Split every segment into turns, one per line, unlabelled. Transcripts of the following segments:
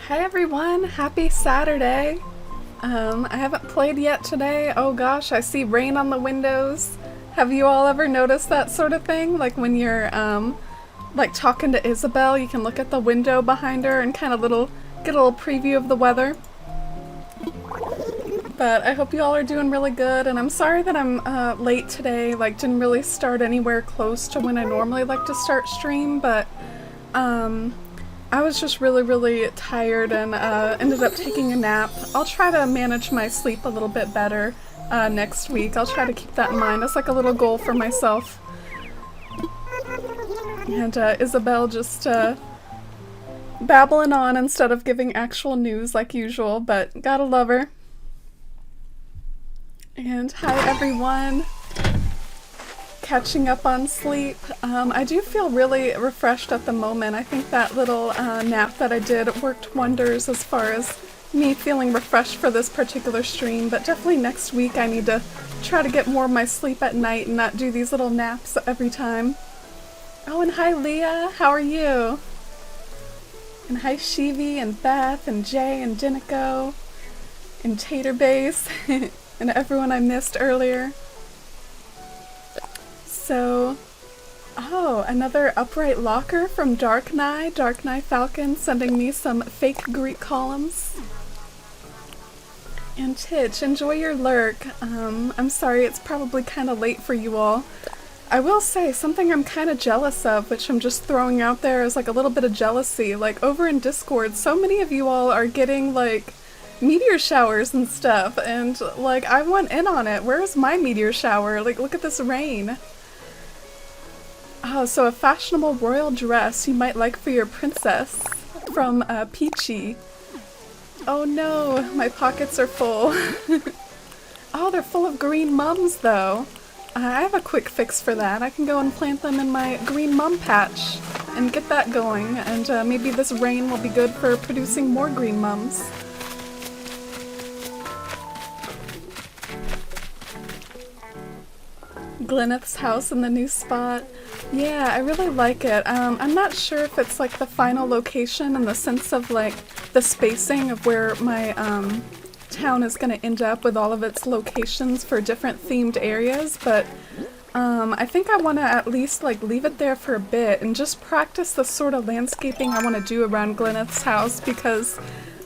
Hi everyone, happy Saturday. I haven't played yet today. Oh gosh, I see rain on the windows. Have you all ever noticed that sort of thing? Like when you're like talking to Isabel, you can look at the window behind her and kind of get a little preview of the weather. But I hope you all are doing really good, and I'm sorry that I'm late today. Like, didn't really start anywhere close to when I normally like to start stream, but I was just really tired and ended up taking a nap. I'll try to manage my sleep a little bit better next week. I'll try to keep that in mind. That's like a little goal for myself. And Isabel just babbling on instead of giving actual news like usual, but gotta love her. And hi everyone. Catching up on sleep. I do feel really refreshed at the moment. I think that little nap that I did worked wonders as far as me feeling refreshed for this particular stream, but definitely next week I need to try to get more of my sleep at night and not do these little naps every time. Oh, and hi Leah, how are you? And hi Shivi and Beth and Jay and Dinico and Tater Base and everyone I missed earlier. So, oh, another upright locker from Dark Nye Falcon sending me some fake Greek columns. And Titch, enjoy your lurk. I'm sorry it's probably kind of late for you all. I will say something I'm kind of jealous of, which I'm just throwing out there as like a little bit of jealousy. Like over in Discord, so many of you all are getting like meteor showers and stuff, and like I want in on it. Where's my meteor shower? Like look at this rain. Oh, so a fashionable royal dress you might like for your princess from Peachy. Oh no, my pockets are full. Oh, they're full of green mums though. I have a quick fix for that. I can go and plant them in my green mum patch and get that going, and maybe this rain will be good for producing more green mums. Glyneth's house in the new spot. Yeah, I really like it. I'm not sure if it's like the final location in the sense of like the spacing of where my town is going to end up with all of its locations for different themed areas, but I think I want to at least like leave it there for a bit and just practice the sort of landscaping I want to do around Glyneth's house, because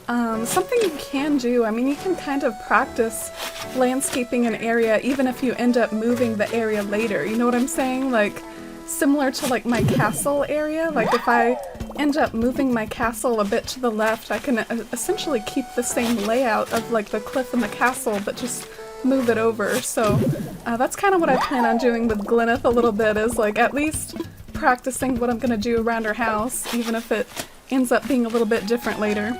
something you can do, I mean, you can kind of practice landscaping an area even if you end up moving the area later, you know what I'm saying? Like, similar to like my castle area, like if I end up moving my castle a bit to the left, I can essentially keep the same layout of like the cliff and the castle, but just move it over. So that's kind of what I plan on doing with Glyneth a little bit, is like at least practicing what I'm gonna do around her house, even if it ends up being a little bit different later.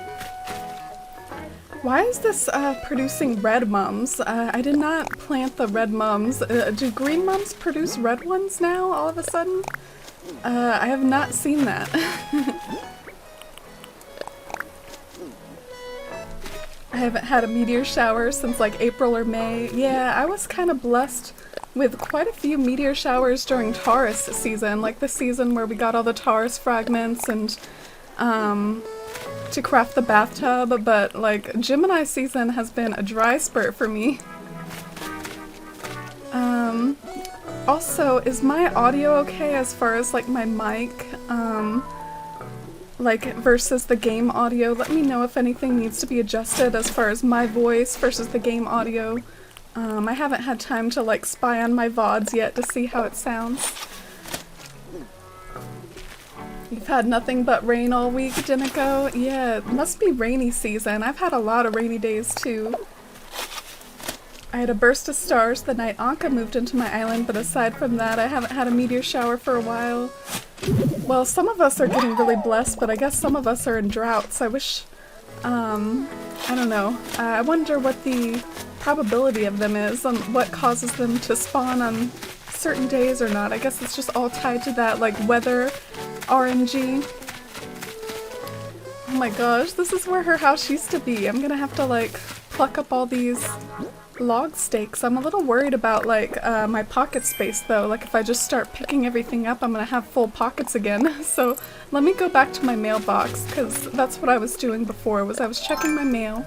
Why is this producing red mums? I did not plant the red mums. Do green mums produce red ones now all of a sudden? I have not seen that. I haven't had a meteor shower since like April or May. Yeah, I was kind of blessed with quite a few meteor showers during Taurus season, like the season where we got all the Taurus fragments and to craft the bathtub, but like Gemini season has been a dry spurt for me. Also, is my audio okay as far as like my mic, like versus the game audio? Let me know if anything needs to be adjusted as far as my voice versus the game audio. I haven't had time to like spy on my VODs yet to see how it sounds. You've had nothing but rain all week, Dinico? Yeah, it must be rainy season. I've had a lot of rainy days too. I had a burst of stars the night Anka moved into my island, but aside from that, I haven't had a meteor shower for a while. Well, some of us are getting really blessed, but I guess some of us are in droughts. I wish, I don't know. I wonder what the probability of them is, and what causes them to spawn on certain days or not. I guess it's just all tied to that, like, weather RNG. Oh my gosh, this is where her house used to be. I'm gonna have to, like, pluck up all these log steaks. I'm a little worried about like my pocket space though. Like if I just start picking everything up, I'm gonna have full pockets again. So let me go back to my mailbox because that's what I was doing before, was I was checking my mail.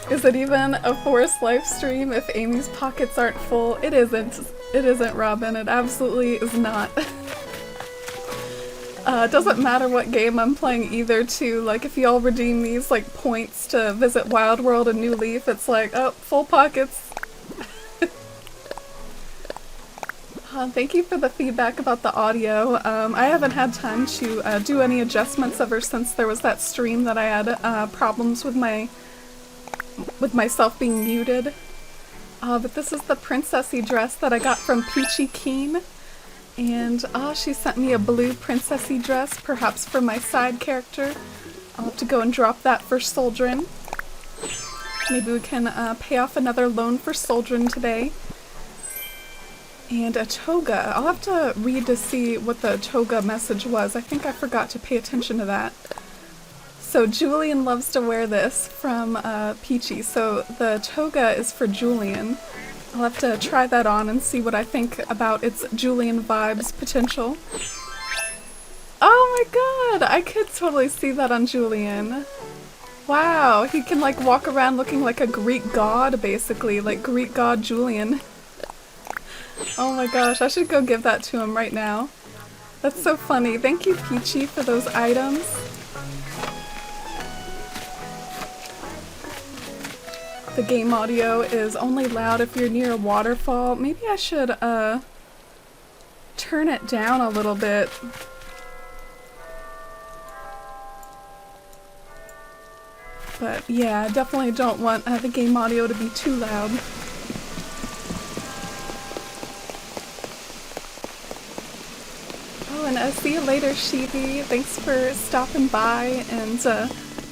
Is it even a forced live stream if Amy's pockets aren't full? It isn't. It isn't, Robin. It absolutely is not. It doesn't matter what game I'm playing either, too. Like, if y'all redeem these, like, points to visit Wild World and New Leaf, it's like, oh, full pockets. Thank you for the feedback about the audio. I haven't had time to do any adjustments ever since there was that stream that I had problems with myself being muted. But this is the princessy dress that I got from Peachy Keen. And she sent me a blue princessy dress, perhaps for my side character. I'll have to go and drop that for Soldrin. Maybe we can pay off another loan for Soldrin today. And a toga. I'll have to read to see what the toga message was. I think I forgot to pay attention to that. So Julian loves to wear this from Peachy. So the toga is for Julian. I'll have to try that on and see what I think about its Julian vibes potential. Oh my god! I could totally see that on Julian. Wow, he can like walk around looking like a Greek god, basically. Like Greek god Julian. Oh my gosh, I should go give that to him right now. That's so funny. Thank you, Peachy, for those items. The game audio is only loud if you're near a waterfall. Maybe I should turn it down a little bit. But yeah, I definitely don't want the game audio to be too loud. Oh, and see you later, Shivi. Thanks for stopping by, and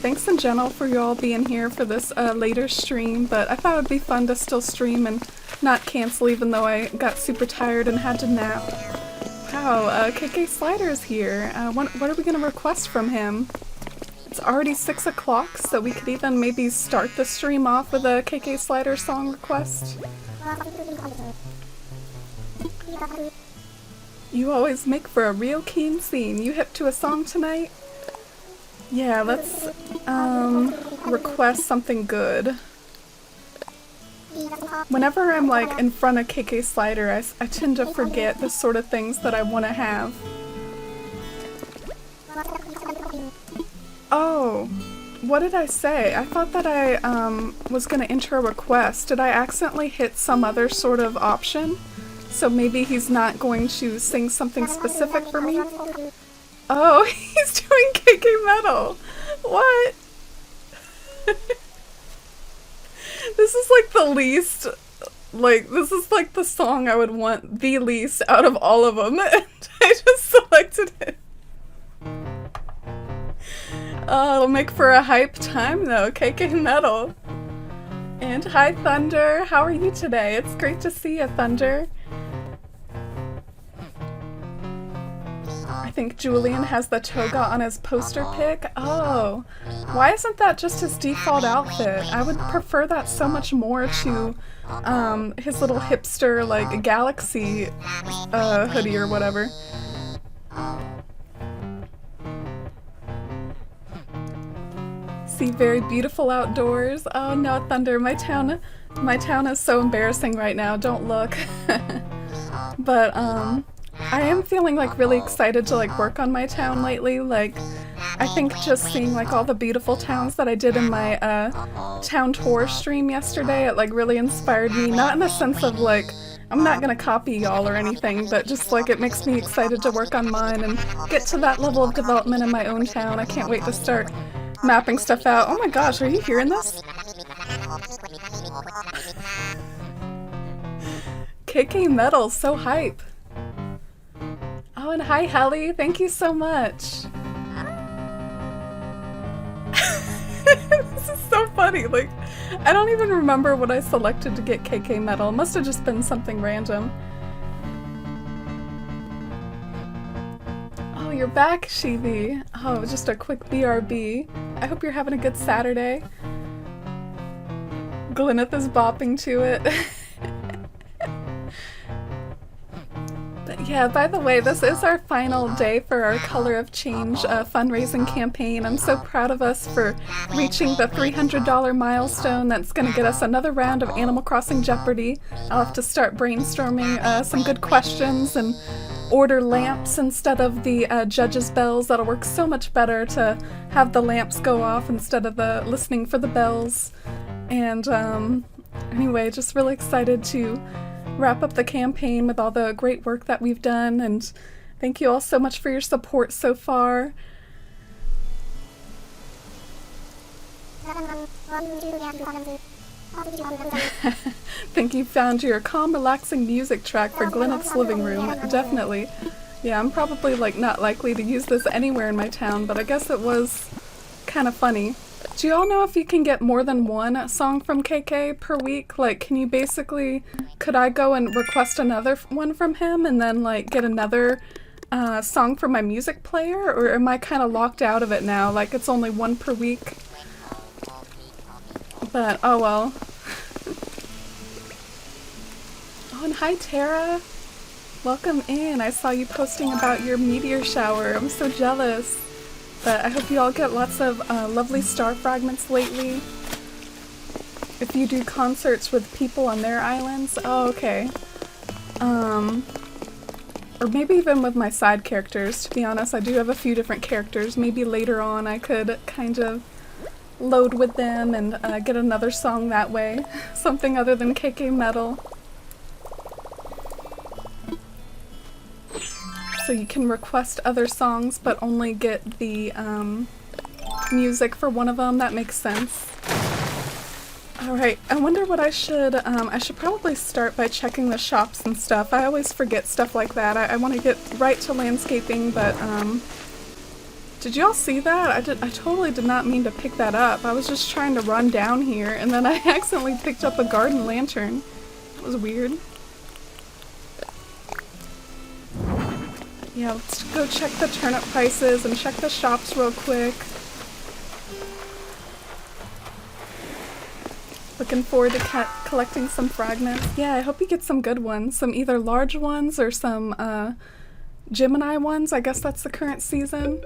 thanks in general for you all being here for this later stream, but I thought it would be fun to still stream and not cancel even though I got super tired and had to nap. Wow, KK Slider's here. What are we going to request from him? It's already 6 o'clock, so we could even maybe start the stream off with a KK Slider song request. You always make for a real keen scene. You hip to a song tonight? Yeah, let's request something good. Whenever I'm like in front of KK Slider, I tend to forget the sort of things that I want to have. Oh, what did I say? I thought that I was going to enter a request. Did I accidentally hit some other sort of option? So maybe he's not going to sing something specific for me? Oh, he's doing KK Metal! What? This is like the least, like, this is like the song I would want the least out of all of them, and I just selected it. Oh, it'll make for a hype time though, KK Metal. And hi Thunder, how are you today? It's great to see you, Thunder. I think Julian has the toga on his poster pic. Oh, why isn't that just his default outfit? I would prefer that so much more to his little hipster like galaxy hoodie or whatever. See very beautiful outdoors. Oh no, Thunder, my town is so embarrassing right now. Don't look. But I am feeling like really excited to like work on my town lately. Like, I think just seeing like all the beautiful towns that I did in my town tour stream yesterday, it like really inspired me. Not in the sense of like, I'm not gonna copy y'all or anything, but just like it makes me excited to work on mine and get to that level of development in my own town. I can't wait to start mapping stuff out. Oh my gosh, are you hearing this? KK Metal, so hype. Oh, and hi Helly, thank you so much. This is so funny, like, I don't even remember what I selected to get KK Metal. It must have just been something random. Oh, you're back, Shivi. Oh, just a quick BRB. I hope you're having a good Saturday. Glyneth is bopping to it. But yeah, by the way, this is our final day for our Color of Change fundraising campaign. I'm so proud of us for reaching the $300 milestone. That's going to get us another round of Animal Crossing Jeopardy! I'll have to start brainstorming some good questions and order lamps instead of the judges' bells. That'll work so much better to have the lamps go off instead of the listening for the bells. And anyway, just really excited to wrap up the campaign with all the great work that we've done, and thank you all so much for your support so far. Think you found your calm, relaxing music track for Glyneth's living room. Definitely. Yeah, I'm probably like not likely to use this anywhere in my town, but I guess it was kind of funny. Do you all know if you can get more than one song from KK per week? Like, can you basically, could I go and request another one from him and then like get another song from my music player? Or am I kind of locked out of it now? Like, it's only one per week? But, oh well. Oh, and hi Tara! Welcome in. I saw you posting about your meteor shower. I'm so jealous. But I hope you all get lots of lovely star fragments lately. If you do concerts with people on their islands. Oh, okay. Or maybe even with my side characters. To be honest, I do have a few different characters. Maybe later on I could kind of load with them and get another song that way. Something other than KK Metal. So you can request other songs, but only get the music for one of them. That makes sense. Alright, I wonder what I should probably start by checking the shops and stuff. I always forget stuff like that. I want to get right to landscaping, but did you all see that? I totally did not mean to pick that up. I was just trying to run down here, and then I accidentally picked up a garden lantern. It was weird. Yeah, let's go check the turnip prices and check the shops real quick. Looking forward to collecting some fragments. Yeah, I hope you get some good ones. Some either large ones or some Gemini ones. I guess that's the current season.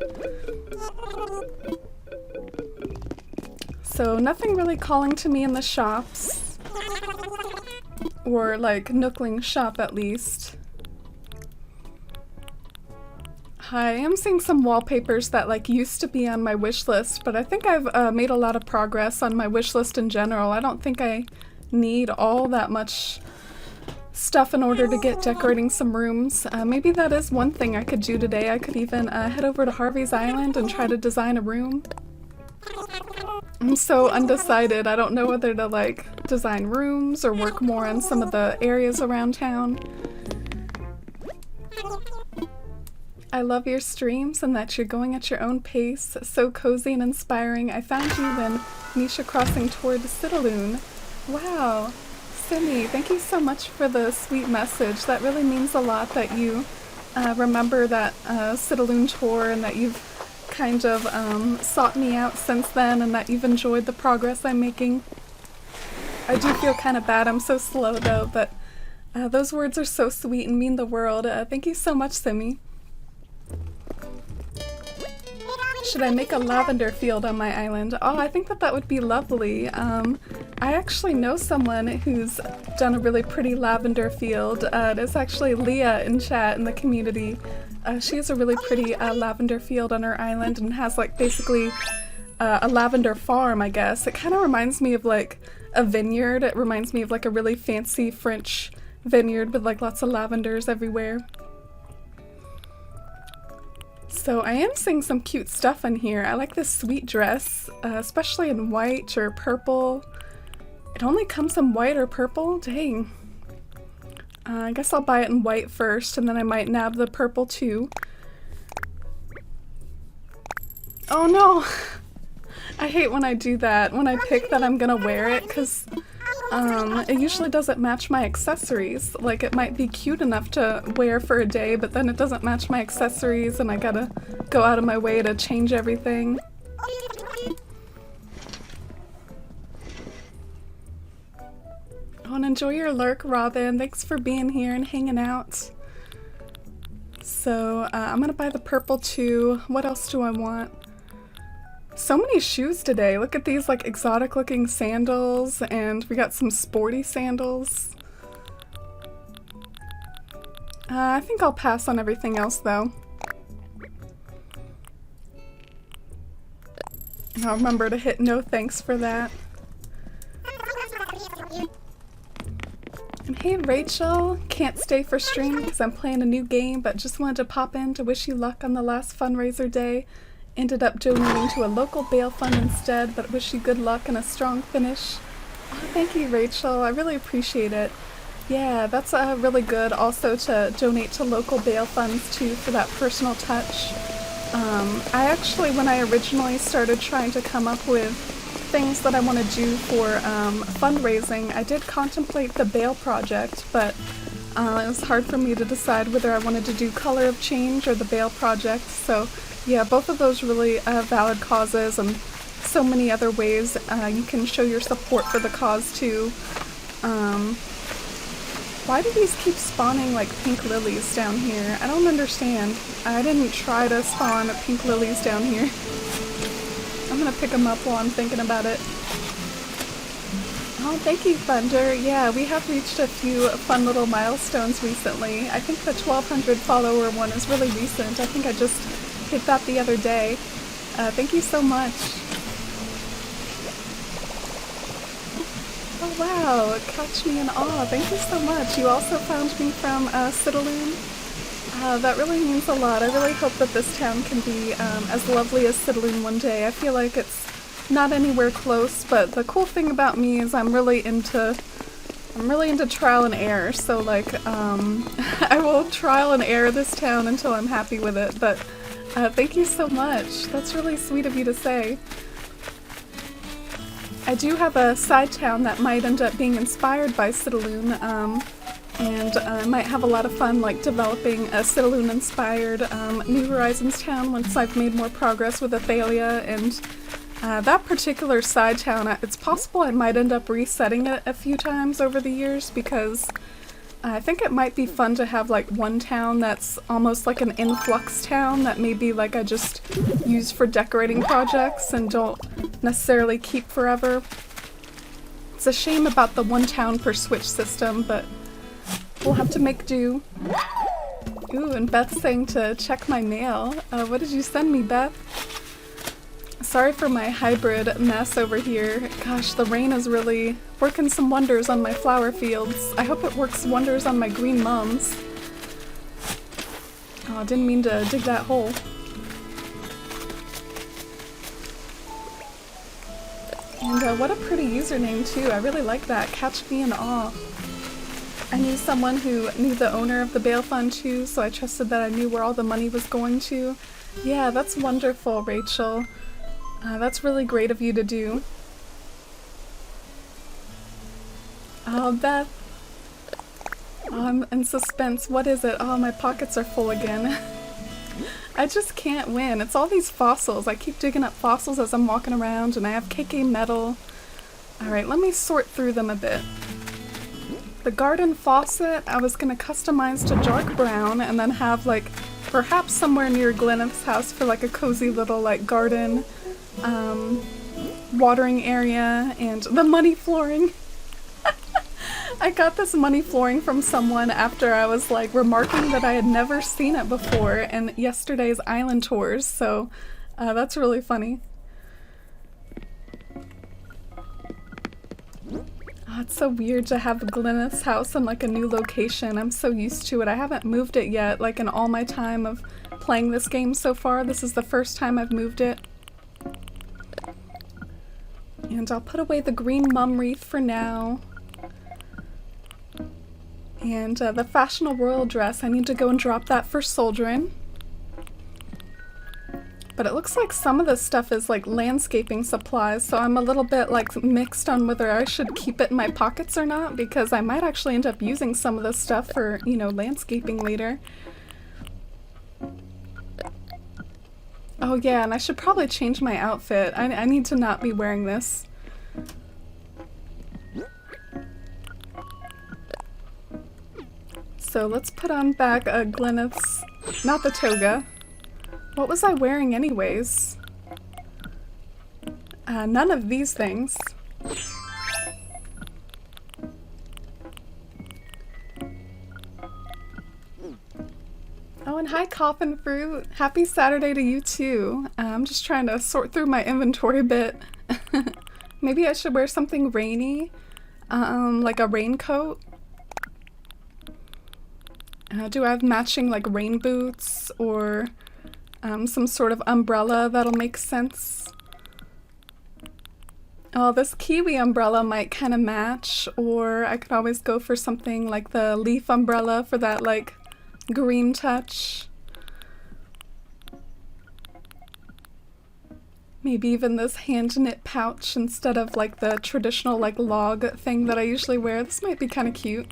So nothing really calling to me in the shops. Or like Nookling's shop at least. I am seeing some wallpapers that like used to be on my wish list, but I think I've made a lot of progress on my wish list in general. I don't think I need all that much stuff in order to get decorating some rooms. Maybe that is one thing I could do today. I could even head over to Harvey's Island and try to design a room. I'm so undecided. I don't know whether to like design rooms or work more on some of the areas around town. I love your streams and that you're going at your own pace. So cozy and inspiring. I found you when Nisha crossing toward Citaloon. Wow. Simi, thank you so much for the sweet message. That really means a lot that you remember that Citaloon tour and that you've kind of sought me out since then and that you've enjoyed the progress I'm making. I do feel kind of bad. I'm so slow though, but those words are so sweet and mean the world. Thank you so much, Simi. Should I make a lavender field on my island? Oh, I think that would be lovely. I actually know someone who's done a really pretty lavender field. It's actually Leah in chat in the community. She has a really pretty lavender field on her island and has like basically a lavender farm, I guess. It kind of reminds me of like a vineyard. It reminds me of like a really fancy French vineyard with like lots of lavenders everywhere. So I am seeing some cute stuff in here. I like this sweet dress, especially in white or purple. It only comes in white or purple? Dang. I guess I'll buy it in white first, and then I might nab the purple too. Oh no! I hate when I do that, when I pick that I'm gonna wear it, because it usually doesn't match my accessories. Like, it might be cute enough to wear for a day, but then it doesn't match my accessories and I gotta go out of my way to change everything. Oh, and enjoy your lurk, Robin. Thanks for being here and hanging out. So, I'm gonna buy the purple too. What else do I want? So many shoes today. Look at these like exotic looking sandals, and we got some sporty sandals. I think I'll pass on everything else though. And I'll remember to hit no thanks for that. And hey Rachel, can't stay for stream because I'm playing a new game, but just wanted to pop in to wish you luck on the last fundraiser day. Ended up donating to a local bail fund instead, but wish you good luck and a strong finish. Oh, thank you Rachel, I really appreciate it. Yeah, that's really good also to donate to local bail funds too for that personal touch. I actually, when I originally started trying to come up with things that I want to do for fundraising, I did contemplate the bail project, but it was hard for me to decide whether I wanted to do Color of Change or the bail project. So yeah, both of those really valid causes, and so many other ways you can show your support for the cause too. Why do these keep spawning like pink lilies down here? I don't understand. I didn't try to spawn pink lilies down here. I'm gonna pick them up while I'm thinking about it. Oh, thank you, Thunder. Yeah, we have reached a few fun little milestones recently. I think the 1,200 follower one is really recent. I think I just hit that the other day. Thank you so much. Oh wow, catch me in awe. Thank you so much. You also found me from Citaloon. That really means a lot. I really hope that this town can be as lovely as Citaloon one day. I feel like it's not anywhere close, but the cool thing about me is I'm really into trial and error. So like I will trial and error this town until I'm happy with it. But thank you so much. That's really sweet of you to say. I do have a side town that might end up being inspired by Citaloon, and I might have a lot of fun like developing a Citaloon inspired New Horizons town once I've made more progress with Athalia. And that particular side town, it's possible I might end up resetting it a few times over the years, because I think it might be fun to have like one town that's almost like an influx town that maybe like I just use for decorating projects and don't necessarily keep forever. It's a shame about the one town per switch system, but we'll have to make do. Ooh, and Beth's saying to check my mail. What did you send me, Beth? Sorry for my hybrid mess over here. Gosh, the rain is really working some wonders on my flower fields. I hope it works wonders on my green mums. Oh, I didn't mean to dig that hole. And what a pretty username too. I really like that. Catch me in awe. I knew someone who knew the owner of the bail fund too, so I trusted that I knew where all the money was going to. Yeah, that's wonderful, Rachel. That's really great of you to do. Oh, Beth. Oh, I'm in suspense. What is it? Oh, my pockets are full again. I just can't win. It's all these fossils. I keep digging up fossils as I'm walking around, and I have KK metal. Alright, let me sort through them a bit. The garden faucet, I was gonna customize to dark brown and then have like perhaps somewhere near Glyneth's house for like a cozy little like garden watering area. And the money flooring. I got this money flooring from someone after I was like remarking that I had never seen it before in yesterday's island tours, so that's really funny. Oh, it's so weird to have Glyneth's house in like a new location. I'm so used to it. I haven't moved it yet, like in all my time of playing this game so far. This is the first time I've moved it. And I'll put away the green mum wreath for now. And the fashionable royal dress, I need to go and drop that for Soldrin. But it looks like some of this stuff is like landscaping supplies, so I'm a little bit like mixed on whether I should keep it in my pockets or not, because I might actually end up using some of this stuff for, you know, landscaping later. Oh yeah, and I should probably change my outfit. I need to not be wearing this. So let's put on back Glyneth's, not the toga. What was I wearing anyways? None of these things. Oh, and hi Coffin Fruit. Happy Saturday to you too. I'm just trying to sort through my inventory a bit. Maybe I should wear something rainy, like a raincoat. Do I have matching like rain boots or some sort of umbrella that'll make sense? Oh, this kiwi umbrella might kind of match, or I could always go for something like the leaf umbrella for that like green touch. Maybe even this hand knit pouch instead of like the traditional like log thing that I usually wear. This might be kind of cute.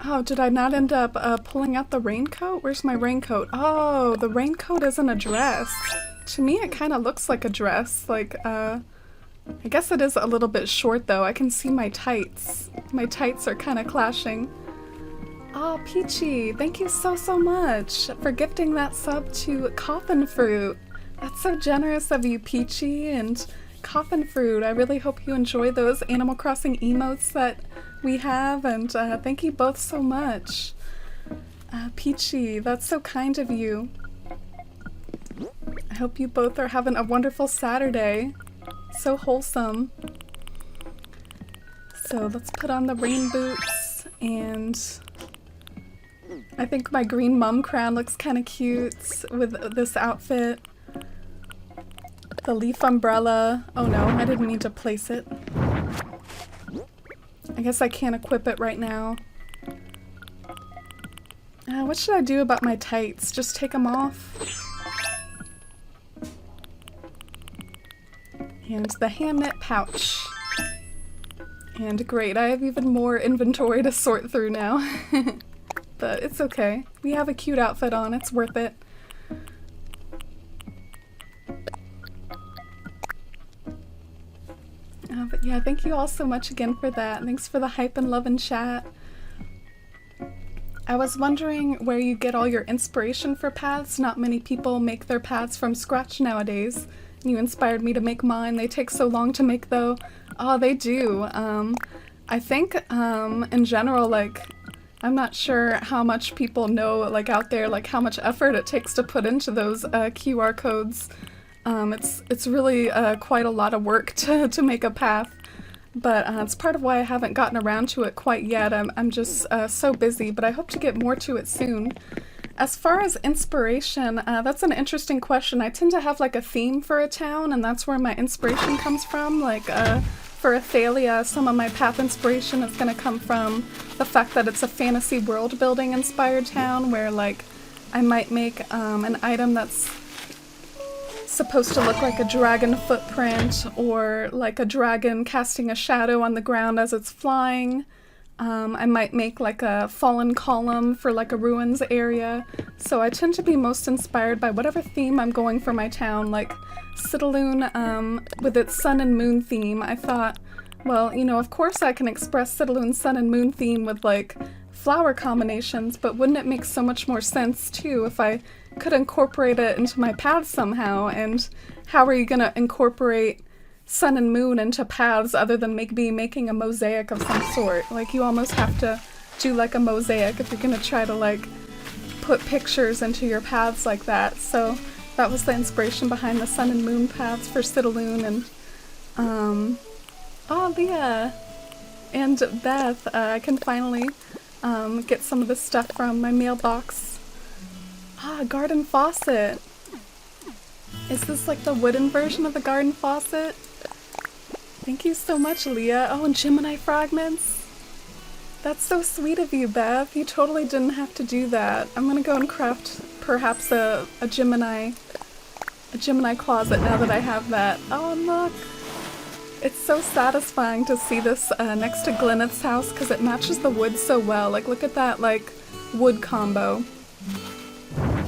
Oh, did I not end up pulling out the raincoat? Where's my raincoat? Oh, the raincoat isn't a dress. To me, it kind of looks like a dress. Like, I guess it is a little bit short, though. I can see my tights. My tights are kind of clashing. Oh, Peachy, thank you so, so much for gifting that sub to Coffin Fruit. That's so generous of you, Peachy and Coffin Fruit. I really hope you enjoy those Animal Crossing emotes that we have, and thank you both so much. Peachy, that's so kind of you. I hope you both are having a wonderful Saturday. So wholesome. So let's put on the rain boots, and I think my green mum crown looks kind of cute with this outfit. The leaf umbrella. Oh no, I didn't mean to place it. I guess I can't equip it right now. What should I do about my tights? Just take them off? And the hand knit pouch. And great, I have even more inventory to sort through now. But it's okay. We have a cute outfit on, it's worth it. But yeah, thank you all so much again for that. Thanks for the hype and love in chat. I was wondering where you get all your inspiration for paths. Not many people make their paths from scratch nowadays. You inspired me to make mine. They take so long to make though. Oh, they do. I think in general, like, I'm not sure how much people know, like, out there, like, how much effort it takes to put into those QR codes. It's really quite a lot of work to make a path, but it's part of why I haven't gotten around to it quite yet. I'm just so busy, but I hope to get more to it soon. As far as inspiration, that's an interesting question. I tend to have like a theme for a town, and that's where my inspiration comes from. Like for Athalia, some of my path inspiration is going to come from the fact that it's a fantasy world building inspired town, where like I might make an item that's supposed to look like a dragon footprint, or like a dragon casting a shadow on the ground as it's flying. I might make like a fallen column for like a ruins area. So I tend to be most inspired by whatever theme I'm going for my town. Like Citaloon, with its sun and moon theme, I thought, well, you know, of course I can express Citaloon's sun and moon theme with like flower combinations, but wouldn't it make so much more sense too if I could incorporate it into my paths somehow? And how are you gonna incorporate sun and moon into paths other than making a mosaic of some sort? Like, you almost have to do like a mosaic if you're gonna try to like put pictures into your paths like that. So that was the inspiration behind the sun and moon paths for Citaloon. And oh, Leah and Beth, I can finally get some of this stuff from my mailbox. Ah, garden faucet. Is this like the wooden version of the garden faucet? Thank you so much, Leah. Oh, and Gemini fragments. That's so sweet of you, Beth. You totally didn't have to do that. I'm gonna go and craft perhaps a Gemini closet now that I have that. Oh, and look. It's so satisfying to see this next to Glyneth's house because it matches the wood so well. Like, look at that, like, wood combo.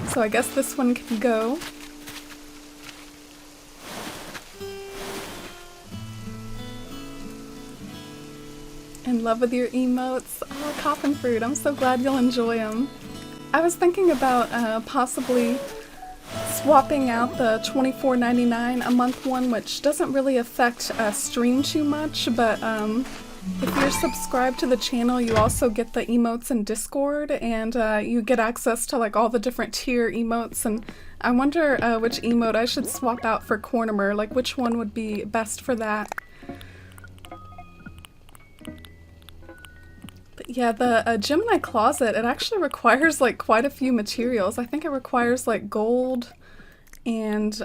So I guess this one can go. In love with your emotes. Oh, coffin fruit. I'm so glad you'll enjoy them. I was thinking about possibly swapping out the $24.99 a month one, which doesn't really affect stream too much, but if you're subscribed to the channel, you also get the emotes in Discord, and you get access to like all the different tier emotes, and I wonder which emote I should swap out for Cornimer, like which one would be best for that. But yeah, the Gemini closet, it actually requires like quite a few materials. I think it requires like gold and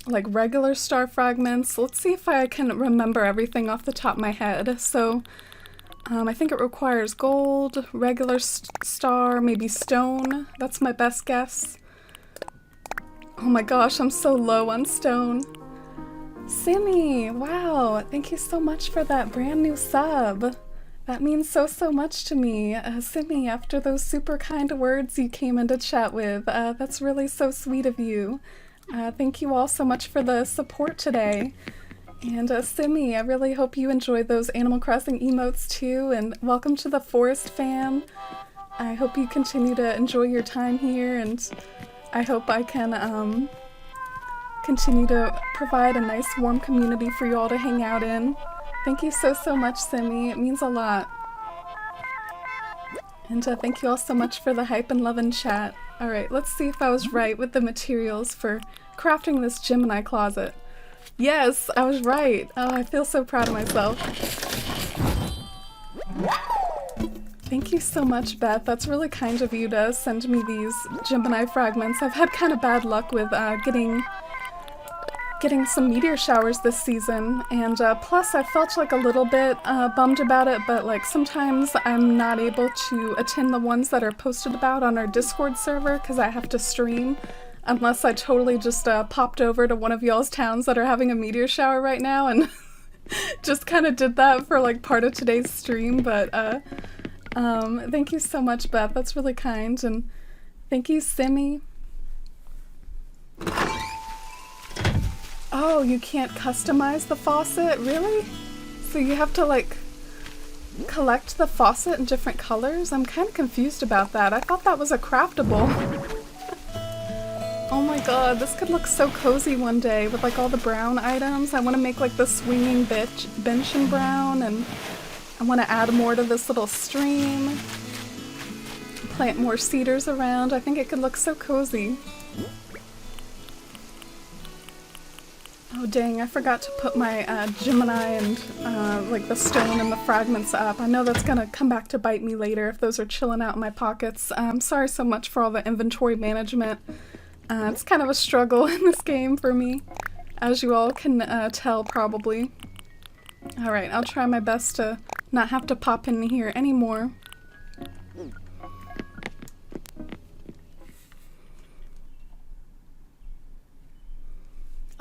like regular star fragments. Let's see if I can remember everything off the top of my head. So I think it requires gold, regular star, maybe stone. That's my best guess. Oh my gosh, I'm so low on stone. Simmy, wow, thank you so much for that brand new sub. That means so much to me. Simmy, after those super kind words you came into chat with, that's really so sweet of you. Thank you all so much for the support today. And Simmy, I really hope you enjoyed those Animal Crossing emotes too, and welcome to the Forest fam. I hope you continue to enjoy your time here, and I hope I can continue to provide a nice warm community for you all to hang out in. Thank you so much, Simmy. It means a lot. And thank you all so much for the hype and love in chat. Alright, let's see if I was right with the materials for crafting this Gemini closet. Yes, I was right. Oh, I feel so proud of myself. Thank you so much, Beth. That's really kind of you to send me these Gemini fragments. I've had kind of bad luck with getting some meteor showers this season, and plus I felt like a little bit bummed about it, but like sometimes I'm not able to attend the ones that are posted about on our Discord server because I have to stream, unless I totally just popped over to one of y'all's towns that are having a meteor shower right now and just kind of did that for like part of today's stream. But thank you so much, Beth. That's really kind, and thank you, Simmy. Oh, you can't customize the faucet? Really? So you have to like collect the faucet in different colors? I'm kind of confused about that. I thought that was a craftable. Oh my god, this could look so cozy one day with like all the brown items. I want to make like the swinging bench in brown, and I want to add more to this little stream. Plant more cedars around. I think it could look so cozy. Oh dang, I forgot to put my Gemini and like the stone and the fragments up. I know that's gonna come back to bite me later if those are chilling out in my pockets. I'm sorry so much for all the inventory management. It's kind of a struggle in this game for me, as you all can tell probably. Alright, I'll try my best to not have to pop in here anymore.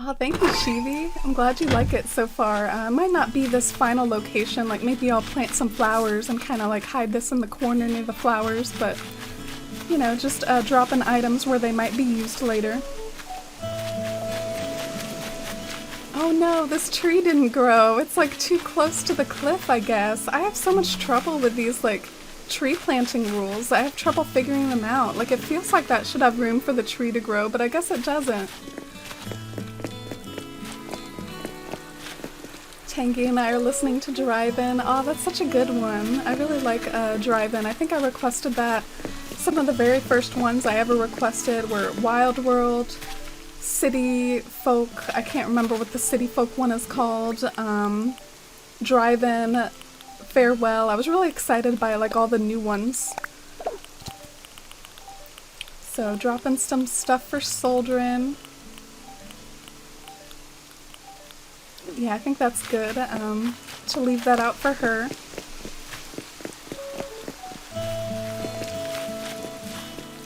Oh, thank you, Shivi. I'm glad you like it so far. It might not be this final location, like maybe I'll plant some flowers and kind of like hide this in the corner near the flowers, but you know, just dropping items where they might be used later. Oh no, this tree didn't grow. It's like too close to the cliff, I guess. I have so much trouble with these like tree planting rules. I have trouble figuring them out. Like it feels like that should have room for the tree to grow, but I guess it doesn't. Tangy and I are listening to Drive-In. Oh, that's such a good one. I really like Drive-In. I think I requested that. Some of the very first ones I ever requested were Wild World, City Folk, I can't remember what the City Folk one is called, Drive-In, Farewell. I was really excited by like all the new ones. So dropping some stuff for Soldrin. Yeah, I think that's good to leave that out for her.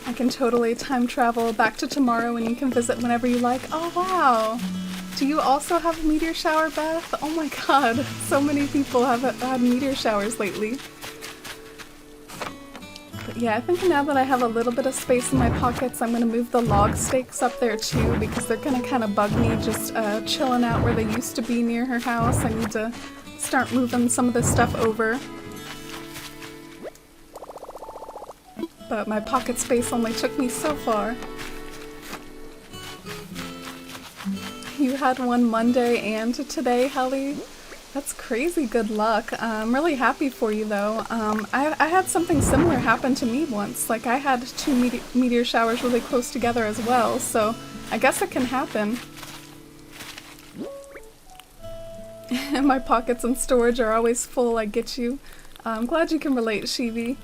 I can totally time travel back to tomorrow and you can visit whenever you like. Oh wow! Do you also have a meteor shower, Beth? Oh my god, so many people have had meteor showers lately. But yeah, I think now that I have a little bit of space in my pockets, I'm gonna move the log stakes up there too, because they're gonna kind of bug me just chilling out where they used to be near her house. I need to start moving some of this stuff over. But my pocket space only took me so far. You had one Monday and today, Helly? That's crazy good luck. I'm really happy for you though. I had something similar happen to me once. Like I had two meteor showers really close together as well, so I guess it can happen. My pockets and storage are always full, I get you. I'm glad you can relate, Shivi.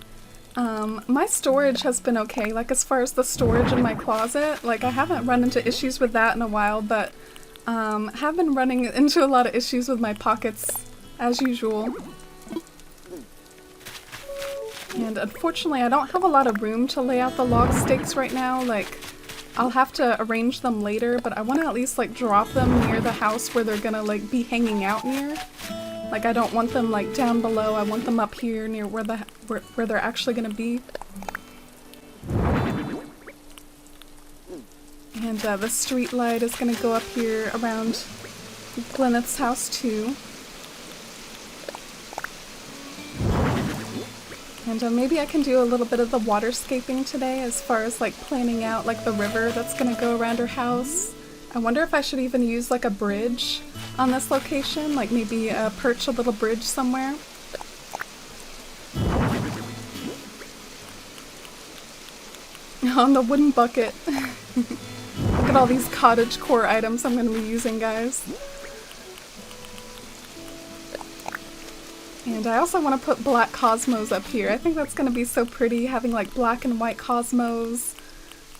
My storage has been okay, like as far as the storage in my closet, like I haven't run into issues with that in a while, but have been running into a lot of issues with my pockets, as usual. And unfortunately, I don't have a lot of room to lay out the log stakes right now. Like, I'll have to arrange them later, but I want to at least, like, drop them near the house where they're gonna, like, be hanging out near. Like, I don't want them, like, down below. I want them up here near where they're actually gonna be. And the street light is going to go up here around Glyneth's house too. And maybe I can do a little bit of the waterscaping today as far as like planning out like the river that's going to go around her house. I wonder if I should even use like a bridge on this location, like maybe perch a little bridge somewhere. On the wooden bucket. Look at all these cottagecore items I'm going to be using, guys. And I also want to put black cosmos up here. I think that's going to be so pretty, having like black and white cosmos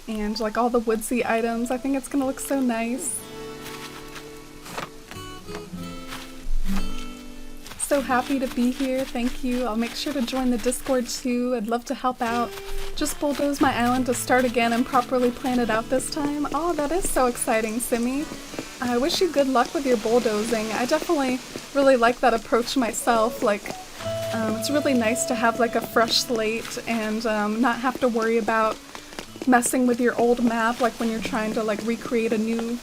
and like all the woodsy items. I think it's going to look so nice. So happy to be here, thank you. I'll make sure to join the Discord too. I'd love to help out. Just bulldoze my island to start again and properly plan it out this time. Oh, that is so exciting, Simi. I wish you good luck with your bulldozing. I definitely really like that approach myself. Like, it's really nice to have like a fresh slate and not have to worry about messing with your old map, like when you're trying to like recreate a new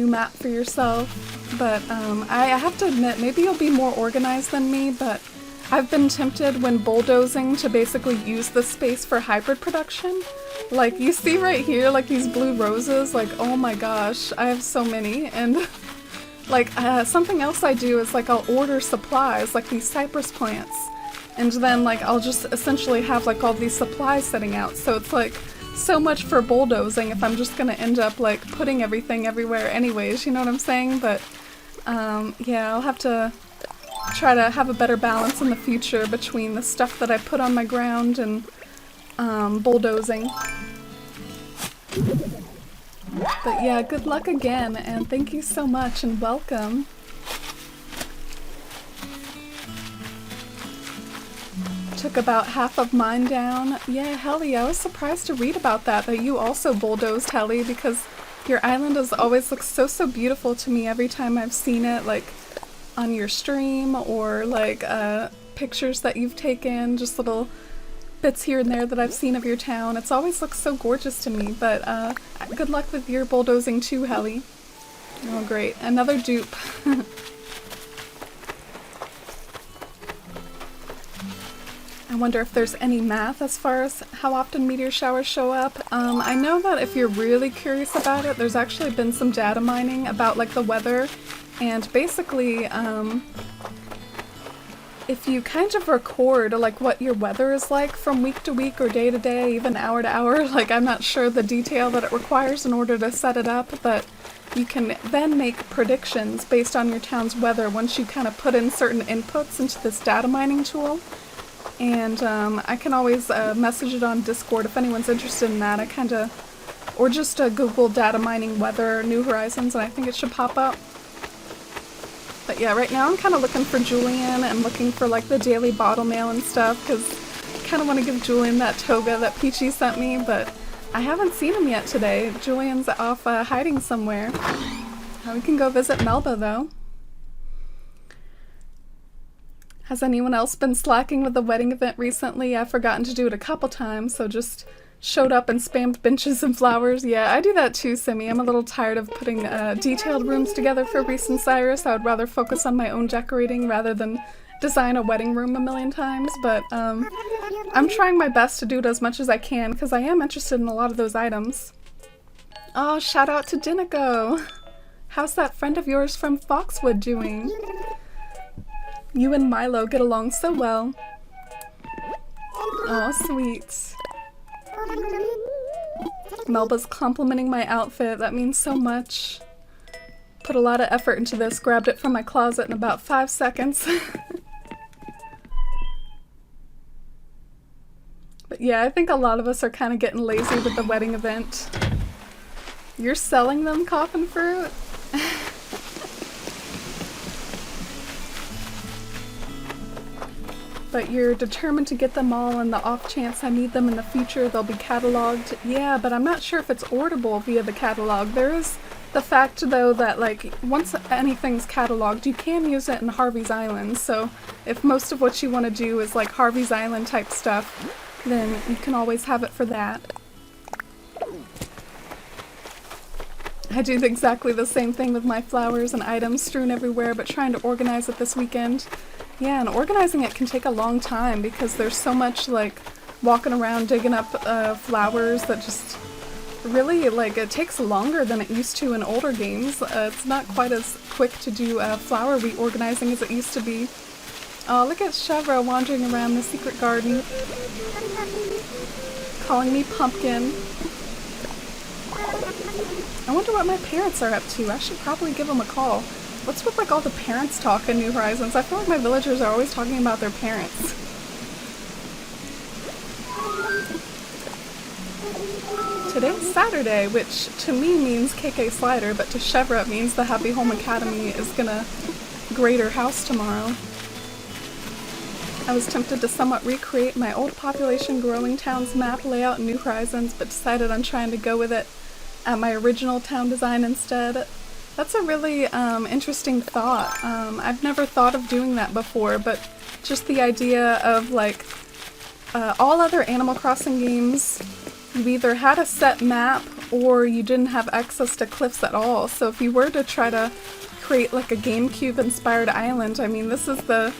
map for yourself. But I have to admit, maybe you'll be more organized than me, but I've been tempted when bulldozing to basically use the space for hybrid production. Like, you see right here, like these blue roses, like, oh my gosh, I have so many. And like, something else I do is like I'll order supplies, like these cypress plants. And then like I'll just essentially have like all these supplies sitting out. So it's like so much for bulldozing if I'm just gonna end up like putting everything everywhere anyways, you know what I'm saying? But yeah, I'll have to try to have a better balance in the future between the stuff that I put on my ground and bulldozing. But yeah, good luck again, and thank you so much, and welcome. Took about half of mine down. Yeah, Helly, I was surprised to read about that you also bulldozed, Helly, because your island has always looked so beautiful to me every time I've seen it, like on your stream or like pictures that you've taken, just little bits here and there that I've seen of your town. It's always looked so gorgeous to me, but good luck with your bulldozing too, Helly. Oh great, another dupe. I wonder if there's any math as far as how often meteor showers show up. I know that if you're really curious about it, there's actually been some data mining about like the weather, and basically if you kind of record like what your weather is like from week to week or day to day, even hour to hour, like I'm not sure the detail that it requires in order to set it up, but you can then make predictions based on your town's weather once you kind of put in certain inputs into this data mining tool. And I can always message it on Discord if anyone's interested in that. Or just Google data mining weather New Horizons and I think it should pop up. But yeah, right now I'm kind of looking for Julian and looking for like the daily bottle mail and stuff, because I kind of want to give Julian that toga that Peachy sent me, but I haven't seen him yet today. Julian's off hiding somewhere. We can go visit Melba though. Has anyone else been slacking with the wedding event recently? I've forgotten to do it a couple times, so just showed up and spammed benches and flowers. Yeah, I do that too, Simi. I'm a little tired of putting detailed rooms together for Reese and Cyrus. I would rather focus on my own decorating rather than design a wedding room a million times, but I'm trying my best to do it as much as I can because I am interested in a lot of those items. Oh, shout out to Dinico! How's that friend of yours from Foxwood doing? You and Milo get along so well. Oh, sweet. Melba's complimenting my outfit. That means so much. Put a lot of effort into this. Grabbed it from my closet in about 5 seconds. But yeah, I think a lot of us are kind of getting lazy with the wedding event. You're selling them, coffin fruit? But you're determined to get them all, and the off chance I need them in the future, they'll be cataloged. Yeah, but I'm not sure if it's orderable via the catalog. There is the fact, though, that like once anything's cataloged, you can use it in Harvey's Island. So if most of what you want to do is like Harvey's Island type stuff, then you can always have it for that. I do exactly the same thing with my flowers and items strewn everywhere, but trying to organize it this weekend. Yeah, and organizing it can take a long time because there's so much like walking around digging up flowers that just really like it takes longer than it used to in older games. It's not quite as quick to do flower reorganizing as it used to be. Oh, look at Chevra wandering around the secret garden, calling me pumpkin. I wonder what my parents are up to. I should probably give them a call. What's with like all the parents talk in New Horizons? I feel like my villagers are always talking about their parents. Today's Saturday, which to me means KK Slider, but to Chevra it means the Happy Home Academy is gonna grade her house tomorrow. I was tempted to somewhat recreate my old population growing towns map layout in New Horizons, but decided on trying to go with it at my original town design instead. That's a really interesting thought. I've never thought of doing that before, but just the idea of like all other Animal Crossing games, you either had a set map or you didn't have access to cliffs at all. So if you were to try to create like a GameCube inspired island, I mean this is the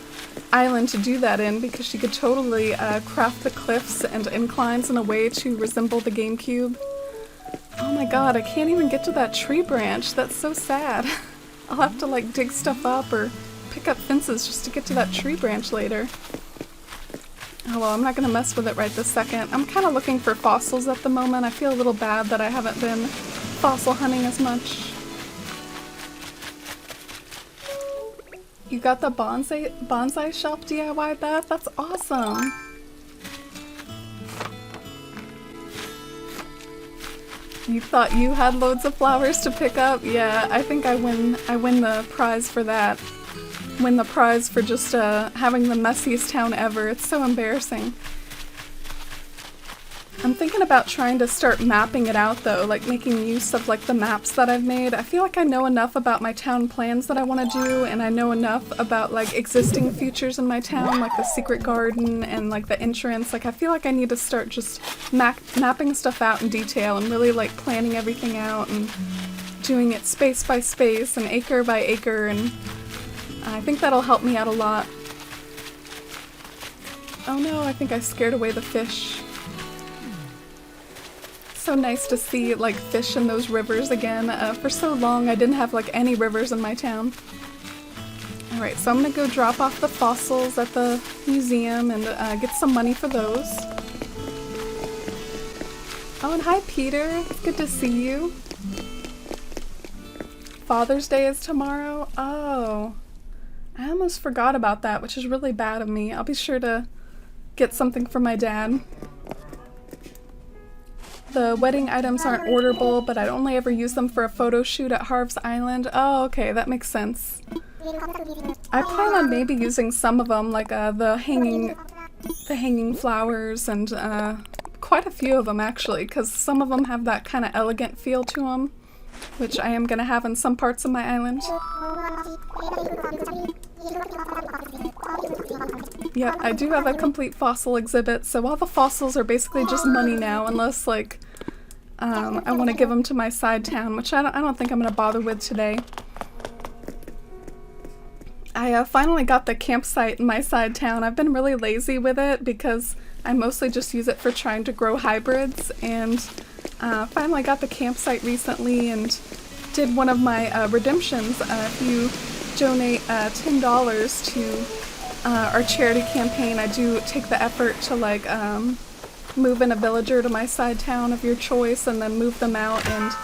island to do that in because you could totally craft the cliffs and inclines in a way to resemble the GameCube. Oh my god, I can't even get to that tree branch. That's so sad. I'll have to like dig stuff up or pick up fences just to get to that tree branch later. Oh well, I'm not gonna mess with it right this second. I'm kind of looking for fossils at the moment. I feel a little bad that I haven't been fossil hunting as much. You got the bonsai shelf DIY, Beth? That's awesome! You thought you had loads of flowers to pick up? Yeah, I think I win the prize for that. Win the prize for just having the messiest town ever. It's so embarrassing. I'm thinking about trying to start mapping it out though, like making use of like the maps that I've made. I feel like I know enough about my town plans that I want to do, and I know enough about like existing features in my town, like the secret garden and like the entrance. Like I feel like I need to start just mapping stuff out in detail and really like planning everything out and doing it space by space and acre by acre, and I think that'll help me out a lot. Oh no, I think I scared away the fish. So nice to see like fish in those rivers again. For so long I didn't have like any rivers in my town. Alright, so I'm gonna go drop off the fossils at the museum and get some money for those. Oh, and hi Peter, it's good to see you. Father's Day is tomorrow? Oh, I almost forgot about that, which is really bad of me. I'll be sure to get something for my dad. The wedding items aren't orderable, but I'd only ever use them for a photo shoot at Harv's Island. Oh, okay, that makes sense. I plan on maybe using some of them, like the hanging flowers, and quite a few of them actually, because some of them have that kind of elegant feel to them, which I am going to have in some parts of my island. Yep, I do have a complete fossil exhibit, so all the fossils are basically just money now, unless, like, I want to give them to my side town, which I don't think I'm going to bother with today. I finally got the campsite in my side town. I've been really lazy with it because I mostly just use it for trying to grow hybrids, and finally got the campsite recently and did one of my redemptions. If you donate $10 to our charity campaign, I do take the effort to like move in a villager to my side town of your choice and then move them out, and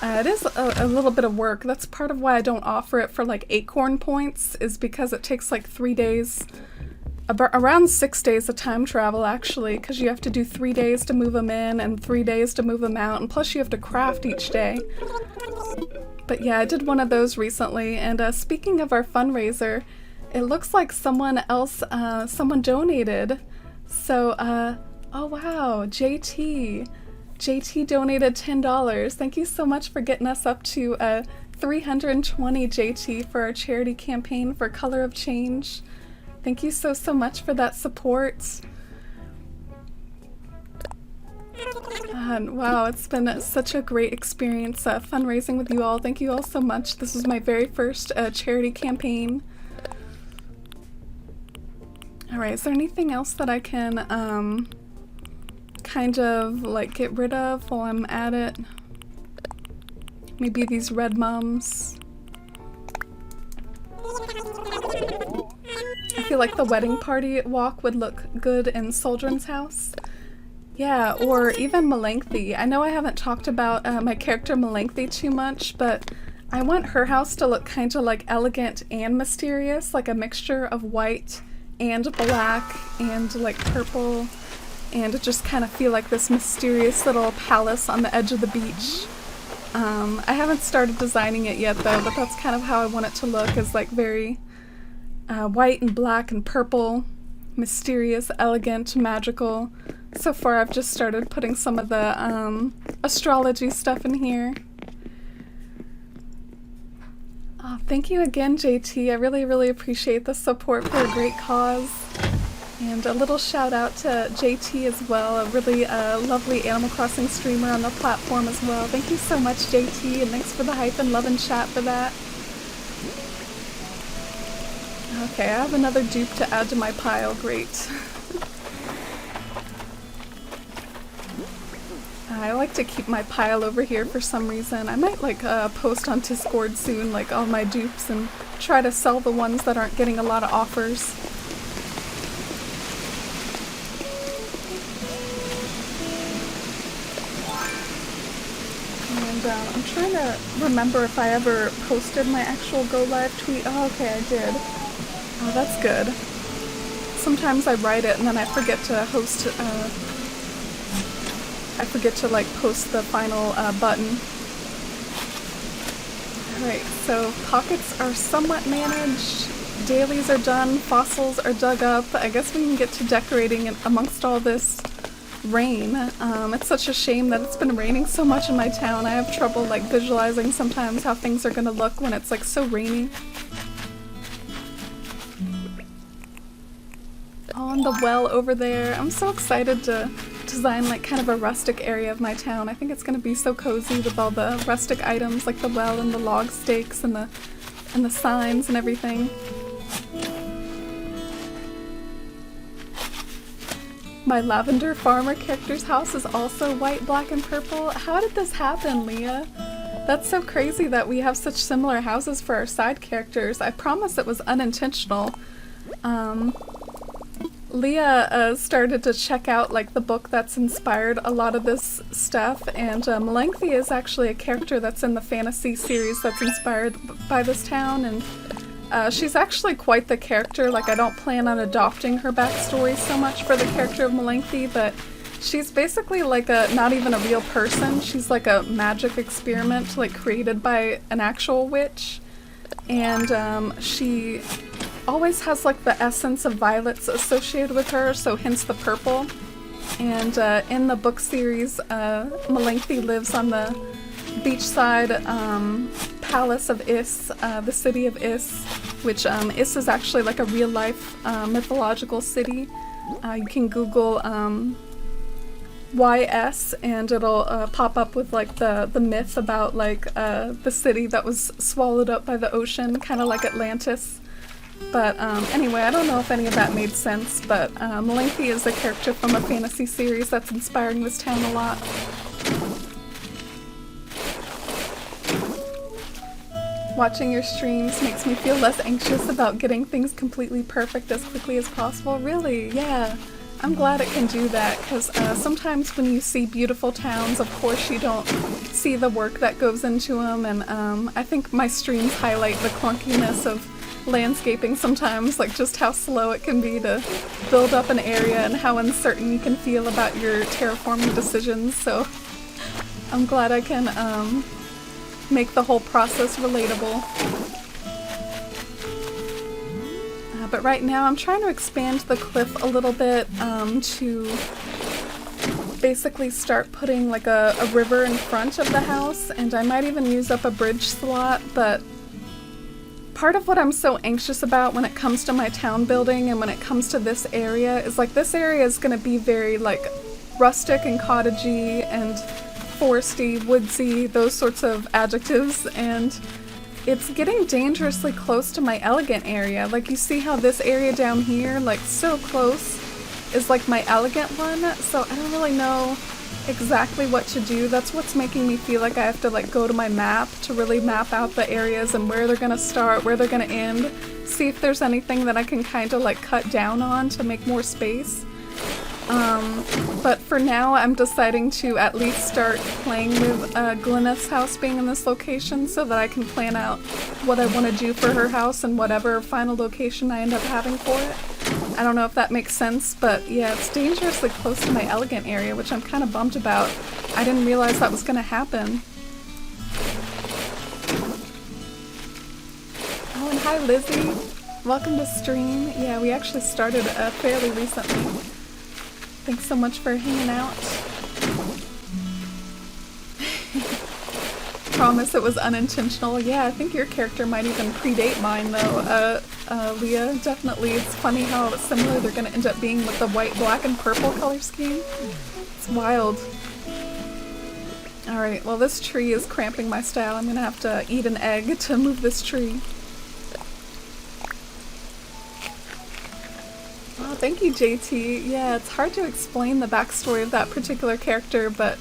it is a little bit of work. That's part of why I don't offer it for like acorn points, is because it takes like 3 days, around 6 days of time travel actually, because you have to do 3 days to move them in and 3 days to move them out, and plus you have to craft each day. But yeah, I did one of those recently, and speaking of our fundraiser, it looks like someone else, someone donated. So, oh wow, JT donated $10. Thank you so much for getting us up to 320 JT for our charity campaign for Color of Change. Thank you so much for that support. Wow, it's been such a great experience fundraising with you all. Thank you all so much. This was my very first charity campaign. Alright, is there anything else that I can kind of like get rid of while I'm at it? Maybe these red mums. I feel like the wedding party walk would look good in Soldrin's house. Yeah, or even Melanchthie. I know I haven't talked about my character Melanchthie too much, but I want her house to look kind of like elegant and mysterious, like a mixture of white and black and like purple, and just kind of feel like this mysterious little palace on the edge of the beach. I haven't started designing it yet though, but that's kind of how I want it to look, is like very white and black and purple, mysterious, elegant, magical. So far I've just started putting some of the astrology stuff in here. Oh, thank you again, JT. I really appreciate the support for a great cause. And a little shout out to JT as well, a really lovely Animal Crossing streamer on the platform as well. Thank you so much, JT, and thanks for the hype and love and chat for that. Okay, I have another dupe to add to my pile. Great. I like to keep my pile over here for some reason. I might like post on Discord soon like all my dupes and try to sell the ones that aren't getting a lot of offers. And I'm trying to remember if I ever posted my actual go live tweet. Oh, okay, I did. Oh, that's good. Sometimes I write it and then I forget to host, I forget to like post the final button. Alright, so pockets are somewhat managed, dailies are done, fossils are dug up. I guess we can get to decorating amongst all this rain. It's such a shame that it's been raining so much in my town. I have trouble like visualizing sometimes how things are gonna look when it's like so rainy. Oh, and the well over there. I'm so excited to design like kind of a rustic area of my town. I think it's gonna be so cozy with all the rustic items like the well and the log stakes and the signs and everything. My Lavender farmer character's house is also white, black, and purple. How did this happen, Leah? That's so crazy that we have such similar houses for our side characters. I promise it was unintentional. Leah started to check out like the book that's inspired a lot of this stuff, and Melanchthie is actually a character that's in the fantasy series that's inspired by this town, and she's actually quite the character. Like, I don't plan on adopting her backstory so much for the character of Melanchthie, but she's basically like not even a real person. She's like a magic experiment like created by an actual witch, and she always has like the essence of violets associated with her, so hence the purple. And in the book series, Melanchthie lives on the beachside palace of Is, the city of Is, which Is is actually like a real-life mythological city. You can Google YS and it'll pop up with like the myth about like the city that was swallowed up by the ocean, kind of like Atlantis. But anyway, I don't know if any of that made sense, but Lengthy is a character from a fantasy series that's inspiring this town a lot. Watching your streams makes me feel less anxious about getting things completely perfect as quickly as possible. Really? Yeah. I'm glad it can do that, because sometimes when you see beautiful towns, of course you don't see the work that goes into them, and I think my streams highlight the clunkiness of landscaping sometimes, like just how slow it can be to build up an area and how uncertain you can feel about your terraforming decisions, so I'm glad I can make the whole process relatable. But right now I'm trying to expand the cliff a little bit to basically start putting like a river in front of the house, and I might even use up a bridge slot, but part of what I'm so anxious about when it comes to my town building and when it comes to this area is like this area is going to be very like rustic and cottagey and foresty, woodsy, those sorts of adjectives, and it's getting dangerously close to my elegant area. Like you see how this area down here, like so close, is like my elegant one, so I don't really know exactly what to do. That's what's making me feel like I have to like go to my map to really map out the areas and where they're gonna start, where they're gonna end, see if there's anything that I can kind of like cut down on to make more space. But for now I'm deciding to at least start playing with Glyneth's house being in this location so that I can plan out what I want to do for her house and whatever final location I end up having for it. I don't know if that makes sense, but yeah, it's dangerously close to my elegant area, which I'm kind of bummed about. I didn't realize that was going to happen. Oh, and hi Lizzie! Welcome to stream. Yeah, we actually started fairly recently. Thanks so much for hanging out. Promise it was unintentional. Yeah, I think your character might even predate mine though. Leah, definitely. It's funny how similar they're gonna end up being with the white, black, and purple color scheme. It's wild. Alright, well this tree is cramping my style. I'm gonna have to eat an egg to move this tree. Oh, thank you, JT. Yeah, it's hard to explain the backstory of that particular character, but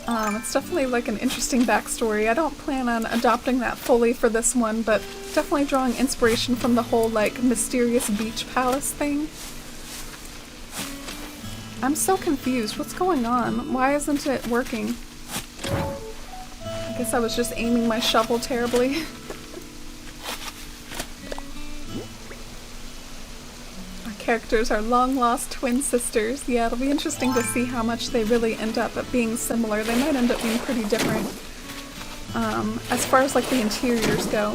it's definitely like an interesting backstory. I don't plan on adopting that fully for this one, but definitely drawing inspiration from the whole like mysterious beach palace thing. I'm so confused. What's going on? Why isn't it working? I guess I was just aiming my shovel terribly. Characters are long-lost twin sisters. Yeah, it'll be interesting to see how much they really end up being similar. They might end up being pretty different as far as like the interiors go.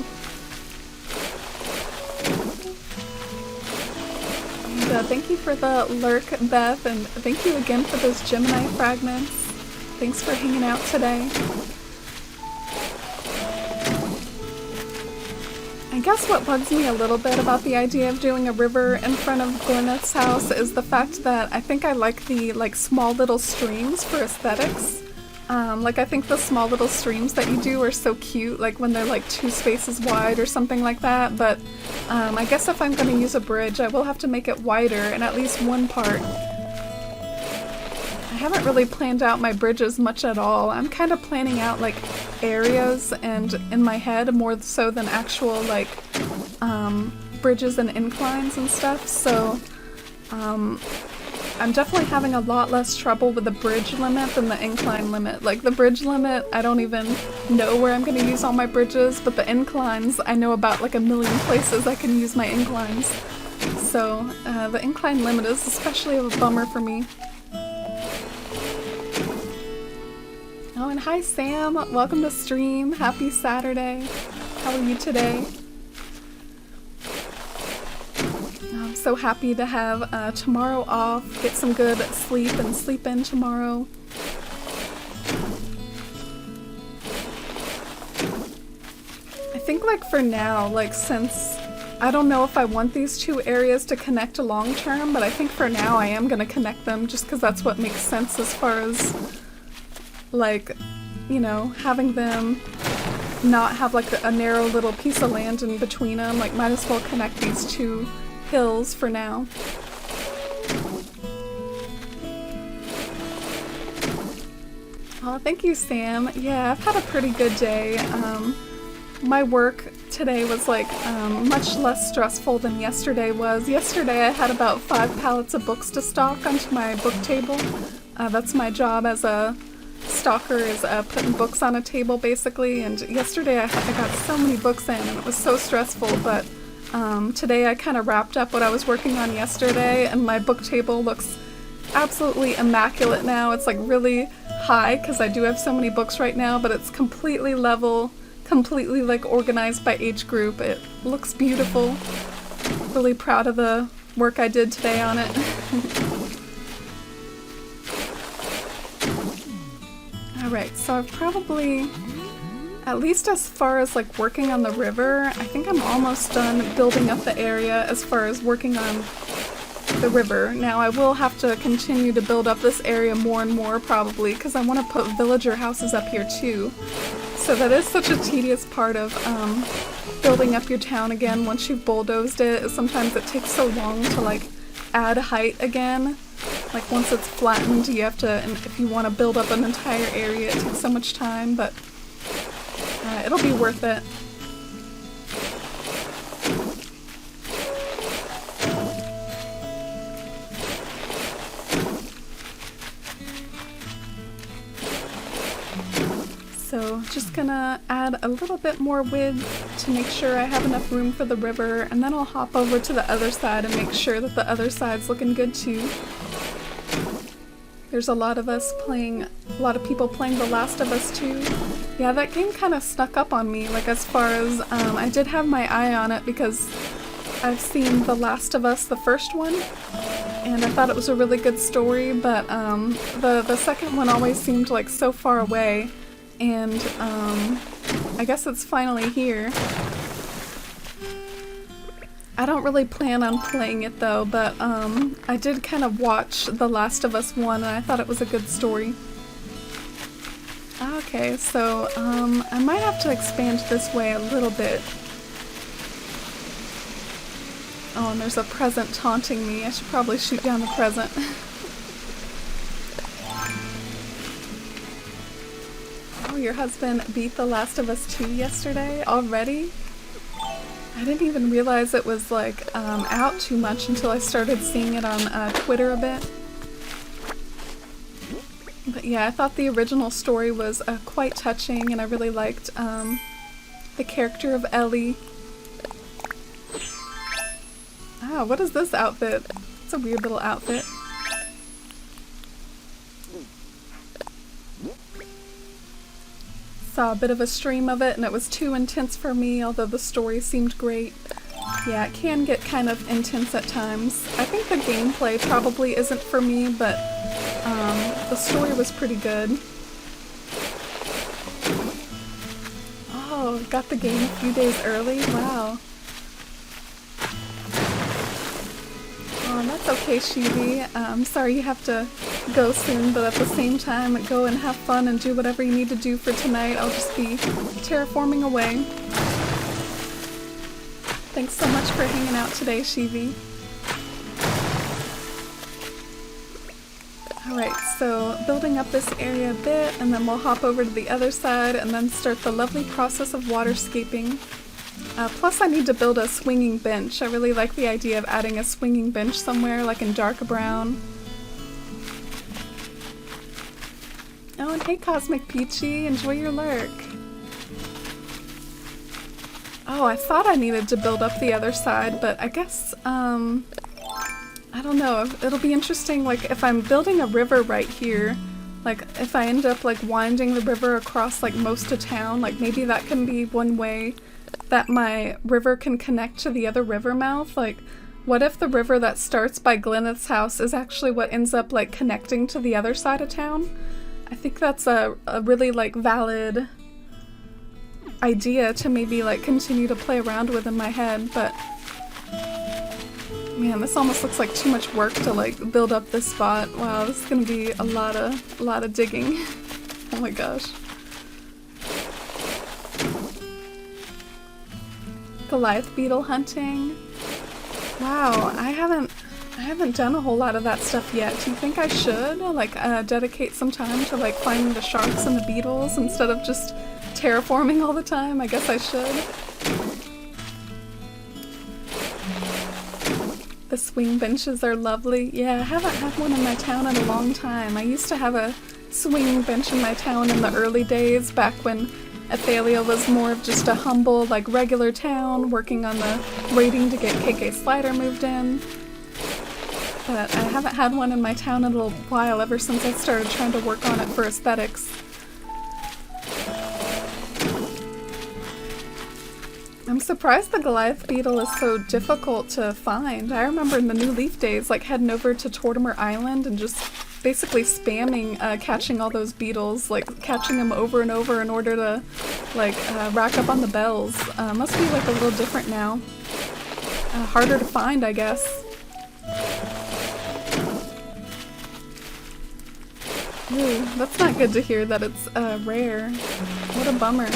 And, thank you for the lurk, Beth, and thank you again for those Gemini fragments. Thanks for hanging out today. I guess what bugs me a little bit about the idea of doing a river in front of Glyneth's house is the fact that I think I like the like small little streams for aesthetics. Like I think the small little streams that you do are so cute, like when they're like 2 spaces wide or something like that, but I guess if I'm going to use a bridge I will have to make it wider in at least one part. I haven't really planned out my bridges much at all. I'm kind of planning out like areas and in my head more so than actual like bridges and inclines and stuff, so I'm definitely having a lot less trouble with the bridge limit than the incline limit. Like the bridge limit, I don't even know where I'm going to use all my bridges, but the inclines, I know about like a million places I can use my inclines. So the incline limit is especially a bummer for me. Oh, and hi Sam! Welcome to stream! Happy Saturday! How are you today? I'm so happy to have tomorrow off, get some good sleep and sleep in tomorrow. think like for now, like since I don't know if I want these two areas to connect long term, but I think for now I am gonna connect them just because that's what makes sense as far as like, you know, having them not have like a narrow little piece of land in between them. Like might as well connect these two hills for now. Oh, thank you, Sam. Yeah, I've had a pretty good day. My work today was like much less stressful than yesterday was. Yesterday I had about 5 pallets of books to stock onto my book table. That's my job as a stalker, is putting books on a table basically, and yesterday I got so many books in and it was so stressful, but today I kind of wrapped up what I was working on yesterday and my book table looks absolutely immaculate now. It's like really high because I do have so many books right now, but it's completely level, completely like organized by age group. It looks beautiful. Really proud of the work I did today on it. Alright, so I've probably, at least as far as like working on the river, I think I'm almost done building up the area as far as working on the river. Now I will have to continue to build up this area more and more probably because I want to put villager houses up here too. So that is such a tedious part of building up your town again once you've bulldozed it. Sometimes it takes so long to like add height again. Like once it's flattened you have to, and if you want to build up an entire area it takes so much time, but it'll be worth it. So just gonna add a little bit more width to make sure I have enough room for the river, and then I'll hop over to the other side and make sure that the other side's looking good too. There's a lot of people playing The Last of Us 2. Yeah, that game kind of snuck up on me, like as far as, I did have my eye on it because I've seen The Last of Us, the first one, and I thought it was a really good story, but the second one always seemed like so far away. And I guess it's finally here. I don't really plan on playing it though, but I did kind of watch The Last of Us 1 and I thought it was a good story. Okay, so I might have to expand this way a little bit. Oh, and there's a present taunting me. I should probably shoot down the present. Oh, your husband beat The Last of Us 2 yesterday already? I didn't even realize it was like out too much until I started seeing it on Twitter a bit. But yeah, I thought the original story was quite touching and I really liked the character of Ellie. Ah, what is this outfit? It's a weird little outfit. Saw a bit of a stream of it and it was too intense for me, although the story seemed great. Yeah, it can get kind of intense at times. I think the gameplay probably isn't for me, but the story was pretty good. Oh, got the game a few days early? Wow. Oh, that's okay, Shivi. I'm sorry you have to go soon, but at the same time, go and have fun and do whatever you need to do for tonight. I'll just be terraforming away. Thanks so much for hanging out today, Shivi. Alright, so building up this area a bit, and then we'll hop over to the other side and then start the lovely process of waterscaping. Plus I need to build a swinging bench. I really like the idea of adding a swinging bench somewhere, like in dark brown. Oh, and hey Cosmic Peachy, enjoy your lurk. Oh, I thought I needed to build up the other side, but I guess, I don't know, it'll be interesting, like, if I'm building a river right here, like, if I end up, like, winding the river across, like, most of town, like, maybe that can be one way that my river can connect to the other river mouth. Like, what if the river that starts by Glyneth's house is actually what ends up, like, connecting to the other side of town? I think that's a really, like, valid idea to maybe like continue to play around with in my head, but man, this almost looks like too much work to like build up this spot. Wow, this is gonna be a lot of digging. Oh my gosh. Goliath beetle hunting. Wow, I haven't done a whole lot of that stuff yet. Do you think I should like dedicate some time to like finding the sharks and the beetles instead of just terraforming all the time? I guess I should. The swing benches are lovely. Yeah, I haven't had one in my town in a long time. I used to have a swing bench in my town in the early days, back when Athalia was more of just a humble, like, regular town, working on the waiting to get KK Slider moved in. But I haven't had one in my town in a little while, ever since I started trying to work on it for aesthetics. I'm surprised the Goliath beetle is so difficult to find. I remember in the New Leaf days, like, heading over to Tortimer Island and just basically spamming catching all those beetles, like catching them over and over in order to like rack up on the bells. Must be like a little different now. Harder to find, I guess. Ooh, that's not good to hear that it's rare. What a bummer.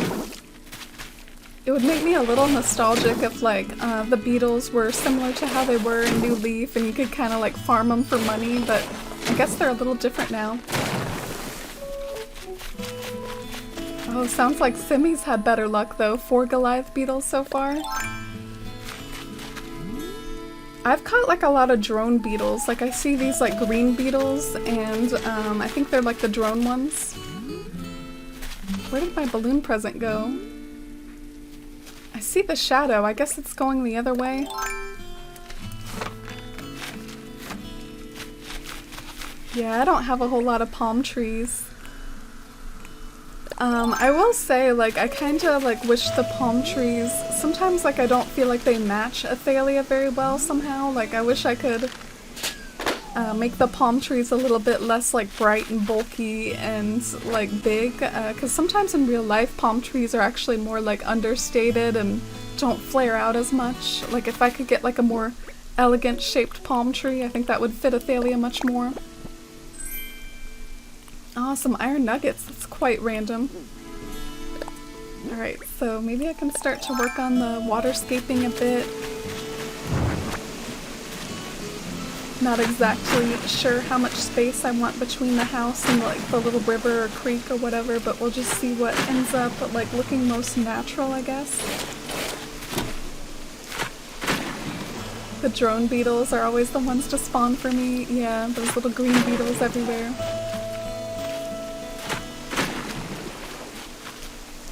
It would make me a little nostalgic if like the beetles were similar to how they were in New Leaf and you could kind of like farm them for money, but I guess they're a little different now. Oh, sounds like Simi's had better luck though, 4 Goliath beetles so far. I've caught like a lot of drone beetles. Like I see these like green beetles and I think they're like the drone ones. Where did my balloon present go? I see the shadow. I guess it's going the other way. Yeah, I don't have a whole lot of palm trees. I will say, like, I kinda, like, wish the palm trees, sometimes, like, I don't feel like they match Athalia very well somehow. Like, I wish I could make the palm trees a little bit less, like, bright and bulky and, like, big. Because sometimes in real life, palm trees are actually more, like, understated and don't flare out as much. Like, if I could get, like, a more elegant shaped palm tree, I think that would fit Athalia much more. Oh, some iron nuggets. That's quite random. Alright, so maybe I can start to work on the waterscaping a bit. Not exactly sure how much space I want between the house and like the little river or creek or whatever, but we'll just see what ends up like looking most natural, I guess. The drone beetles are always the ones to spawn for me. Yeah, those little green beetles everywhere.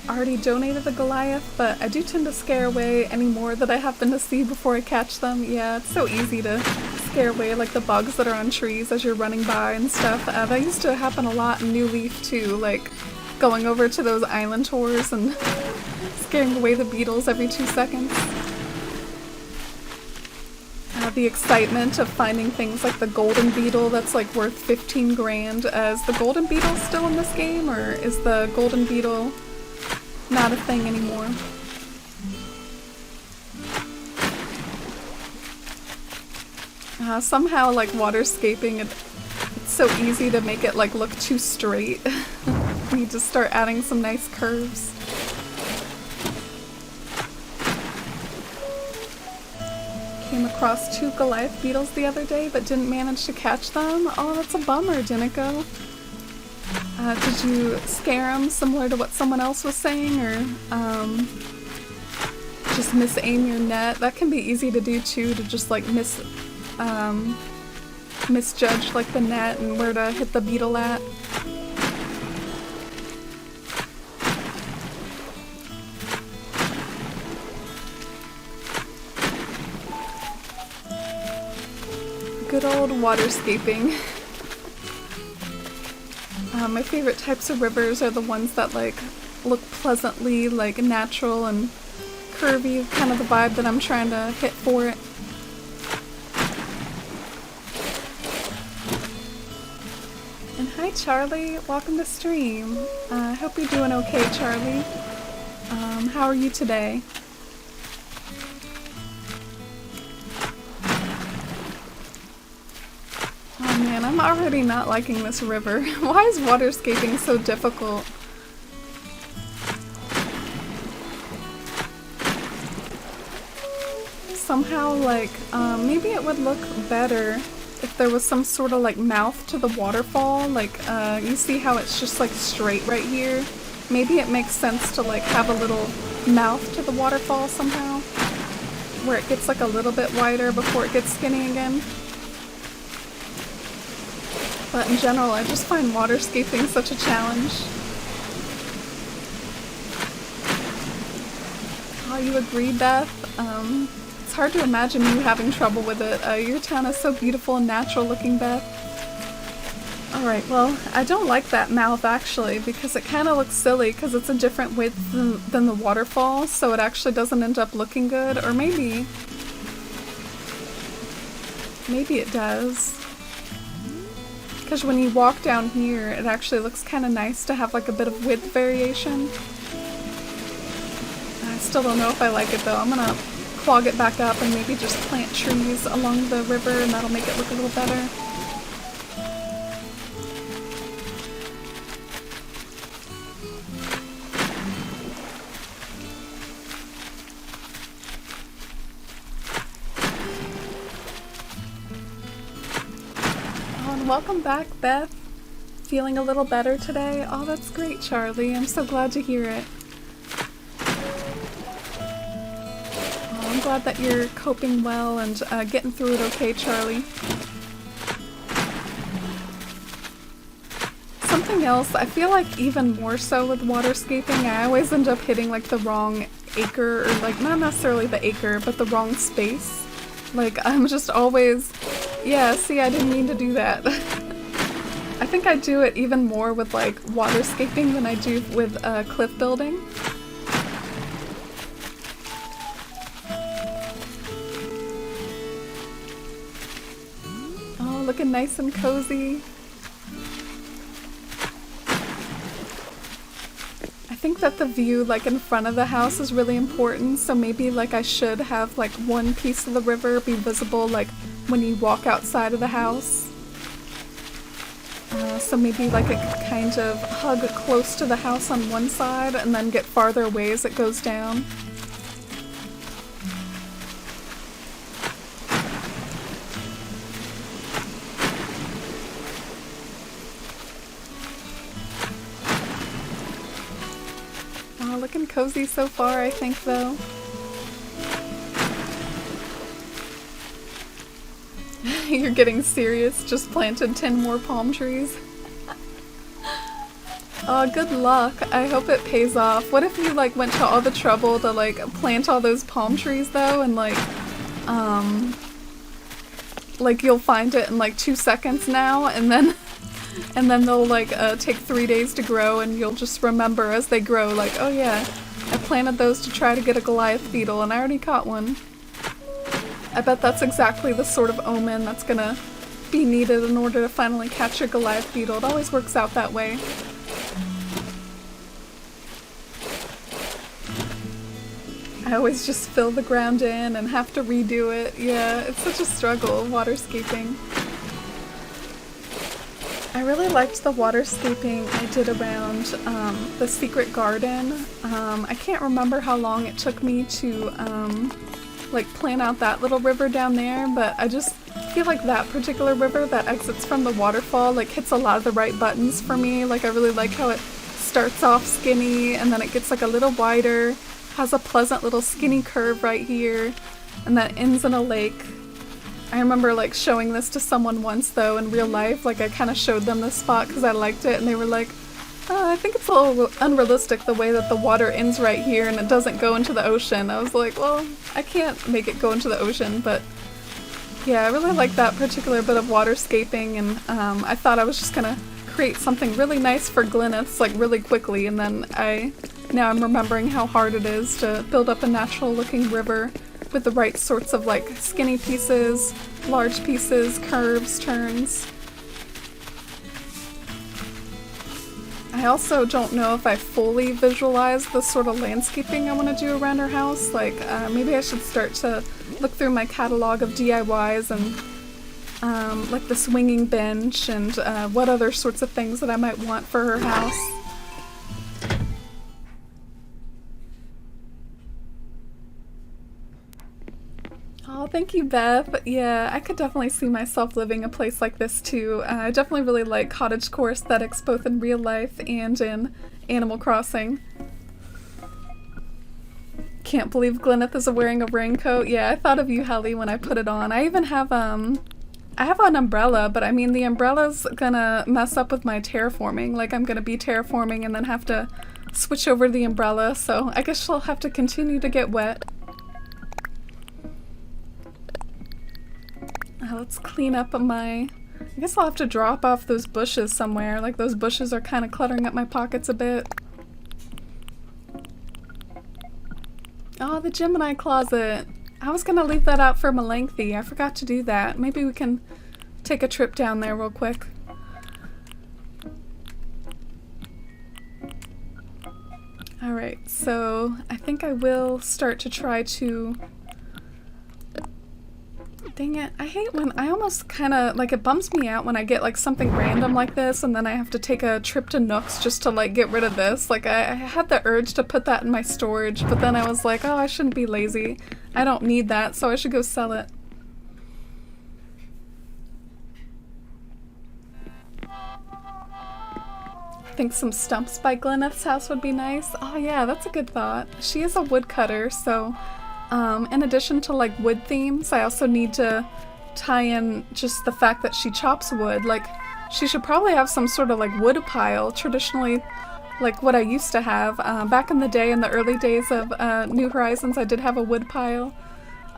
Already donated a Goliath, but I do tend to scare away any more that I happen to see before I catch them. Yeah, it's so easy to scare away like the bugs that are on trees as you're running by and stuff. That used to happen a lot in New Leaf too, like going over to those island tours and scaring away the beetles every 2 seconds. The excitement of finding things like the golden beetle that's like worth 15 grand. Is the golden beetle still in this game, or is the golden beetle not a thing anymore? Somehow, like, waterscaping, it's so easy to make it, like, look too straight. You need to start adding some nice curves. Came across 2 Goliath beetles the other day, but didn't manage to catch them. Oh, that's a bummer, Dinico. Did you scare them similar to what someone else was saying, or just misaim your net? That can be easy to do too, to just like misjudge like the net and where to hit the beetle at. Good old waterscaping. My favorite types of rivers are the ones that like look pleasantly like natural and curvy, kind of the vibe that I'm trying to hit for it. And hi Charlie, welcome to stream. I hope you're doing okay, Charlie. How are you today? Oh man, I'm already not liking this river. Why is waterscaping so difficult? Somehow, like, maybe it would look better if there was some sort of, like, mouth to the waterfall. Like, you see how it's just, like, straight right here? Maybe it makes sense to, like, have a little mouth to the waterfall somehow, where it gets, like, a little bit wider before it gets skinny again. But in general, I just find waterscaping such a challenge. Oh, you agreed, Beth? It's hard to imagine you having trouble with it. Your town is so beautiful and natural looking, Beth. Alright, well, I don't like that mouth actually, because it kind of looks silly because it's a different width than the waterfall, so it actually doesn't end up looking good. Or maybe it does. Because when you walk down here, it actually looks kind of nice to have like a bit of width variation. I still don't know if I like it though. I'm gonna clog it back up and maybe just plant trees along the river and that'll make it look a little better. Welcome back, Beth. Feeling a little better today? Oh, that's great, Charlie. I'm so glad to hear it. Oh, I'm glad that you're coping well and getting through it okay, Charlie. Something else, I feel like even more so with waterscaping, I always end up hitting like the wrong acre, or like not necessarily the acre, but the wrong space. Like I'm just always... Yeah, see, I didn't mean to do that. I think I do it even more with like waterscaping than I do with cliff building. Oh, looking nice and cozy. I think that the view like in front of the house is really important, so maybe like I should have like one piece of the river be visible like when you walk outside of the house. So maybe like it could kind of hug close to the house on one side and then get farther away as it goes down. Oh, looking cozy so far, I think, though. You're getting serious? Just planted 10 more palm trees? Oh, good luck. I hope it pays off. What if you, like, went to all the trouble to, like, plant all those palm trees, though, and, like, you'll find it in, like, 2 seconds now, and then they'll, like, take 3 days to grow, and you'll just remember as they grow, like, oh yeah, I planted those to try to get a Goliath beetle, and I already caught one. I bet that's exactly the sort of omen that's gonna be needed in order to finally catch a Goliath beetle. It always works out that way. I always just fill the ground in and have to redo it. Yeah, it's such a struggle, waterscaping. I really liked the waterscaping I did around the secret garden. I can't remember how long it took me to like plan out that little river down there, but I just feel like that particular river that exits from the waterfall like hits a lot of the right buttons for me. Like I really like how it starts off skinny and then it gets like a little wider, has a pleasant little skinny curve right here, and that ends in a lake. I remember like showing this to someone once though in real life, like I kind of showed them this spot because I liked it and they were like, oh, I think it's a little unrealistic the way that the water ends right here and it doesn't go into the ocean. I was like, well, I can't make it go into the ocean, but yeah, I really like that particular bit of waterscaping, and I thought I was just gonna create something really nice for Glyneth's like really quickly, and then now I'm remembering how hard it is to build up a natural looking river with the right sorts of like skinny pieces, large pieces, curves, turns. I also don't know if I fully visualize the sort of landscaping I want to do around her house. Like, maybe I should start to look through my catalog of DIYs and like the swinging bench and what other sorts of things that I might want for her house. Oh, thank you, Beth. Yeah, I could definitely see myself living a place like this too. I definitely really like cottagecore aesthetics both in real life and in Animal Crossing. Can't believe Glyneth is wearing a raincoat. Yeah, I thought of you, Helly, when I put it on. I even have, I have an umbrella, but I mean the umbrella's gonna mess up with my terraforming. Like, I'm gonna be terraforming and then have to switch over the umbrella, so I guess she'll have to continue to get wet. Let's clean up my... I guess I'll have to drop off those bushes somewhere. Like, those bushes are kind of cluttering up my pockets a bit. Oh, the Gemini closet. I was gonna leave that out for Melangthy. I forgot to do that. Maybe we can take a trip down there real quick. Alright, so I think I will start to try to... Dang it, I hate when I almost kind of, like, it bums me out when I get, like, something random like this and then I have to take a trip to Nooks just to, like, get rid of this. Like, I had the urge to put that in my storage, but then I was like, oh, I shouldn't be lazy. I don't need that, so I should go sell it. I think some stumps by Glyneth's house would be nice. Oh yeah, that's a good thought. She is a woodcutter, so... in addition to like wood themes, I also need to tie in just the fact that she chops wood. Like, she should probably have some sort of like wood pile, traditionally like what I used to have. Back in the day, in the early days of New Horizons, I did have a wood pile.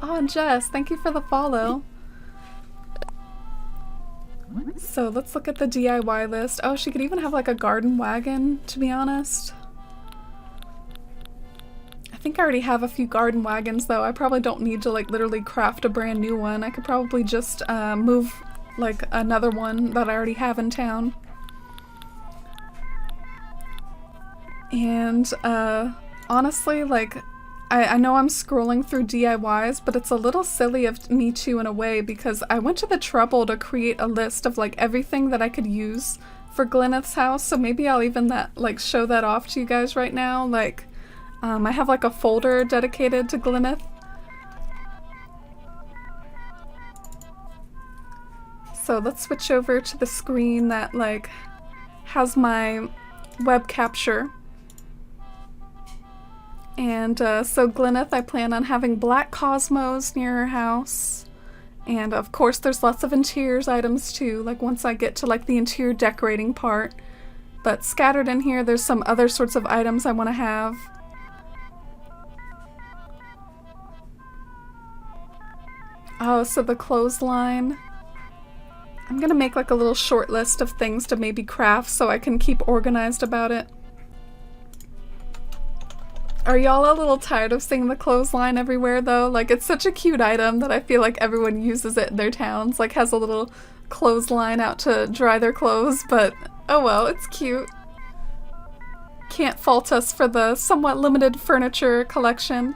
Oh, and Jess, thank you for the follow. So let's look at the DIY list. Oh, she could even have like a garden wagon, to be honest. I think I already have a few garden wagons though. I probably don't need to like literally craft a brand new one. I could probably just move like another one that I already have in town. And honestly, like, I know I'm scrolling through DIYs, but it's a little silly of me too in a way, because I went to the trouble to create a list of like everything that I could use for Glyneth's house, so maybe I'll even show that off to you guys right now. Like, I have like a folder dedicated to Glyneth. So let's switch over to the screen that like has my web capture. And so Glyneth, I plan on having black cosmos near her house. And of course there's lots of interiors items too, like once I get to like the interior decorating part. But scattered in here there's some other sorts of items I want to have. Oh, so the clothesline. I'm gonna make like a little short list of things to maybe craft so I can keep organized about it. Are y'all a little tired of seeing the clothesline everywhere though? Like, it's such a cute item that I feel like everyone uses it in their towns, like has a little clothesline out to dry their clothes, but oh well, it's cute. Can't fault us for the somewhat limited furniture collection.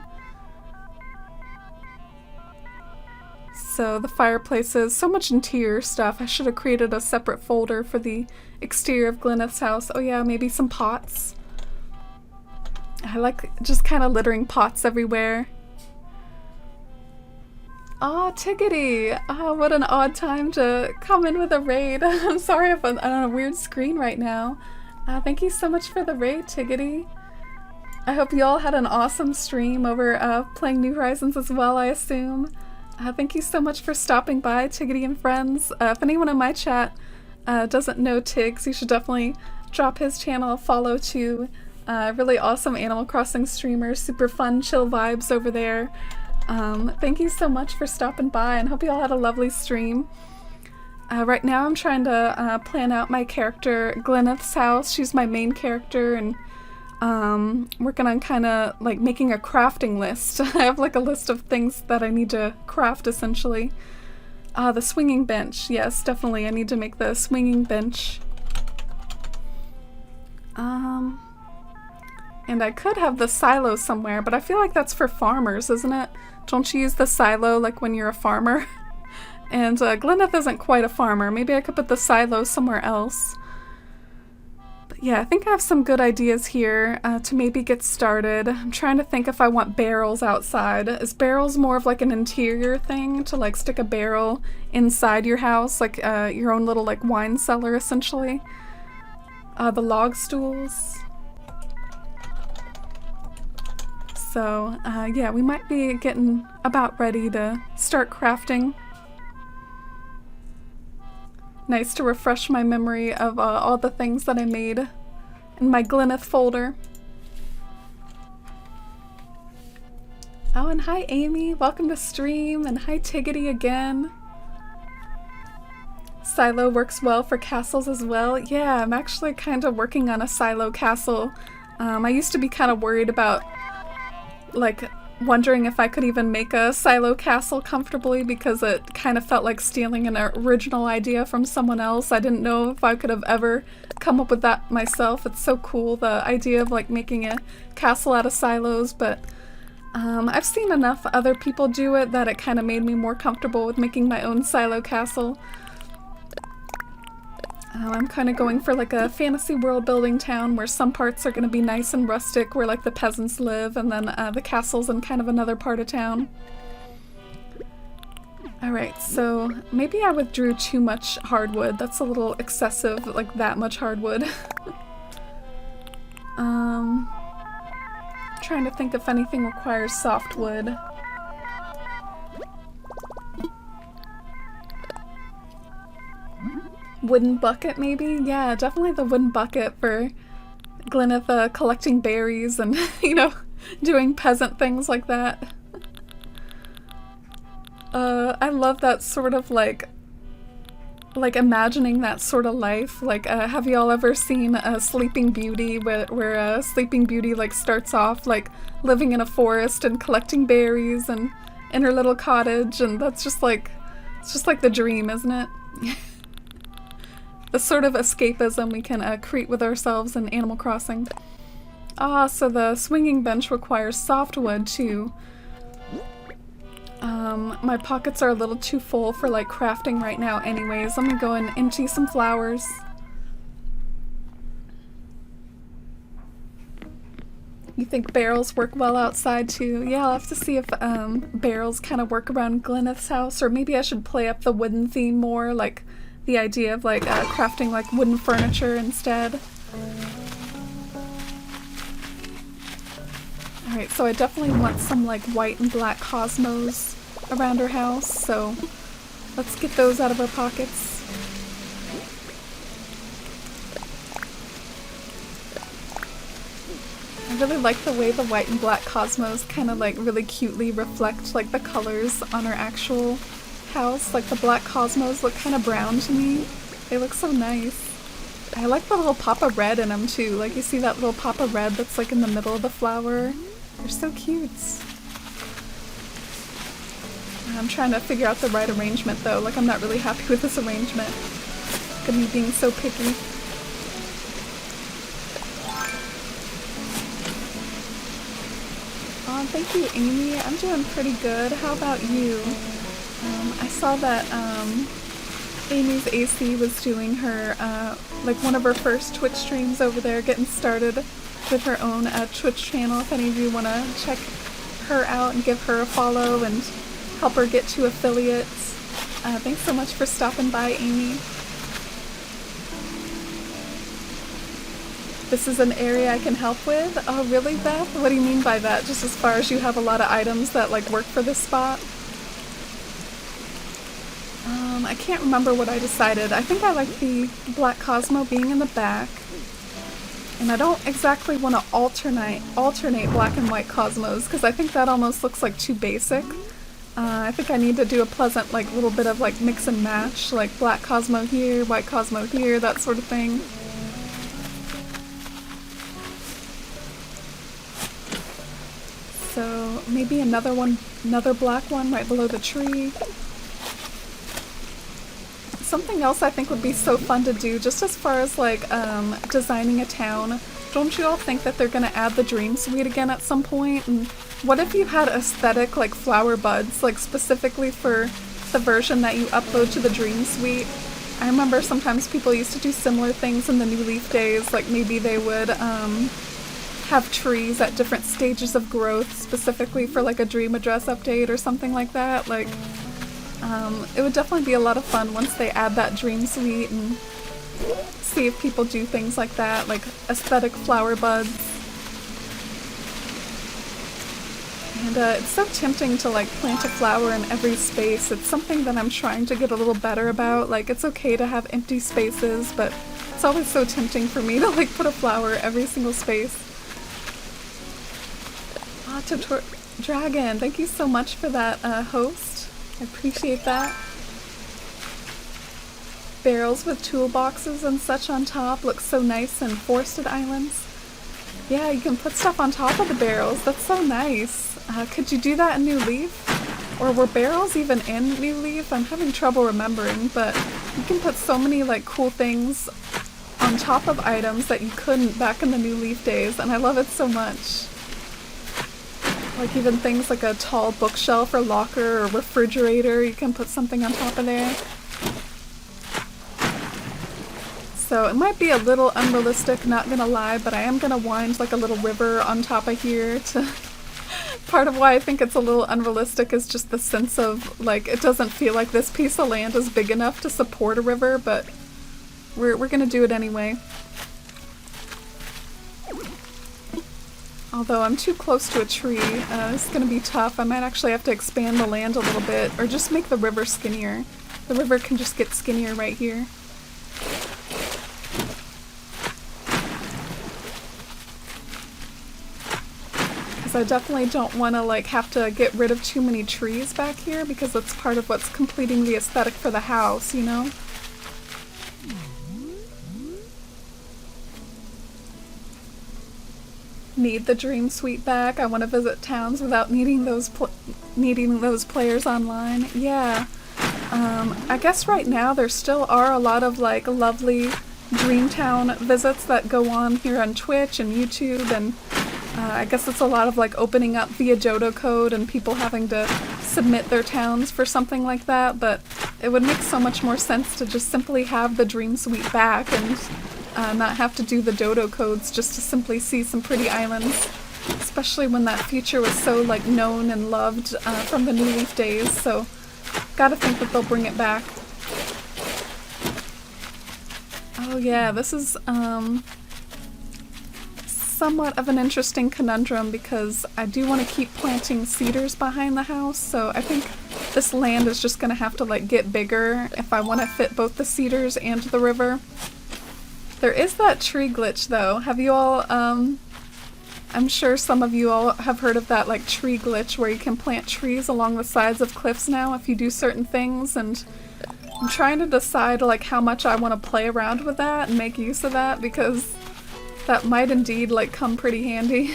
So the fireplaces, so much interior stuff. I should have created a separate folder for the exterior of Glyneth's house. Oh yeah, maybe some pots. I like just kind of littering pots everywhere. Aw, Tiggity! Ah, what an odd time to come in with a raid. I'm sorry if I'm on a weird screen right now. Thank you so much for the raid, Tiggity. I hope you all had an awesome stream over playing New Horizons as well, I assume. Thank you so much for stopping by, Tiggity and friends. If anyone in my chat doesn't know Tiggs, you should definitely drop his channel a follow too. Really awesome Animal Crossing streamer, super fun, chill vibes over there. Thank you so much for stopping by and hope you all had a lovely stream. Right now I'm trying to plan out my character Glyneth's house. She's my main character, and working on kind of like making a crafting list. I have like a list of things that I need to craft essentially. The swinging bench. Yes, definitely I need to make the swinging bench. And I could have the silo somewhere, but I feel like that's for farmers, isn't it? Don't you use the silo like when you're a farmer? And Glyneth isn't quite a farmer. Maybe I could put the silo somewhere else. But yeah, I think I have some good ideas here to maybe get started. I'm trying to think if I want barrels outside. Is barrels more of like an interior thing to like stick a barrel inside your house, like your own little like wine cellar essentially? The log stools. So yeah, we might be getting about ready to start crafting. Nice to refresh my memory of all the things that I made in my Glyneth folder. Oh, and hi Amy, welcome to stream, and hi Tiggity again. Silo works well for castles as well. Yeah, I'm actually kind of working on a silo castle. I used to be kind of worried about, like, wondering if I could even make a silo castle comfortably because it kind of felt like stealing an original idea from someone else. I didn't know if I could have ever come up with that myself. It's so cool, the idea of like making a castle out of silos, but I've seen enough other people do it that it kind of made me more comfortable with making my own silo castle. I'm kind of going for like a fantasy world building town where some parts are going to be nice and rustic where like the peasants live, and then the castle's in kind of another part of town. Alright, so maybe I withdrew too much hardwood. That's a little excessive, like that much hardwood. Trying to think if anything requires softwood. Wooden bucket, maybe? Yeah, definitely the wooden bucket for Glyneth collecting berries and, you know, doing peasant things like that. I love that sort of like imagining that sort of life. Like, have y'all ever seen Sleeping Beauty, where Sleeping Beauty like starts off like living in a forest and collecting berries and in her little cottage, and that's just like, it's just like the dream, isn't it? The sort of escapism we can create with ourselves in Animal Crossing. Ah, so the swinging bench requires softwood too. My pockets are a little too full for like crafting right now anyways. Let me go and empty some flowers. You think barrels work well outside too? Yeah, I'll have to see if barrels kind of work around Glyneth's house, or maybe I should play up the wooden theme more, like the idea of like crafting like wooden furniture instead. Alright, so I definitely want some like white and black cosmos around her house, so let's get those out of our pockets. I really like the way the white and black cosmos kind of like really cutely reflect like the colors on our actual house. Like the black cosmos look kind of brown to me. They look so nice. I like the little pop of red in them too. Like you see that little pop of red that's like in the middle of the flower. They're so cute. I'm trying to figure out the right arrangement though. Like I'm not really happy with this arrangement. Look at me being so picky. Oh, thank you, Amy. I'm doing pretty good. How about you? I saw that Amy's AC was doing her, like one of her first Twitch streams over there, getting started with her own Twitch channel. If any of you want to check her out and give her a follow and help her get to affiliates. Thanks so much for stopping by, Amy. This is an area I can help with? Oh, really, Beth? What do you mean by that? Just as far as you have a lot of items that like work for this spot? I can't remember what I decided. I think I like the black Cosmo being in the back. And I don't exactly want to alternate black and white Cosmos because I think that almost looks like too basic. I think I need to do a pleasant like little bit of like mix and match, like black Cosmo here, white Cosmo here, that sort of thing. So maybe another black one right below the tree. something else I think would be so fun to do, just as far as like designing a town. Don't you all think that they're gonna add the Dream Suite again at some point? And what if you had aesthetic like flower buds, like specifically for the version that you upload to the Dream Suite? I remember sometimes people used to do similar things in the New Leaf days, like maybe they would have trees at different stages of growth specifically for like a dream address update or something like that. Like it would definitely be a lot of fun once they add that Dream Suite, and see if people do things like that, like aesthetic flower buds. And it's so tempting to like plant a flower in every space. It's something that I'm trying to get a little better about. Like, it's okay to have empty spaces, but it's always so tempting for me to like put a flower every single space. Dragon, thank you so much for that host. I appreciate that. Barrels with toolboxes and such on top look so nice in forested islands. Yeah, you can put stuff on top of the barrels. That's so nice. Could you do that in New Leaf? Or were barrels even in New Leaf? I'm having trouble remembering, but you can put so many like cool things on top of items that you couldn't back in the New Leaf days, and I love it so much. Like even things like a tall bookshelf or locker or refrigerator, you can put something on top of there. So it might be a little unrealistic, not gonna lie, but I am gonna wind like a little river on top of here to... Part of why I think it's a little unrealistic is just the sense of, like, it doesn't feel like this piece of land is big enough to support a river, but we're gonna do it anyway. Although I'm too close to a tree, this is gonna be tough. I might actually have to expand the land a little bit, or just make the river skinnier. The river can just get skinnier right here. I definitely don't want to like have to get rid of too many trees back here, because that's part of what's completing the aesthetic for the house, you know? Need the Dream Suite back. I want to visit towns without needing those players online. Yeah. I guess right now there still are a lot of like lovely Dreamtown visits that go on here on Twitch and YouTube, and I guess it's a lot of like opening up via Johto code and people having to submit their towns for something like that, but it would make so much more sense to just simply have the Dream Suite back and not have to do the Johto codes just to simply see some pretty islands, especially when that feature was so like known and loved from the New Leaf days, so gotta think that they'll bring it back. Oh yeah, this is somewhat of an interesting conundrum, because I do want to keep planting cedars behind the house, so I think this land is just gonna have to like get bigger if I want to fit both the cedars and the river. There is that tree glitch though. Have you all, I'm sure some of you all have heard of that like tree glitch where you can plant trees along the sides of cliffs now if you do certain things, and I'm trying to decide like how much I want to play around with that and make use of that, because that might indeed like come pretty handy.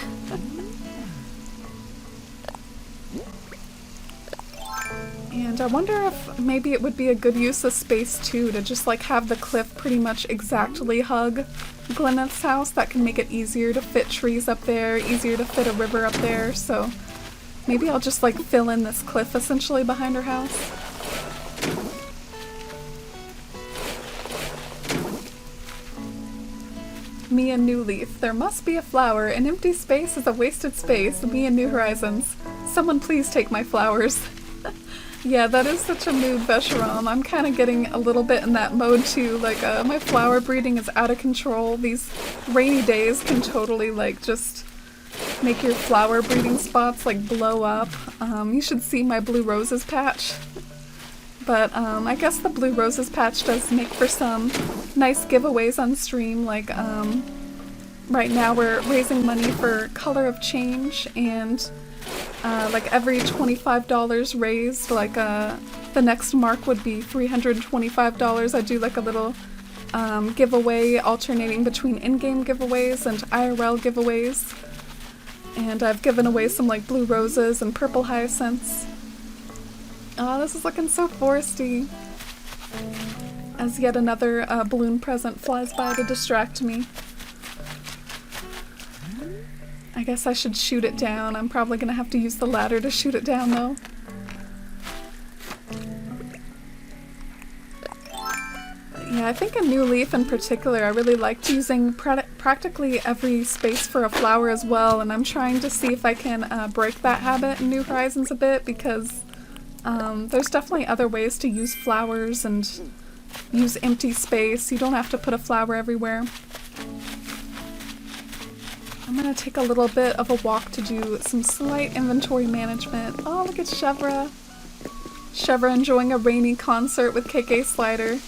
And I wonder if maybe it would be a good use of space too, to just like have the cliff pretty much exactly hug Glyneth's house. That can make it easier to fit trees up there, easier to fit a river up there, so maybe I'll just like fill in this cliff essentially behind her house. Me and New Leaf. There must be a flower. An empty space is a wasted space. Me and New Horizons. Someone please take my flowers. Yeah, that is such a mood, Vesharam. I'm kind of getting a little bit in that mode too. Like, my flower breeding is out of control. These rainy days can totally, like, just make your flower breeding spots, like, blow up. You should see my blue roses patch. But, I guess the blue roses patch does make for some nice giveaways on stream. Like, right now we're raising money for Color of Change, and like every $25 raised, like the next mark would be $325. I do like a little giveaway alternating between in-game giveaways and IRL giveaways. And I've given away some like blue roses and purple hyacinths. Oh, this is looking so foresty. as yet another balloon present flies by to distract me. I guess I should shoot it down. I'm probably gonna have to use the ladder to shoot it down though. Yeah, I think in New Leaf in particular, I really liked using practically every space for a flower as well, and I'm trying to see if I can break that habit in New Horizons a bit, because there's definitely other ways to use flowers and use empty space. You don't have to put a flower everywhere. I'm gonna take a little bit of a walk to do some slight inventory management. Oh, look at Chevra. Chevra enjoying a rainy concert with KK Slider.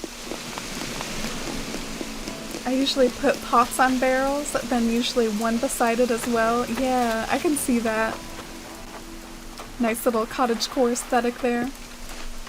I usually put pots on barrels, then usually one beside it as well. Yeah, I can see that. Nice little cottagecore aesthetic there.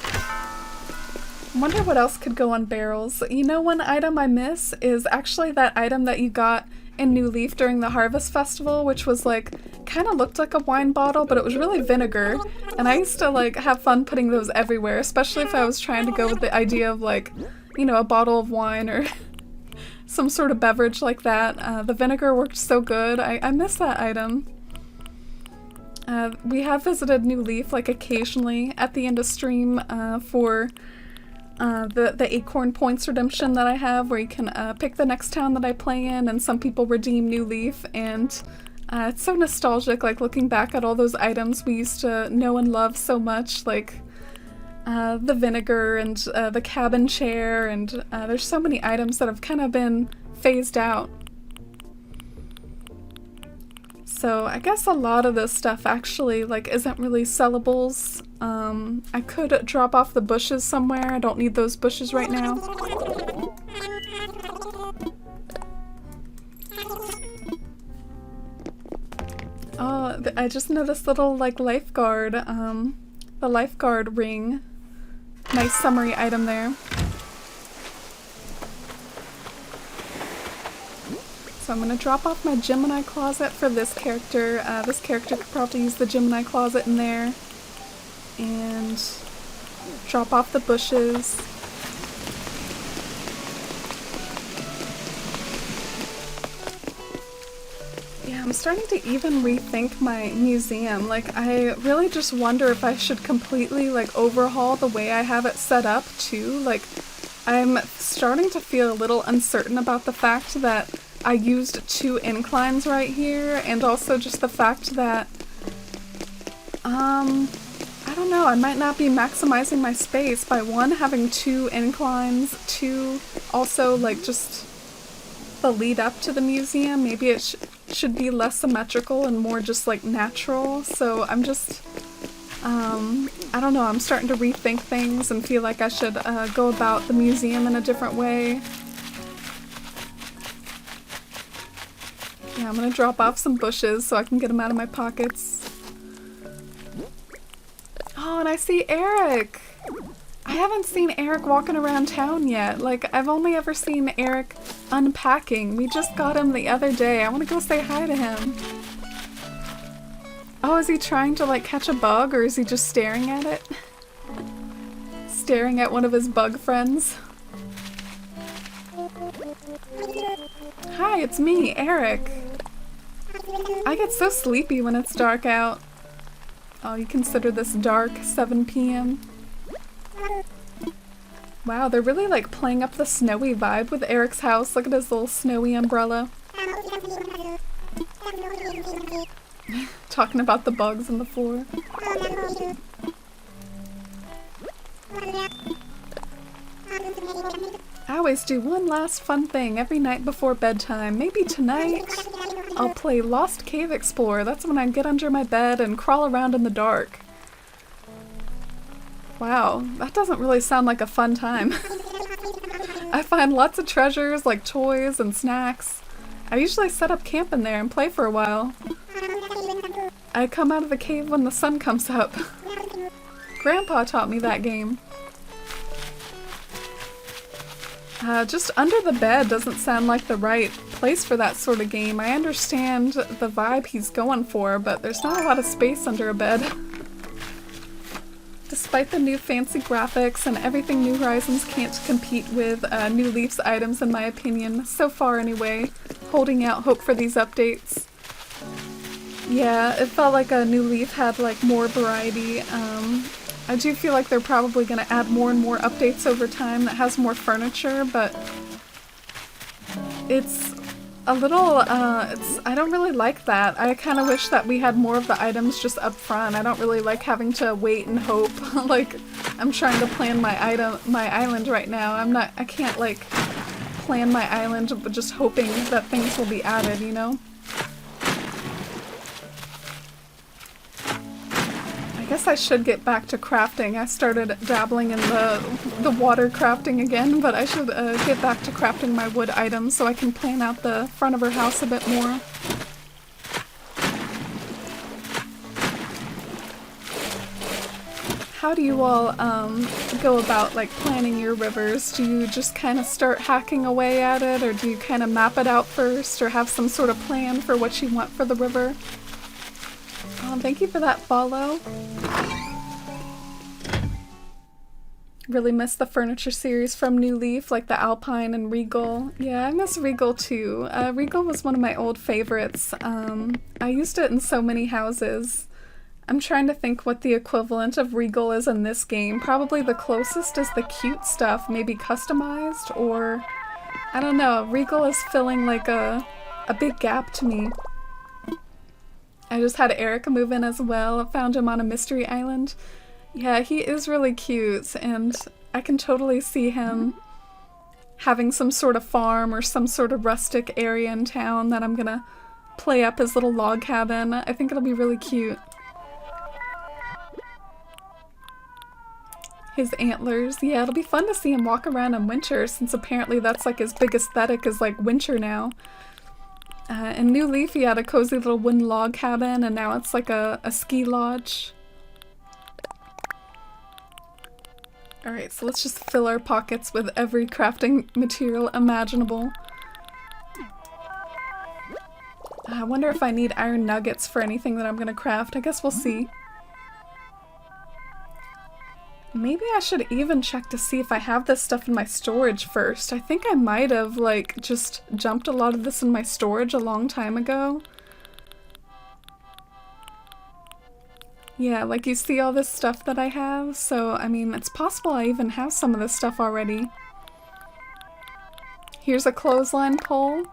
I wonder what else could go on barrels. You know, one item I miss is actually that item that you got in New Leaf during the Harvest Festival, which was like, kind of looked like a wine bottle, but it was really vinegar. And I used to like have fun putting those everywhere, especially if I was trying to go with the idea of like, you know, a bottle of wine or some sort of beverage like that. The vinegar worked so good. I miss that item. We have visited New Leaf like occasionally at the end of stream for the Acorn Points redemption that I have, where you can pick the next town that I play in, and some people redeem New Leaf, and it's so nostalgic, like looking back at all those items we used to know and love so much, like the vinegar and the cabin chair, and there's so many items that have kind of been phased out. So I guess a lot of this stuff actually like isn't really sellables. I could drop off the bushes somewhere. I don't need those bushes right now. Oh, I just noticed little like lifeguard, the lifeguard ring. Nice summary item there. So I'm gonna drop off my Gemini closet for this character. This character could probably use the Gemini closet in there. And drop off the bushes. Yeah, I'm starting to even rethink my museum. Like, I really just wonder if I should completely like overhaul the way I have it set up too. Like, I'm starting to feel a little uncertain about the fact that I used 2 inclines right here, and also just the fact that, I don't know, I might not be maximizing my space by 1, having 2 inclines, 2, also like just the lead up to the museum. Maybe it should be less symmetrical and more just like natural. So I'm just, I don't know, I'm starting to rethink things and feel like I should go about the museum in a different way. Yeah, I'm gonna drop off some bushes so I can get them out of my pockets. Oh, and I see Eric! I haven't seen Eric walking around town yet. Like, I've only ever seen Eric unpacking. We just got him the other day. I want to go say hi to him. Oh, is he trying to, like, catch a bug, or is he just staring at it? Staring at one of his bug friends? Hi, it's me, Eric. I get so sleepy when it's dark out. Oh, you consider this dark, 7 p.m.? Wow, they're really like playing up the snowy vibe with Eric's house. Look at his little snowy umbrella. Talking about the bugs on the floor. I always do one last fun thing every night before bedtime. Maybe tonight I'll play Lost Cave Explorer. That's when I get under my bed and crawl around in the dark. Wow, that doesn't really sound like a fun time. I find lots of treasures like toys and snacks. I usually set up camp in there and play for a while. I come out of the cave when the sun comes up. Grandpa taught me that game. Just under the bed doesn't sound like the right place for that sort of game. I understand the vibe he's going for, but there's not a lot of space under a bed. Despite the new fancy graphics and everything New Horizons can't compete with New Leaf's items in my opinion, so far anyway, holding out hope for these updates. Yeah, it felt like a New Leaf had like more variety. I do feel like they're probably going to add more and more updates over time that has more furniture, but it's a little, I don't really like that. I kind of wish that we had more of the items just up front. I don't really like having to wait and hope. Like, I'm trying to plan my island right now. I can't like plan my island but just hoping that things will be added, you know? I guess I should get back to crafting. I started dabbling in the water crafting again, but I should get back to crafting my wood items so I can plan out the front of her house a bit more. How do you all go about like planning your rivers? Do you just kind of start hacking away at it, or do you kind of map it out first, or have some sort of plan for what you want for the river? Thank you for that follow. Really miss the furniture series from New Leaf, like the Alpine and Regal. Yeah, I miss Regal too. Regal was one of my old favorites. I used it in so many houses. I'm trying to think what the equivalent of Regal is in this game. Probably the closest is the cute stuff, maybe customized, or I don't know. Regal is filling like a big gap to me. I just had Eric move in as well. I found him on a mystery island. Yeah, he is really cute, and I can totally see him having some sort of farm or some sort of rustic area in town that I'm gonna play up his little log cabin. I think it'll be really cute. His antlers. Yeah, it'll be fun to see him walk around in winter, since apparently that's like his big aesthetic is like winter now. In New Leaf, he had a cozy little wooden log cabin, and now it's like a ski lodge. Alright, so let's just fill our pockets with every crafting material imaginable. I wonder if I need iron nuggets for anything that I'm gonna craft. I guess we'll see. Maybe I should even check to see if I have this stuff in my storage first. I think I might have, like, just jumped a lot of this in my storage a long time ago. Yeah, like you see all this stuff that I have, so, I mean, it's possible I even have some of this stuff already. Here's a clothesline pole.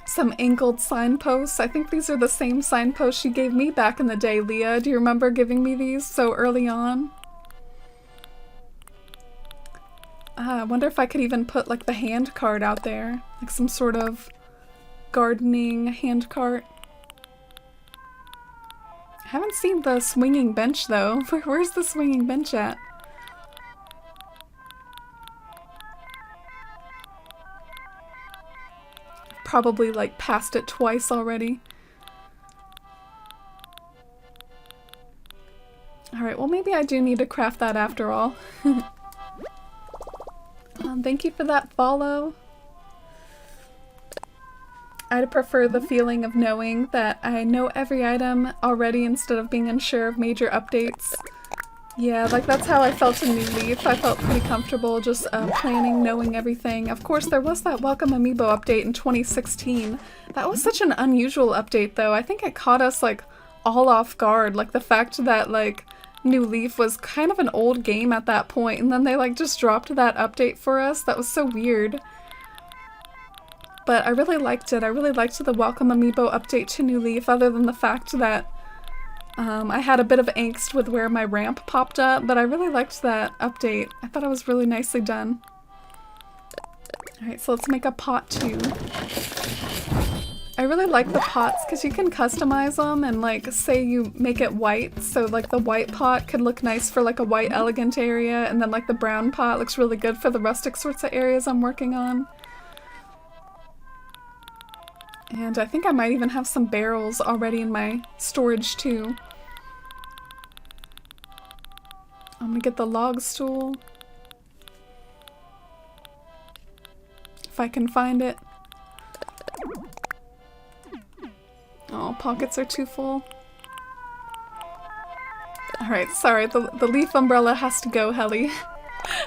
Some angled signposts. I think these are the same signposts you gave me back in the day, Leah. Do you remember giving me these so early on? I wonder if I could even put like the hand cart out there. Like some sort of gardening hand cart. I haven't seen the swinging bench though. Where's the swinging bench at? Probably like passed it twice already. Alright, well maybe I do need to craft that after all. Thank you for that follow. I'd prefer the feeling of knowing that I know every item already instead of being unsure of major updates. Yeah, like that's how I felt in New Leaf. I felt pretty comfortable just planning, knowing everything. Of course, there was that Welcome Amiibo update in 2016. That was such an unusual update though. I think it caught us like all off guard. Like the fact that like New Leaf was kind of an old game at that point, and then they like just dropped that update for us. That was so weird. But I really liked it. I really liked the Welcome Amiibo update to New Leaf, other than the fact that I had a bit of angst with where my ramp popped up, but I really liked that update. I thought it was really nicely done. Alright, so let's make a pot too. I really like the pots because you can customize them and like say you make it white, so like the white pot could look nice for like a white elegant area, and then like the brown pot looks really good for the rustic sorts of areas I'm working on. And I think I might even have some barrels already in my storage too. I'm gonna get the log stool. If I can find it. Oh, pockets are too full. Alright, sorry, the leaf umbrella has to go, Helly.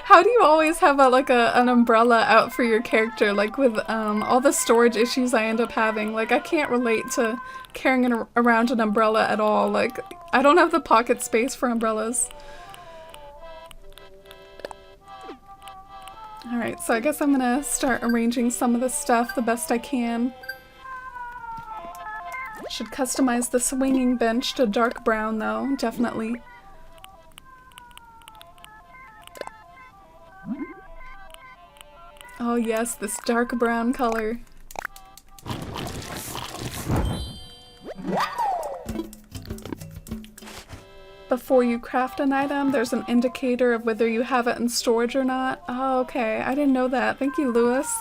How do you always have an umbrella out for your character, like with all the storage issues I end up having? Like, I can't relate to carrying around an umbrella at all. Like, I don't have the pocket space for umbrellas. Alright, so I guess I'm gonna start arranging some of this stuff the best I can. Should customize the swinging bench to dark brown though, definitely. Oh yes, this dark brown color. Before you craft an item, there's an indicator of whether you have it in storage or not. Oh, okay. I didn't know that. Thank you, Lewis.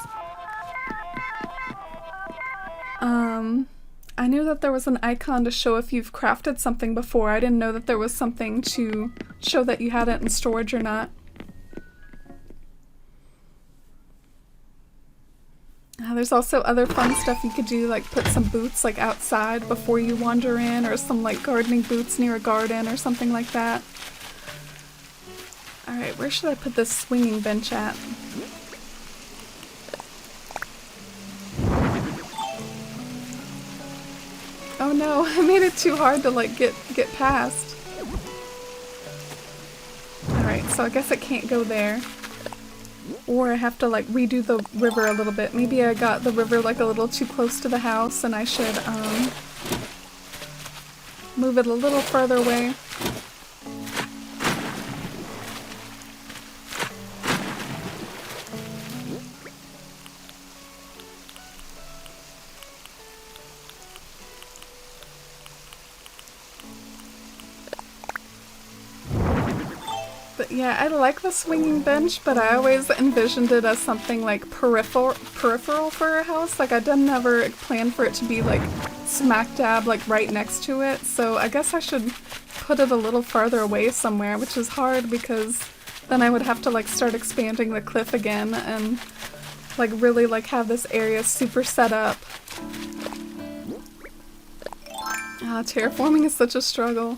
I knew that there was an icon to show if you've crafted something before. I didn't know that there was something to show that you had it in storage or not. There's also other fun stuff you could do, like put some boots like outside before you wander in, or some like gardening boots near a garden or something like that. Alright, where should I put this swinging bench at? Oh no, I made it too hard to like get past. Alright, so I guess it can't go there. Or I have to like redo the river a little bit. Maybe I got the river like a little too close to the house and I should move it a little further away. But yeah, I like the swinging bench, but I always envisioned it as something like peripheral for a house. Like I didn't ever plan for it to be like smack dab like right next to it. So I guess I should put it a little farther away somewhere, which is hard because then I would have to like start expanding the cliff again and like really like have this area super set up. Ah, terraforming is such a struggle.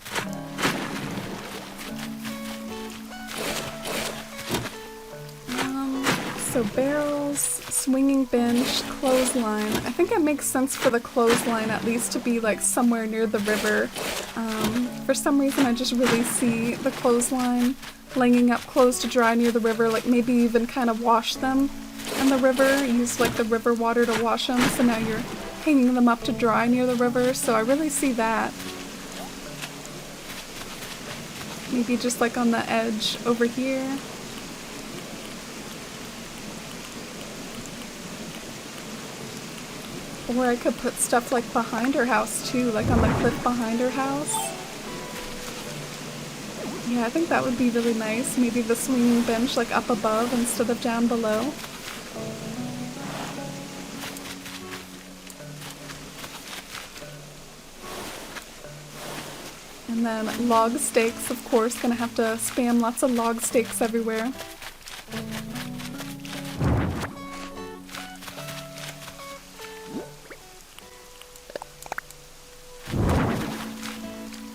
So barrels, swinging bench, clothesline. I think it makes sense for the clothesline at least to be like somewhere near the river. For some reason I just really see the clothesline laying up clothes to dry near the river, like maybe even kind of wash them in the river, use like the river water to wash them, so now you're hanging them up to dry near the river, so I really see that. Maybe just like on the edge over here. Or I could put stuff like behind her house too, like on the cliff behind her house. Yeah, I think that would be really nice. Maybe the swinging bench like up above instead of down below. And then log stakes, of course, gonna have to spam lots of log stakes everywhere.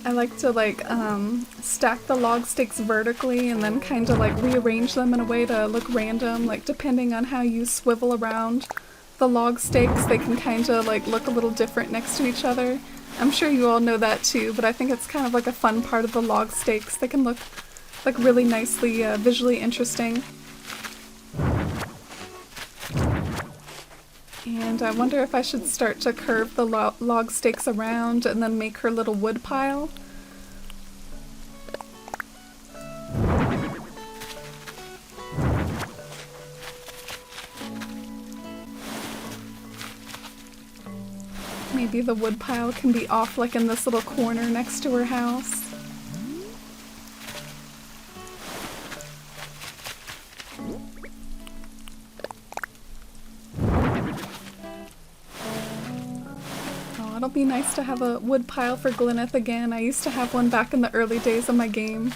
I like to like stack the log stakes vertically and then kind of like rearrange them in a way to look random, like depending on how you swivel around the log stakes, they can kind of like look a little different next to each other. I'm sure you all know that too, but I think it's kind of like a fun part of the log stakes. They can look like really nicely visually interesting. And I wonder if I should start to curve the log stakes around and then make her little wood pile. Maybe the wood pile can be off like in this little corner next to her house. It'll be nice to have a wood pile for Glyneth again. I used to have one back in the early days of my game.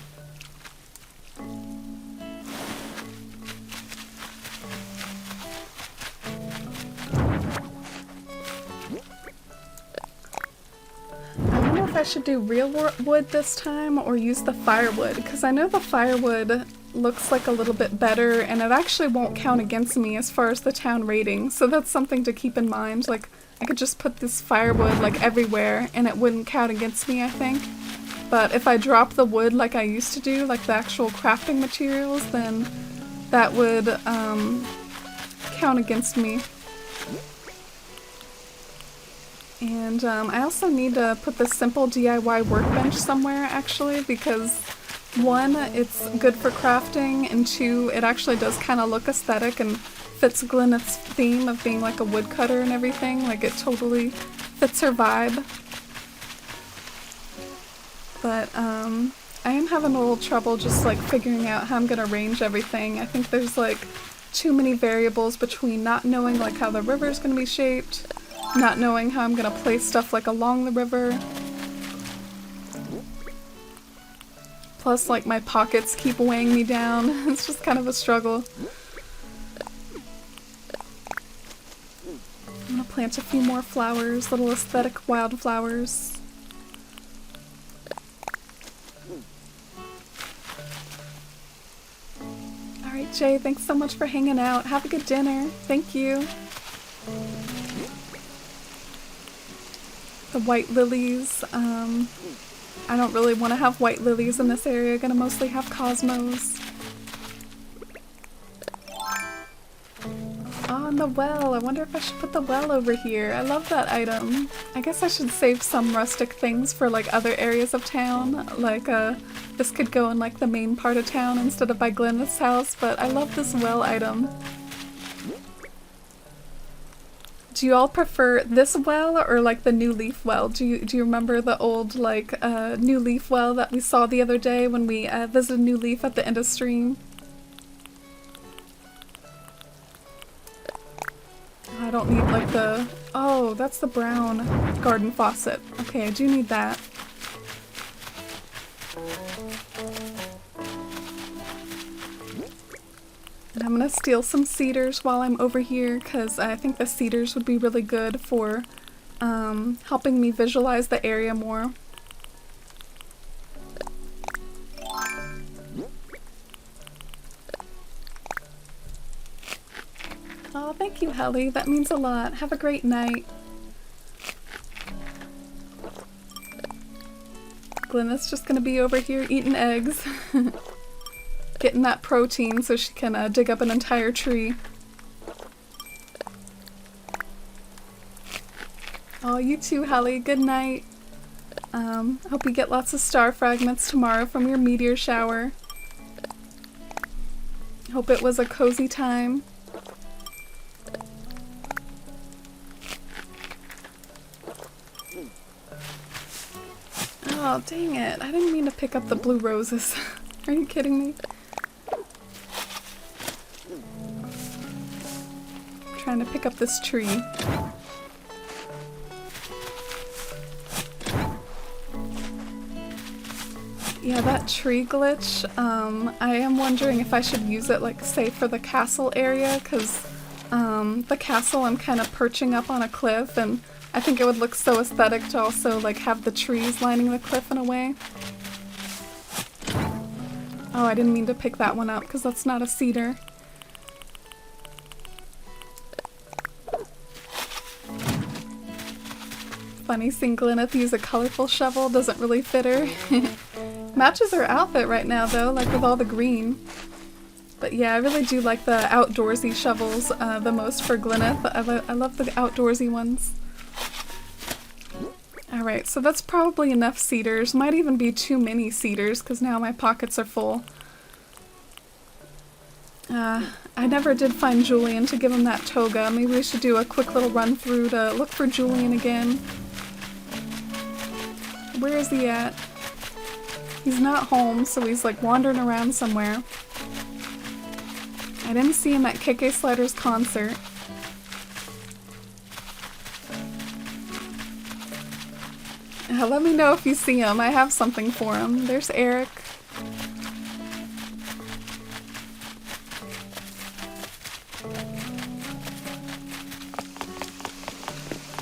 I wonder if if I should do real wood this time or use the firewood, because I know the firewood looks like a little bit better and it actually won't count against me as far as the town rating, so that's something to keep in mind. Like, I could just put this firewood like everywhere and it wouldn't count against me, I think. But if I drop the wood like I used to do, like the actual crafting materials, then that would count against me. And I also need to put this simple DIY workbench somewhere, actually, because one, it's good for crafting, and two, it actually does kind of look aesthetic and fits Glyneth's theme of being like a woodcutter and everything. Like, it totally fits her vibe. But I am having a little trouble just like figuring out how I'm gonna arrange everything. I think there's like too many variables between not knowing like how the river's gonna be shaped, not knowing how I'm gonna place stuff like along the river. Plus like my pockets keep weighing me down. It's just kind of a struggle. I'm gonna plant a few more flowers, little aesthetic wildflowers. Alright, Jay, thanks so much for hanging out. Have a good dinner. Thank you. The white lilies. I don't really want to have white lilies in this area. Gonna mostly have cosmos. Oh, and the well. I wonder if I should put the well over here. I love that item. I guess I should save some rustic things for like other areas of town. Like this could go in like the main part of town instead of by Glyneth's house, but I love this well item. Do you all prefer this well or like the new leaf well? Do you remember the old like new leaf well that we saw the other day when we visited New Leaf at the end of stream? I don't need like the... Oh, that's the brown garden faucet. Okay, I do need that. And I'm gonna steal some cedars while I'm over here, because I think the cedars would be really good for helping me visualize the area more. Oh, thank you, Helly. That means a lot. Have a great night. Glyneth's just gonna be over here eating eggs. Getting that protein so she can dig up an entire tree. Oh, you too, Helly. Good night. Hope you get lots of star fragments tomorrow from your meteor shower. Hope it was a cozy time. Oh, dang it. I didn't mean to pick up the blue roses. Are you kidding me? Trying to pick up this tree. Yeah, that tree glitch, I am wondering if I should use it, like, say, for the castle area, because the castle I'm kind of perching up on a cliff, and I think it would look so aesthetic to also, like, have the trees lining the cliff in a way. Oh, I didn't mean to pick that one up, because that's not a cedar. Funny seeing Glyneth use a colorful shovel, doesn't really fit her. Matches her outfit right now though, like with all the green. But yeah, I really do like the outdoorsy shovels the most for Glyneth. I love the outdoorsy ones. Alright, so that's probably enough cedars. Might even be too many cedars because now my pockets are full. I never did find Julian to give him that toga. Maybe we should do a quick little run through to look for Julian again. Where is he at? He's not home, so he's like wandering around somewhere. I didn't see him at KK Slider's concert. Let me know if you see him. I have something for him. There's Eric.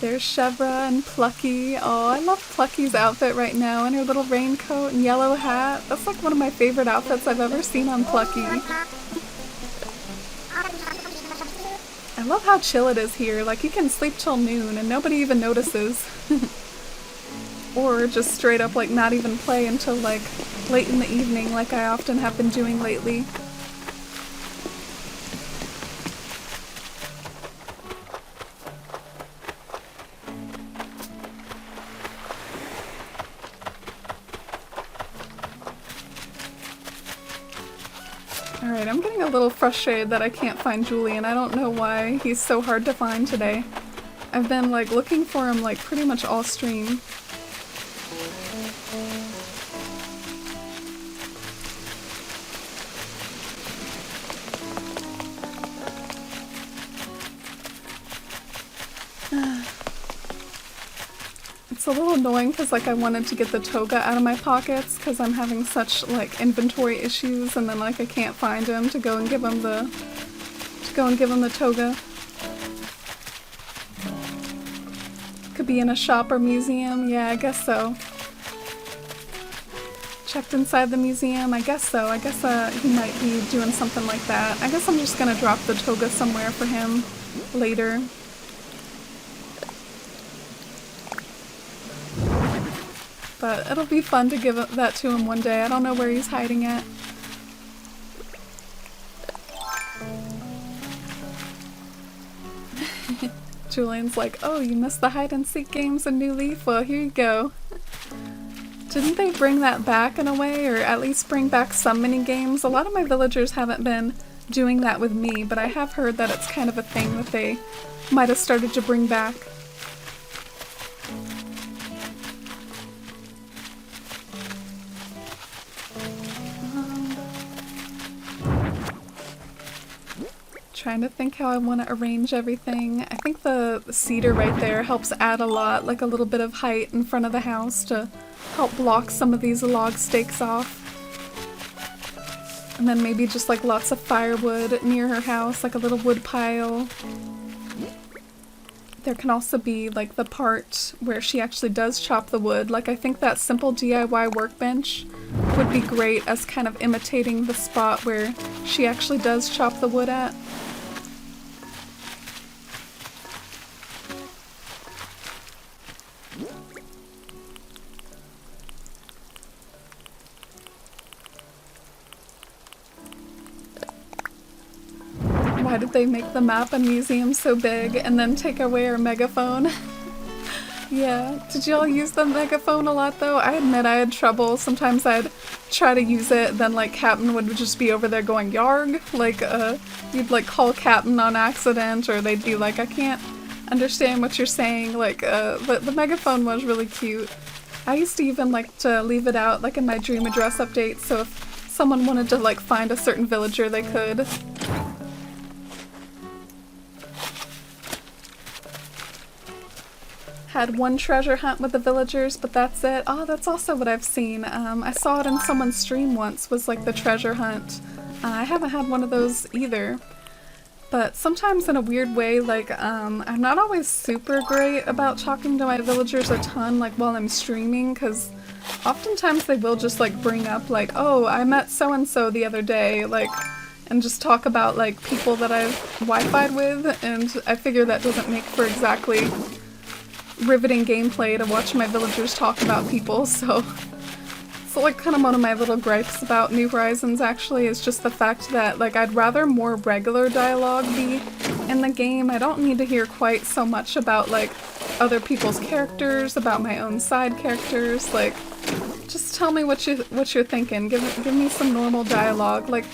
There's Chevra and Plucky. Oh, I love Plucky's outfit right now, and her little raincoat and yellow hat. That's like one of my favorite outfits I've ever seen on Plucky. I love how chill it is here. Like, you can sleep till noon and nobody even notices. Or just straight up, like, not even play until, like, late in the evening, like I often have been doing lately. Alright, I'm getting a little frustrated that I can't find Julian. I don't know why he's so hard to find today. I've been, like, looking for him, like, pretty much all stream. It's a little annoying because, like, I wanted to get the toga out of my pockets because I'm having such, like, inventory issues, and then, like, I can't find him to go and give him the toga. Could be in a shop or museum. Yeah, I guess so. Checked inside the museum. I guess so. I guess he might be doing something like that. I guess I'm just gonna drop the toga somewhere for him later. But it'll be fun to give that to him one day. I don't know where he's hiding it. Julian's like, oh, you missed the hide and seek games in New Leaf? Well, here you go. Didn't they bring that back in a way, or at least bring back some mini games? A lot of my villagers haven't been doing that with me, but I have heard that it's kind of a thing that they might have started to bring back. Trying to think how I want to arrange everything. I think the cedar right there helps add a lot, like a little bit of height in front of the house to help block some of these log stakes off. And then maybe just like lots of firewood near her house, like a little wood pile. There can also be like the part where she actually does chop the wood. Like, I think that simple DIY workbench would be great as kind of imitating the spot where she actually does chop the wood at. Why did they make the map and museum so big and then take away our megaphone? Yeah. Did y'all use the megaphone a lot though? I admit I had trouble. Sometimes I'd try to use it, then like Captain would just be over there going yarg. Like you'd like call Captain on accident, or they'd be like, I can't understand what you're saying. Like but the megaphone was really cute. I used to even like to leave it out like in my dream address update, so if someone wanted to like find a certain villager, they could. Had one treasure hunt with the villagers, but that's it. Oh, that's also what I've seen. I saw it in someone's stream once, was like the treasure hunt. I haven't had one of those either. But sometimes in a weird way, like, I'm not always super great about talking to my villagers a ton, like, while I'm streaming, because oftentimes they will just, like, bring up, like, oh, I met so-and-so the other day, like, and just talk about, like, people that I've Wi-Fi'd with, and I figure that doesn't make for exactly riveting gameplay to watch my villagers talk about people, so it's like kind of one of my little gripes about New Horizons actually, is just the fact that like I'd rather more regular dialogue be in the game. I don't need to hear quite so much about like other people's characters, about my own side characters. Like, just tell me what you're thinking. Give me some normal dialogue. Like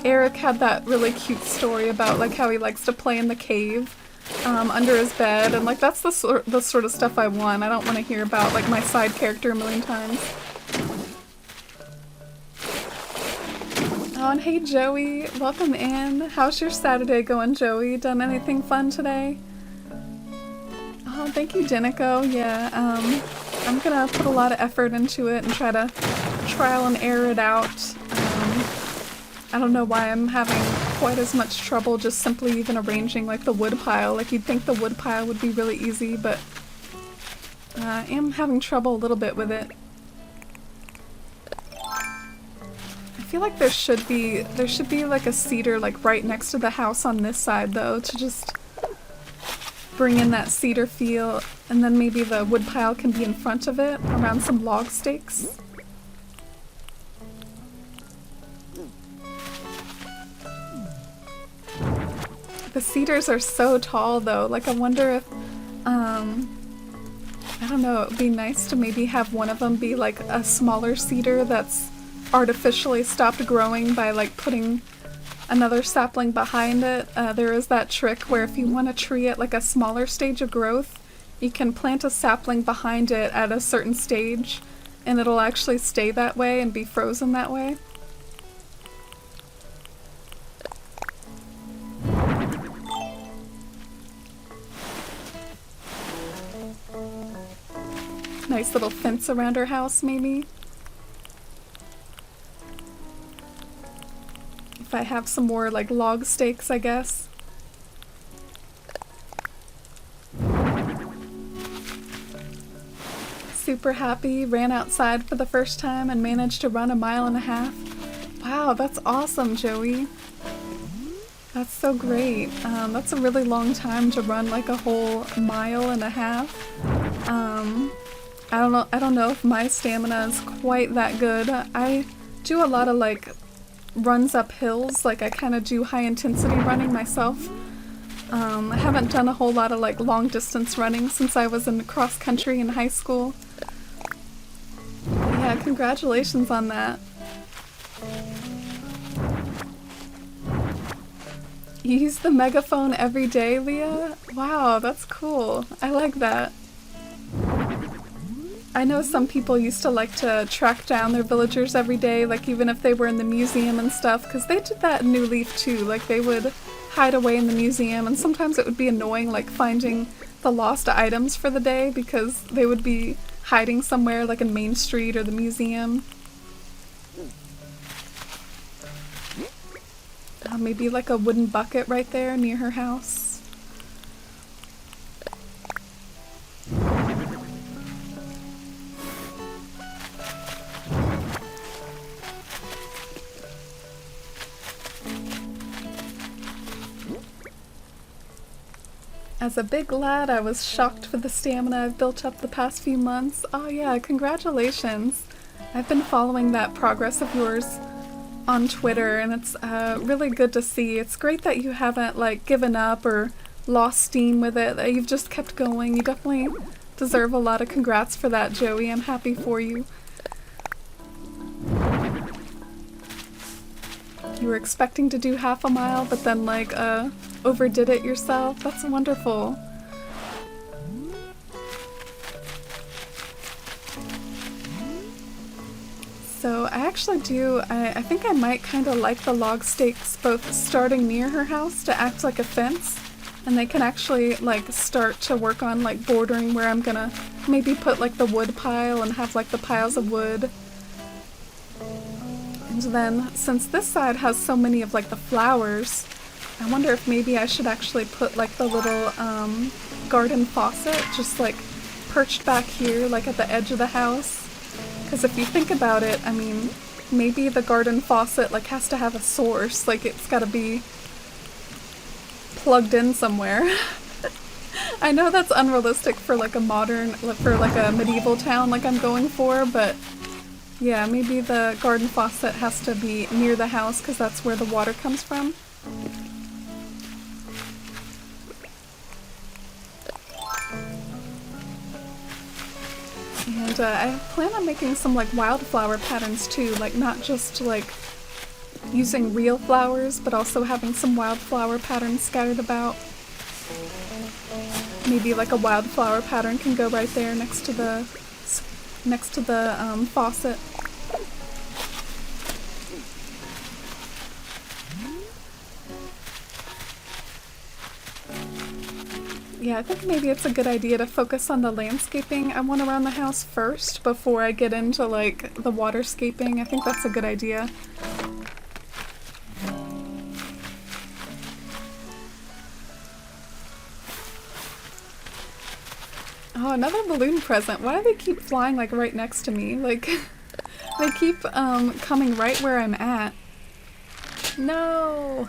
Eric had that really cute story about like how he likes to play in the cave under his bed, and like that's the sort of stuff I want. I don't want to hear about like my side character a million times. Oh, and hey Joey, welcome in. How's your Saturday going, Joey? Done anything fun today? Oh, thank you, Dinico. Yeah, I'm gonna put a lot of effort into it and try to trial and error it out. I don't know why I'm having quite as much trouble just simply even arranging like the wood pile. Like, you'd think the wood pile would be really easy, but I am having trouble a little bit with it. I feel like there should be like a cedar like right next to the house on this side though, to just bring in that cedar feel, and then maybe the wood pile can be in front of it around some log stakes. The cedars are so tall though, like I wonder if, I don't know, it would be nice to maybe have one of them be like a smaller cedar that's artificially stopped growing by like putting another sapling behind it. There is that trick where if you want a tree at like a smaller stage of growth, you can plant a sapling behind it at a certain stage and it'll actually stay that way and be frozen that way. Nice little fence around our house, maybe. If I have some more like log stakes, I guess. Super happy, ran outside for the first time and managed to run 1.5 miles. Wow, that's awesome, Joey. That's so great. That's a really long time to run like a whole 1.5 miles. I don't know if my stamina is quite that good. I do a lot of like runs up hills, like I kind of do high intensity running myself. I haven't done a whole lot of like long distance running since I was in cross country in high school. Yeah, congratulations on that. You use the megaphone every day, Leah? Wow, that's cool. I like that. I know some people used to like to track down their villagers every day, like even if they were in the museum and stuff, because they did that in New Leaf too. Like they would hide away in the museum, and sometimes it would be annoying like finding the lost items for the day because they would be hiding somewhere like in Main Street or the museum. Maybe like a wooden bucket right there near her house. As a big lad, I was shocked for the stamina I've built up the past few months. Oh yeah, congratulations. I've been following that progress of yours on Twitter, and it's really good to see. It's great that you haven't like given up or lost steam with it, that you've just kept going. You definitely deserve a lot of congrats for that, Joey. I'm happy for you. You were expecting to do 1/2 mile, but then like overdid it yourself. That's wonderful. So I actually do, I think I might kind of like the log stakes both starting near her house to act like a fence, and they can actually like start to work on like bordering where I'm gonna maybe put like the wood pile and have like the piles of wood. And then since this side has so many of like the flowers, I wonder if maybe I should actually put like the little garden faucet just like perched back here like at the edge of the house. Because if you think about it, I mean, maybe the garden faucet like has to have a source, like it's gotta be plugged in somewhere. I know that's unrealistic for like a medieval town like I'm going for, but yeah, maybe the garden faucet has to be near the house because that's where the water comes from. And I plan on making some like wildflower patterns too, like not just like using real flowers, but also having some wildflower patterns scattered about. Maybe like a wildflower pattern can go right there next to the faucet. Yeah, I think maybe it's a good idea to focus on the landscaping I want around the house first before I get into like the waterscaping. I think that's a good idea. Oh, another balloon present. Why do they keep flying like right next to me? Like, they keep coming right where I'm at. No!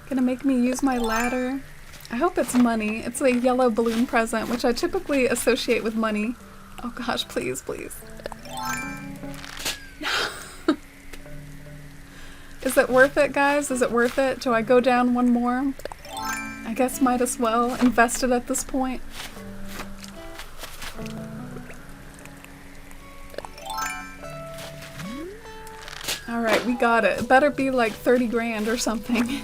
Gonna make me use my ladder. I hope it's money. It's a yellow balloon present, which I typically associate with money. Oh gosh, please, please. No. Is it worth it, guys? Is it worth it? Do I go down one more? I guess might as well. Invest it at this point. Alright, we got it. It better be like 30 grand or something.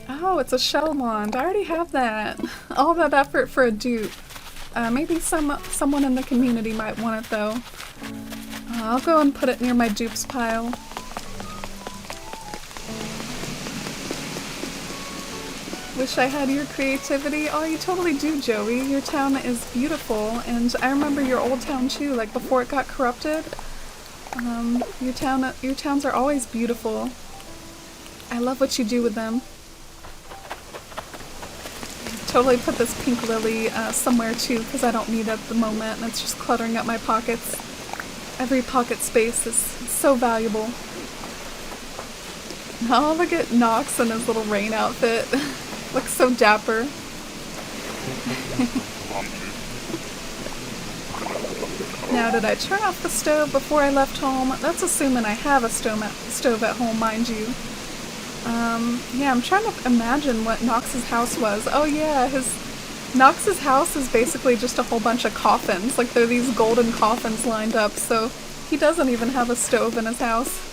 Oh, it's a shell wand. I already have that. All that effort for a dupe. Maybe someone in the community might want it though. I'll go and put it near my dupes pile. Wish I had your creativity. Oh, you totally do, Joey. Your town is beautiful, and I remember your old town too, like before it got corrupted. Your towns are always beautiful. I love what you do with them. Totally put this pink lily somewhere too, because I don't need it at the moment, and it's just cluttering up my pockets. Every pocket space is so valuable. Oh, look at Nox in his little rain outfit. Looks so dapper. Now, did I turn off the stove before I left home? That's assuming I have a stove at home, mind you. Yeah, I'm trying to imagine what Nox's house was. Oh yeah, Nox's house is basically just a whole bunch of coffins. Like, there are these golden coffins lined up, so he doesn't even have a stove in his house.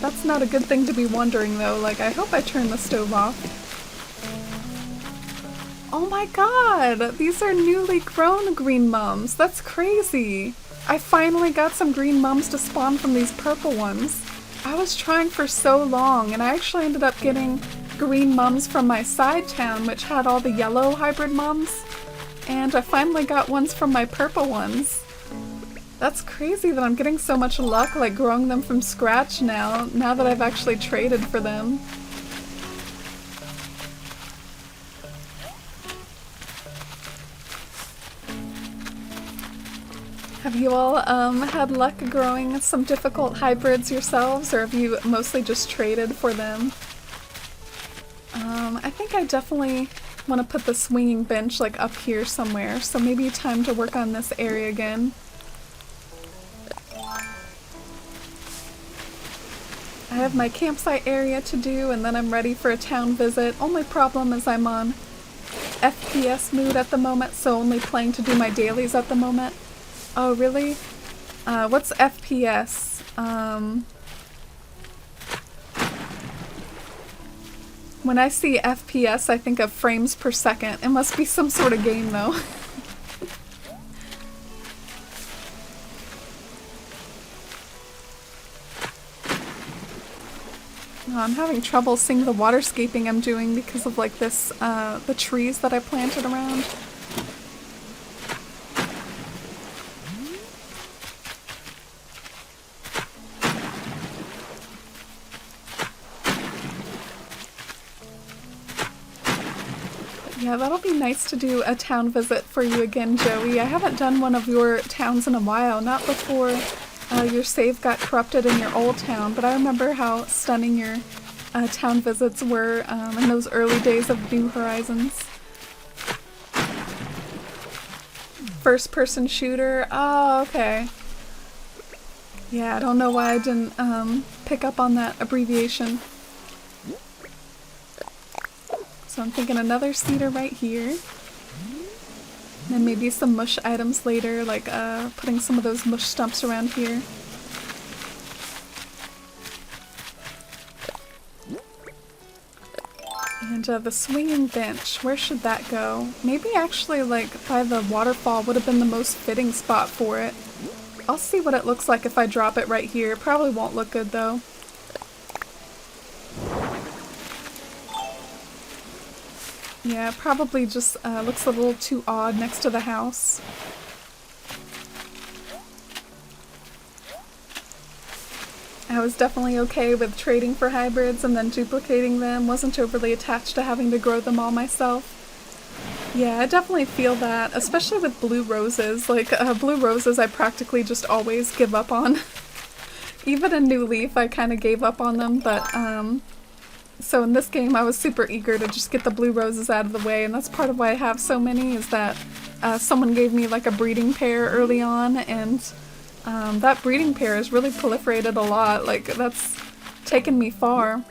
That's not a good thing to be wondering, though. Like, I hope I turned the stove off. Oh my god! These are newly grown green mums. That's crazy! I finally got some green mums to spawn from these purple ones. I was trying for so long, and I actually ended up getting green mums from my side town, which had all the yellow hybrid mums. And I finally got ones from my purple ones. That's crazy that I'm getting so much luck, like, growing them from scratch now that I've actually traded for them. Have you all had luck growing some difficult hybrids yourselves, or have you mostly just traded for them? I think I definitely want to put the swinging bench like up here somewhere, so maybe time to work on this area again. I have my campsite area to do, and then I'm ready for a town visit. Only problem is I'm on FPS mood at the moment, so only playing to do my dailies at the moment. Oh, really? What's FPS? When I see FPS, I think of frames per second. It must be some sort of game, though. Oh, I'm having trouble seeing the waterscaping I'm doing because of, like, this, the trees that I planted around. Yeah, that'll be nice to do a town visit for you again, Joey. I haven't done one of your towns in a while, not before your save got corrupted in your old town, but I remember how stunning your town visits were in those early days of New Horizons. First-person shooter? Oh, okay. Yeah, I don't know why I didn't pick up on that abbreviation. So I'm thinking another cedar right here. And maybe some mush items later, like putting some of those mush stumps around here. And the swinging bench, where should that go? Maybe actually, like, by the waterfall would have been the most fitting spot for it. I'll see what it looks like if I drop it right here. It probably won't look good though. Yeah, it probably just looks a little too odd next to the house. I I was definitely okay with trading for hybrids and then duplicating them, wasn't overly attached to having to grow them all myself. Yeah, I definitely feel that, especially with blue roses. Like, blue roses I practically just always give up on. Even in New Leaf I kind of gave up on them, but so in this game I was super eager to just get the blue roses out of the way, and that's part of why I have so many, is that someone gave me like a breeding pair early on, and that breeding pair has really proliferated a lot. Like, that's taken me far.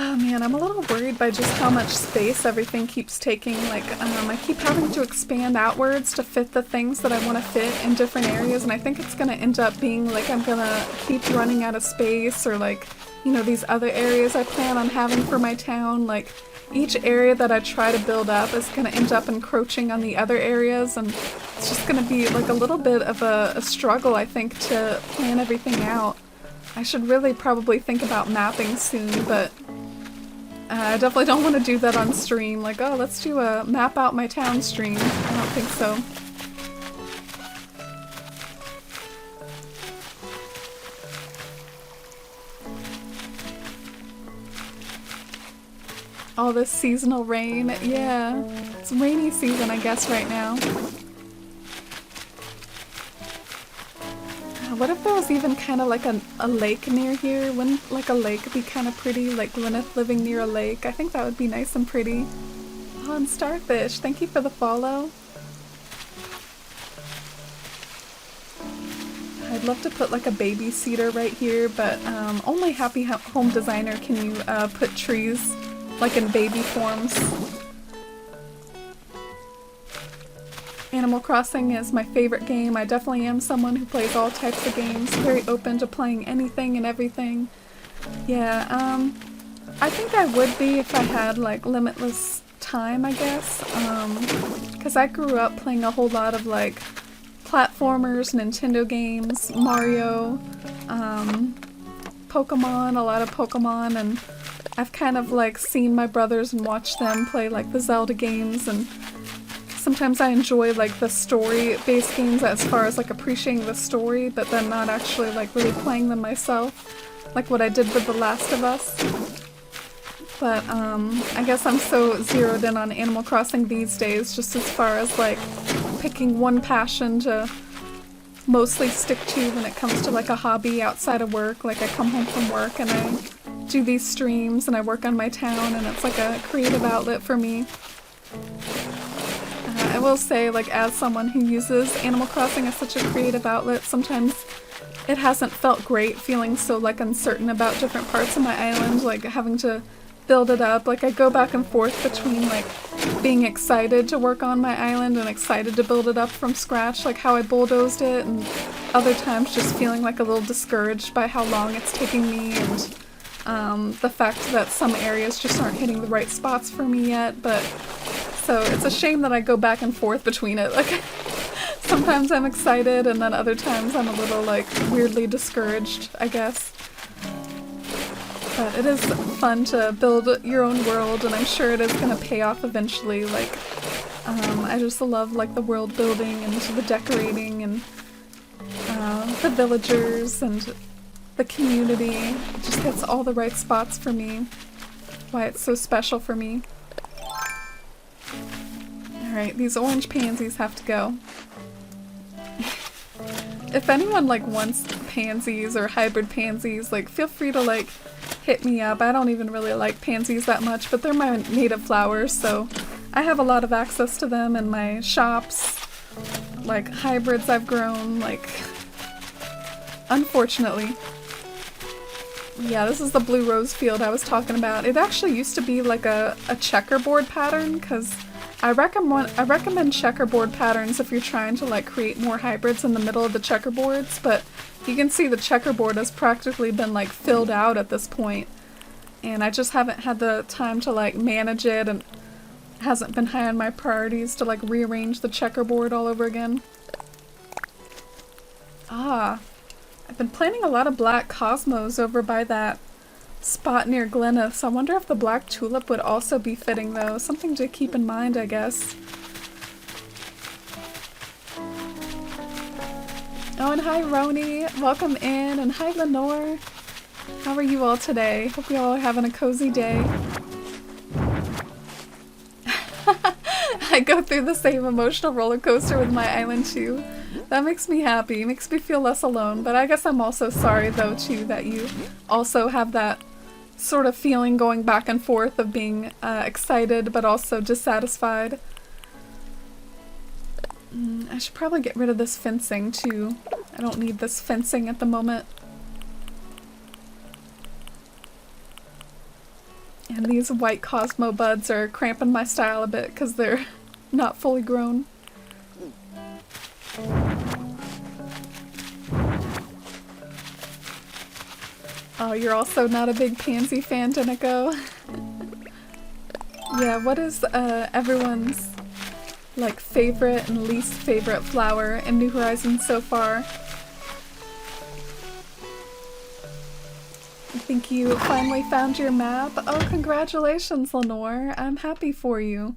Oh man, I'm a little worried by just how much space everything keeps taking. Like, I keep having to expand outwards to fit the things that I want to fit in different areas, and I think it's gonna end up being like I'm gonna keep running out of space, or like, you know, these other areas I plan on having for my town. Like, each area that I try to build up is gonna end up encroaching on the other areas, and it's just gonna be like a little bit of a struggle, I think, to plan everything out. I should really probably think about mapping soon, but I definitely don't want to do that on stream. Like, oh, let's do a map out my town stream. I don't think so. All this seasonal rain. Yeah, it's rainy season, I guess, right now. What if there was even kind of like a lake near here? Wouldn't like a lake be kind of pretty? Like Glyneth living near a lake? I think that would be nice and pretty. Oh, and Starfish, thank you for the follow. I'd love to put like a baby cedar right here, but only Happy Home Designer can you put trees like in baby forms. Animal Crossing is my favorite game. I definitely am someone who plays all types of games, very open to playing anything and everything. Yeah, I think I would be if I had like limitless time, I guess, because I grew up playing a whole lot of like platformers, Nintendo games, Mario, Pokemon, a lot of Pokemon, and I've kind of like seen my brothers and watched them play like the Zelda games, and sometimes I enjoy like the story-based games as far as like appreciating the story, but then not actually like really playing them myself, like what I did with The Last of Us. But I guess I'm so zeroed in on Animal Crossing these days, just as far as like picking one passion to mostly stick to when it comes to like a hobby outside of work. Like, I come home from work and I do these streams and I work on my town, and it's like a creative outlet for me. I will say, like, as someone who uses Animal Crossing as such a creative outlet, sometimes it hasn't felt great feeling so like uncertain about different parts of my island, like having to build it up. Like, I go back and forth between like being excited to work on my island and excited to build it up from scratch, like how I bulldozed it, and other times just feeling like a little discouraged by how long it's taking me, and the fact that some areas just aren't hitting the right spots for me yet. But so it's a shame that I go back and forth between it. Like, sometimes I'm excited and then other times I'm a little like weirdly discouraged, I guess. But it is fun to build your own world, and I'm sure it is going to pay off eventually. Like, I just love like the world building and the decorating and the villagers and the community. It just hits all the right spots for me. Why it's so special for me. Alright, these orange pansies have to go. If anyone like wants pansies or hybrid pansies, like feel free to like hit me up. I don't even really like pansies that much, but they're my native flowers, so I have a lot of access to them in my shops. Like hybrids I've grown, like, unfortunately. Yeah, this is the blue rose field I was talking about. It actually used to be like a checkerboard pattern, because I recommend checkerboard patterns if you're trying to like create more hybrids in the middle of the checkerboards, but you can see the checkerboard has practically been like filled out at this point, and I just haven't had the time to like manage it, and it hasn't been high on my priorities to like rearrange the checkerboard all over again. Ah, I've been planting a lot of black cosmos over by that spot near Glyneth, so I wonder if the black tulip would also be fitting though. Something to keep in mind, I guess. Oh, and hi Roni, welcome in, and hi Lenore. How are you all today? Hope you all are having a cozy day. I go through the same emotional roller coaster with my island too. That makes me happy, makes me feel less alone, but I guess I'm also sorry though too that you also have that sort of feeling going back and forth of being excited but also dissatisfied. I should probably get rid of this fencing too. I don't need this fencing at the moment. And these white Cosmo buds are cramping my style a bit because they're not fully grown. Oh, you're also not a big pansy fan, Denico? Yeah, what is everyone's like favorite and least favorite flower in New Horizons so far? I think you finally found your map. Oh, congratulations, Lenore. I'm happy for you.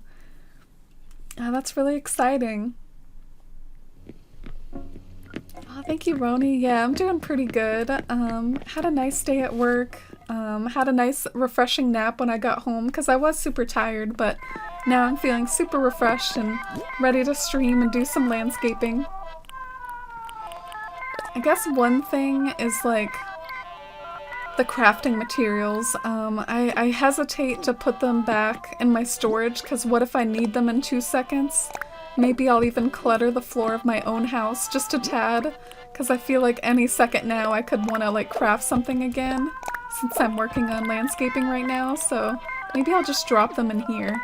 That's really exciting. Oh, thank you, Roni. Yeah, I'm doing pretty good. Had a nice day at work. Had a nice refreshing nap when I got home because I was super tired, but now I'm feeling super refreshed and ready to stream and do some landscaping. I guess one thing is like the crafting materials. I hesitate to put them back in my storage because what if I need them in 2 seconds? Maybe I'll even clutter the floor of my own house just a tad because I feel like any second now I could want to like craft something again since I'm working on landscaping right now, so maybe I'll just drop them in here.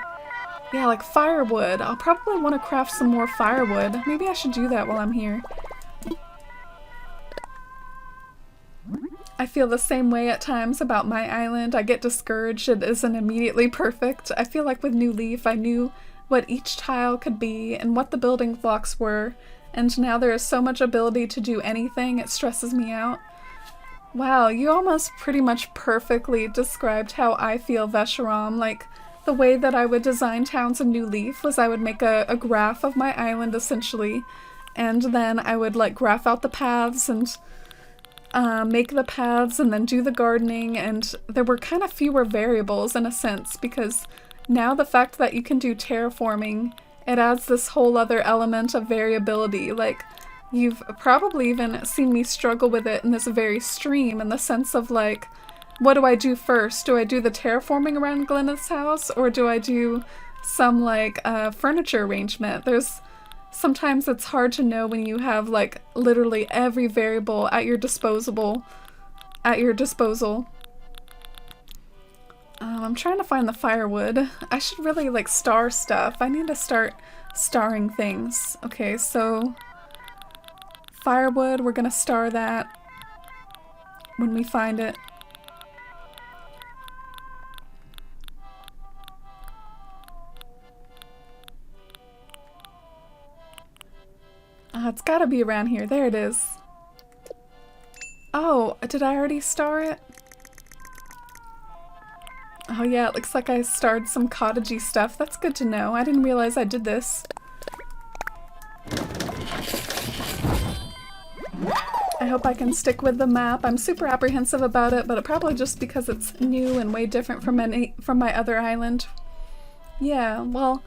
Yeah, like firewood. I'll probably want to craft some more firewood. Maybe I should do that while I'm here. I feel the same way at times about my island. I get discouraged. It isn't immediately perfect. I feel like with New Leaf, I knew what each tile could be and what the building blocks were, and now there is so much ability to do anything, it stresses me out. Wow, you almost pretty much perfectly described how I feel, Vesharam. Like, the way that I would design towns in New Leaf was I would make a graph of my island, essentially, and then I would, like, graph out the paths and make the paths and then do the gardening, and there were kind of fewer variables in a sense, because now the fact that you can do terraforming, it adds this whole other element of variability. Like, you've probably even seen me struggle with it in this very stream, in the sense of like, what do I do first? Do I do the terraforming around Glyneth's house, or do I do some like furniture arrangement? Sometimes it's hard to know when you have like literally every variable at your disposal. I'm trying to find the firewood. I should really like star stuff. I need to start starring things. Okay, so firewood, we're gonna star that when we find it. It's gotta be around here. There it is. Oh, did I already star it? Oh yeah, it looks like I starred some cottagey stuff. That's good to know. I didn't realize I did this. I hope I can stick with the map. I'm super apprehensive about it, but probably just because it's new and way different from my other island. Yeah, well,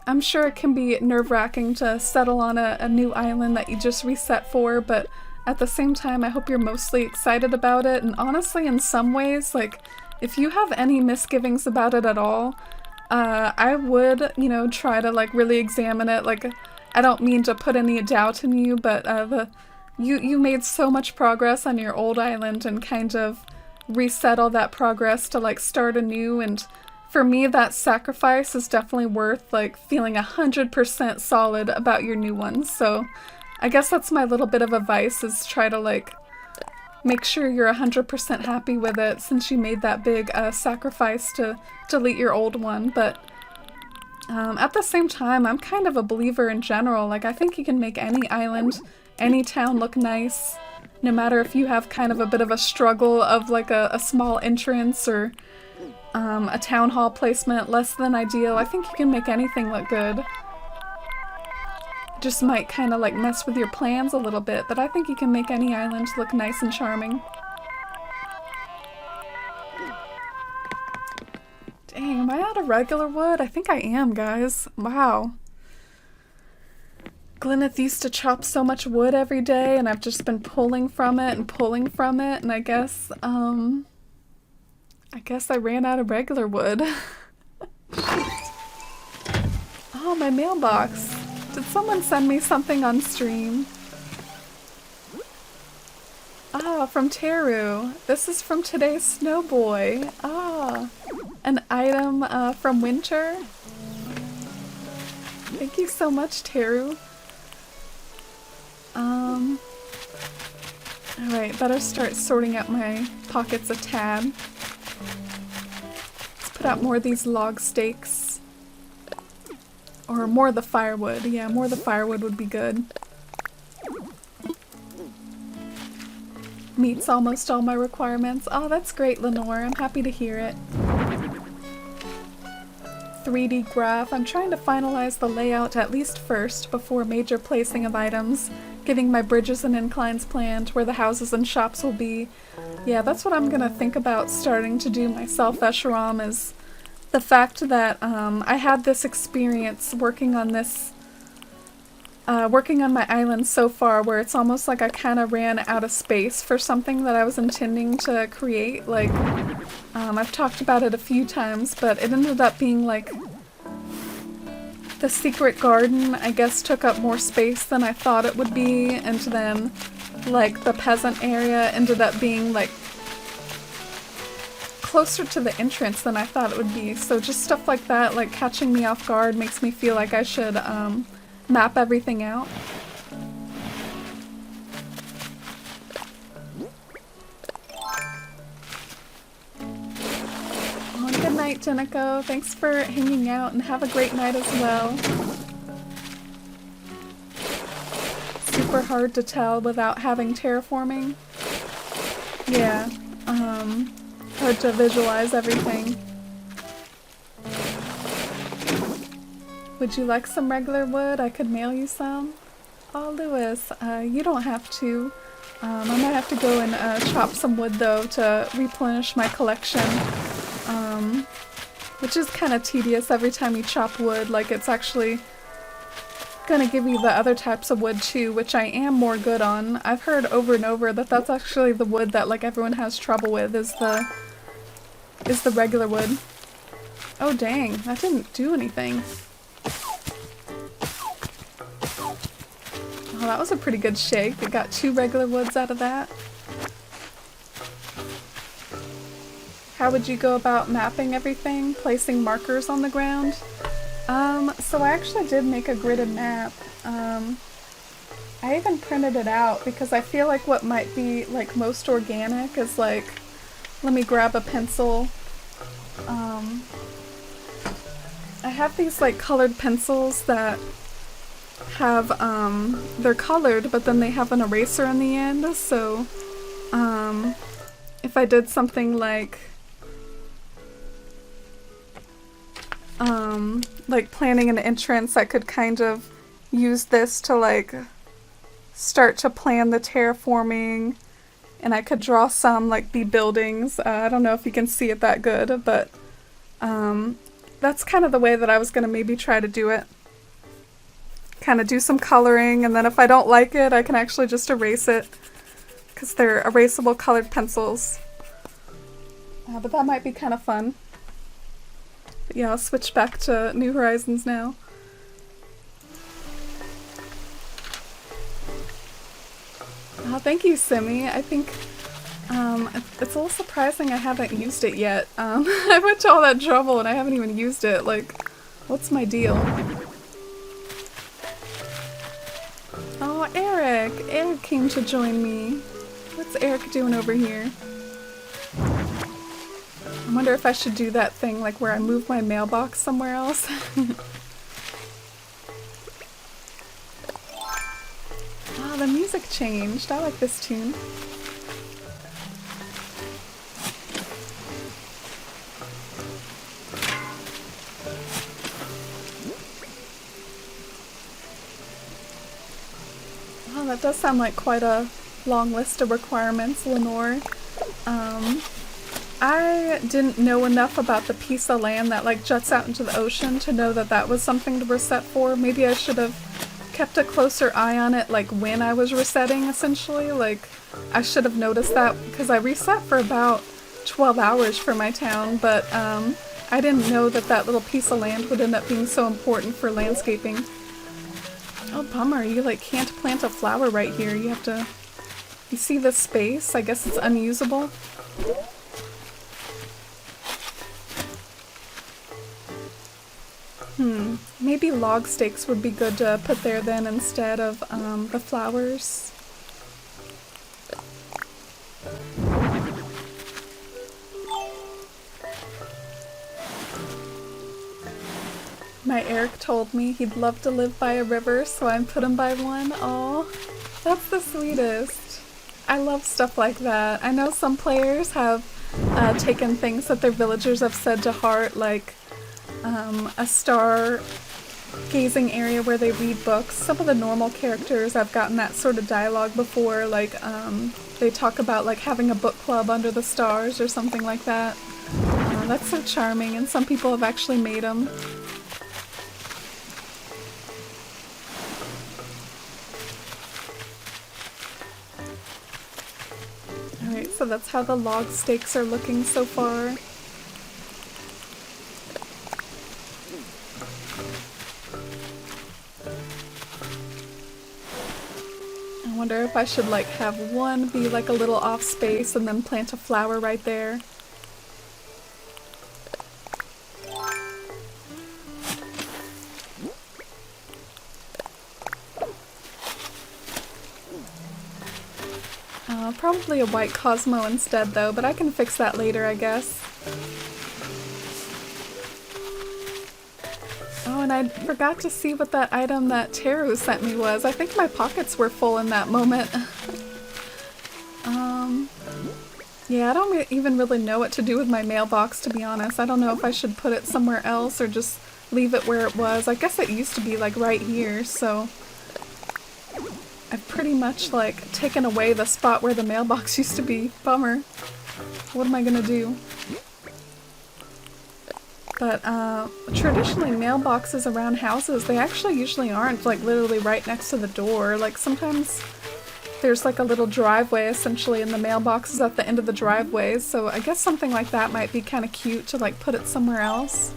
I'm sure it can be nerve-wracking to settle on a new island that you just reset for, but at the same time, I hope you're mostly excited about it, and honestly, in some ways, like, if you have any misgivings about it at all, I would, you know, try to, like, really examine it. Like, I don't mean to put any doubt in you, but you made so much progress on your old island and kind of reset all that progress to, like, start anew, and for me, that sacrifice is definitely worth, like, feeling 100% solid about your new ones. So I guess that's my little bit of advice, is try to, like, make sure you're 100% happy with it since you made that big sacrifice to delete your old one. But at the same time, I'm kind of a believer in general. Like, I think you can make any island, any town look nice, no matter if you have kind of a bit of a struggle of, like, a small entrance or a town hall placement less than ideal. I think you can make anything look good. just might kind of like mess with your plans a little bit, but I think you can make any island look nice and charming. Dang, am I out of regular wood? I think I am, guys. Wow. Glyneth used to chop so much wood every day, and I've just been pulling from it, and I guess I ran out of regular wood. Oh, my mailbox. Did someone send me something on stream? Ah, from Teru. This is from today's Snowboy. Ah, an item from Winter. Thank you so much, Teru. Alright, better start sorting out my pockets a tad. Let's put out more of these log stakes. Or more of the firewood. Yeah, more of the firewood would be good. Meets almost all my requirements. Oh, that's great, Lenore. I'm happy to hear it. 3D graph. I'm trying to finalize the layout at least first before major placing of items, getting my bridges and inclines planned, where the houses and shops will be. Yeah, that's what I'm gonna think about starting to do myself, Esharam, is the fact that I had this experience working on this, working on my island so far, where it's almost like I kind of ran out of space for something that I was intending to create. Like, I've talked about it a few times, but it ended up being like the secret garden, I guess, took up more space than I thought it would be, and then like the peasant area ended up being like closer to the entrance than I thought it would be. So just stuff like that, like catching me off guard, makes me feel like I should map everything out. Oh, and good night, Jenico. Thanks for hanging out, and have a great night as well. Super hard to tell without having terraforming. Yeah, hard to visualize everything. Would you like some regular wood? I could mail you some. Oh, Lewis, you don't have to. I might have to go and chop some wood though to replenish my collection. Which is kind of tedious every time you chop wood. Like, it's actually gonna give you the other types of wood too, which I am more good on. I've heard over and over that that's actually the wood that like everyone has trouble with, is the regular wood. Oh dang, that didn't do anything. Oh, that was a pretty good shake. It got 2 regular woods out of that. How would you go about mapping everything? Placing markers on the ground? So I actually did make a gridded map. I even printed it out because I feel like what might be like most organic is like, let me grab a pencil. I have these like colored pencils that have, they're colored, but then they have an eraser in the end, so, if I did something like planning an entrance, I could kind of use this to like start to plan the terraforming, and I could draw some like the buildings. I don't know if you can see it that good, but that's kind of the way that I was gonna maybe try to do it. Kind of do some coloring, and then if I don't like it, I can actually just erase it, because they're erasable colored pencils. But that might be kind of fun. But yeah, I'll switch back to New Horizons now. Oh, thank you, Simi. I think it's a little surprising I haven't used it yet. I went to all that trouble and I haven't even used it. Like, what's my deal? Oh, Eric! Eric came to join me. What's Eric doing over here? I wonder if I should do that thing like where I move my mailbox somewhere else. Oh, the music changed. I like this tune. that does sound like quite a long list of requirements, Lenore. I didn't know enough about the piece of land that like juts out into the ocean to know that that was something to reset for. Maybe I should have kept a closer eye on it like when I was resetting, essentially. Like, I should have noticed that because I reset for about 12 hours for my town, but I didn't know that that little piece of land would end up being so important for landscaping. Oh, bummer. You like can't plant a flower right here. You have to... You see this space? I guess it's unusable. Maybe log stakes would be good to put there then instead of the flowers. My Eric told me he'd love to live by a river, so I put him by one. Aw, that's the sweetest. I love stuff like that. I know some players have taken things that their villagers have said to heart, like a star-gazing area where they read books. Some of the normal characters have gotten that sort of dialogue before, like they talk about like having a book club under the stars or something like that. That's so charming, and some people have actually made them. Alright, so that's how the log stakes are looking so far. I wonder if I should like have one be like a little off space and then plant a flower right there. Probably a white Cosmo instead though, but I can fix that later, I guess. Oh, and I forgot to see what that item that Teru sent me was. I think my pockets were full in that moment. Yeah, I don't even really know what to do with my mailbox, to be honest. I don't know if I should put it somewhere else or just leave it where it was. I guess it used to be like right here, so I've pretty much like taken away the spot where the mailbox used to be. Bummer. What am I gonna do? But traditionally mailboxes around houses, they actually usually aren't like literally right next to the door. Like sometimes there's like a little driveway essentially and the mailbox is at the end of the driveway, so I guess something like that might be kind of cute to like put it somewhere else.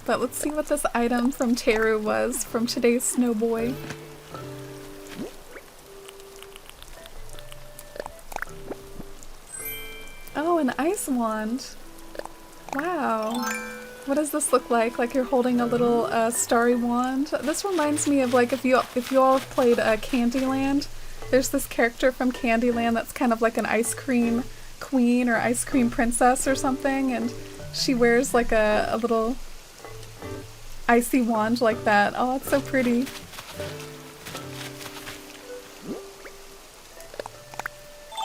But let's see what this item from Teru was from today's Snowboy. Oh, an ice wand. Wow. What does this look like? Like you're holding a little starry wand? This reminds me of like if you all have played Candyland, there's this character from Candyland that's kind of like an ice cream queen or ice cream princess or something, and she wears like a little icy wand like that. Oh, it's so pretty.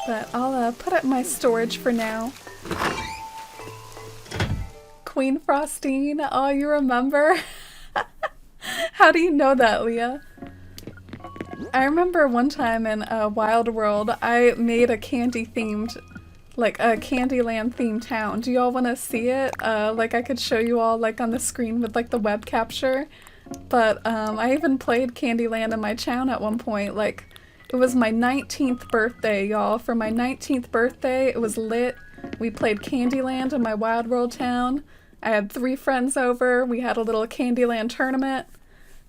But I'll put it in my storage for now. Queen Frostine, oh, you remember? How do you know that, Leah? I remember one time in Wild World, I made a candy themed, like a Candyland themed town. Do y'all want to see it? Like I could show you all like on the screen with like the web capture. But I even played Candyland in my town at one point. Like it was my 19th birthday, y'all. For my 19th birthday, it was lit. We played Candyland in my Wild World town. I had 3 friends over. We had a little Candyland tournament.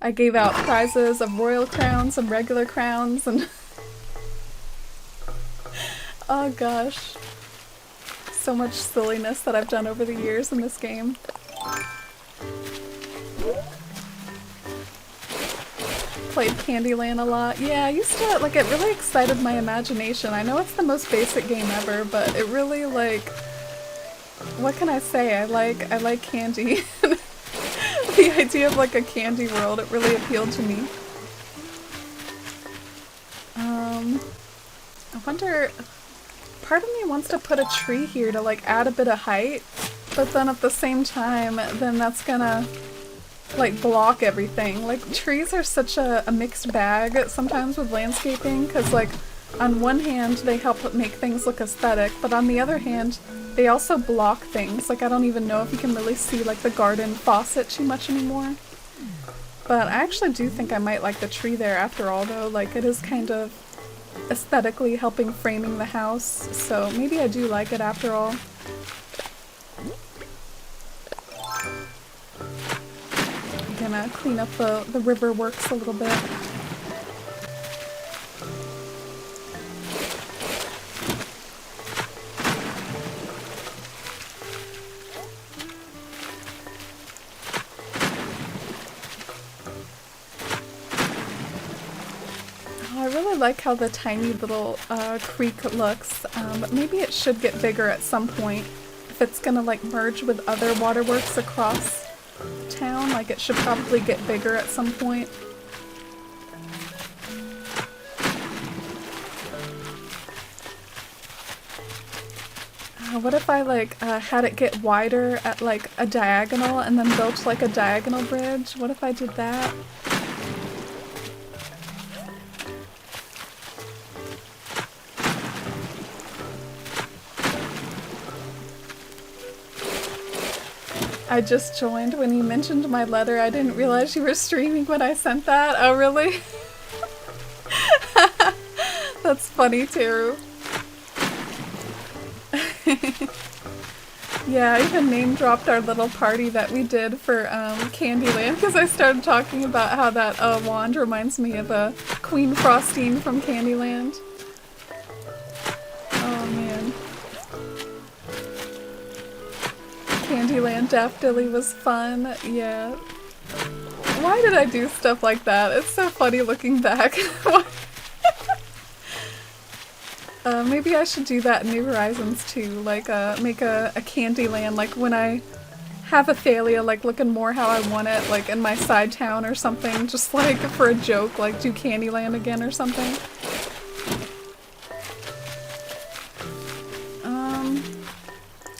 I gave out prizes of royal crowns and regular crowns and oh gosh. So much silliness that I've done over the years in this game. Played Candyland a lot. Yeah, I used to, like, it really excited my imagination. I know it's the most basic game ever, but it really, like, what can I say? I like candy. The idea of, like, a candy world, it really appealed to me. I wonder, part of me wants to put a tree here to, like, add a bit of height, but then at the same time, then that's gonna like block everything. Like trees are such a mixed bag sometimes with landscaping, because like on one hand they help make things look aesthetic, but on the other hand they also block things. Like I don't even know if you can really see like the garden faucet too much anymore. But I actually do think I might like the tree there after all though. Like it is kind of aesthetically helping framing the house, so maybe I do like it after all. I'm gonna clean up the river works a little bit. I really like how the tiny little creek looks, but maybe it should get bigger at some point. If it's gonna like merge with other waterworks across town, like it should probably get bigger at some point. What if I like had it get wider at like a diagonal and then built like a diagonal bridge? What if I did that? I just joined when you mentioned my letter. I didn't realize you were streaming when I sent that. Oh, really? That's funny, too. Yeah, I even name-dropped our little party that we did for Candyland, because I started talking about how that wand reminds me of Queen Frostine from Candyland. Oh, man. Candyland Daffodilly was fun, yeah. Why did I do stuff like that? It's so funny looking back. Maybe I should do that in New Horizons too, like make a Candyland, like when I have Athalia like looking more how I want it, like in my side town or something, just like for a joke, like do Candyland again or something.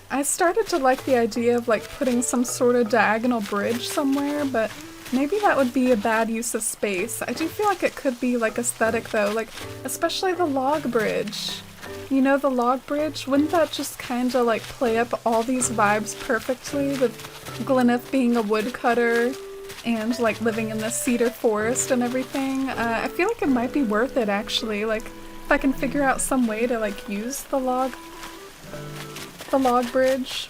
I started to like the idea of like putting some sort of diagonal bridge somewhere, but maybe that would be a bad use of space. I do feel like it could be like aesthetic though, like especially the log bridge. You know, the log bridge? Wouldn't that just kind of like play up all these vibes perfectly, with Glyneth being a woodcutter and like living in the cedar forest and everything? I feel like it might be worth it actually, like if I can figure out some way to like use the log bridge.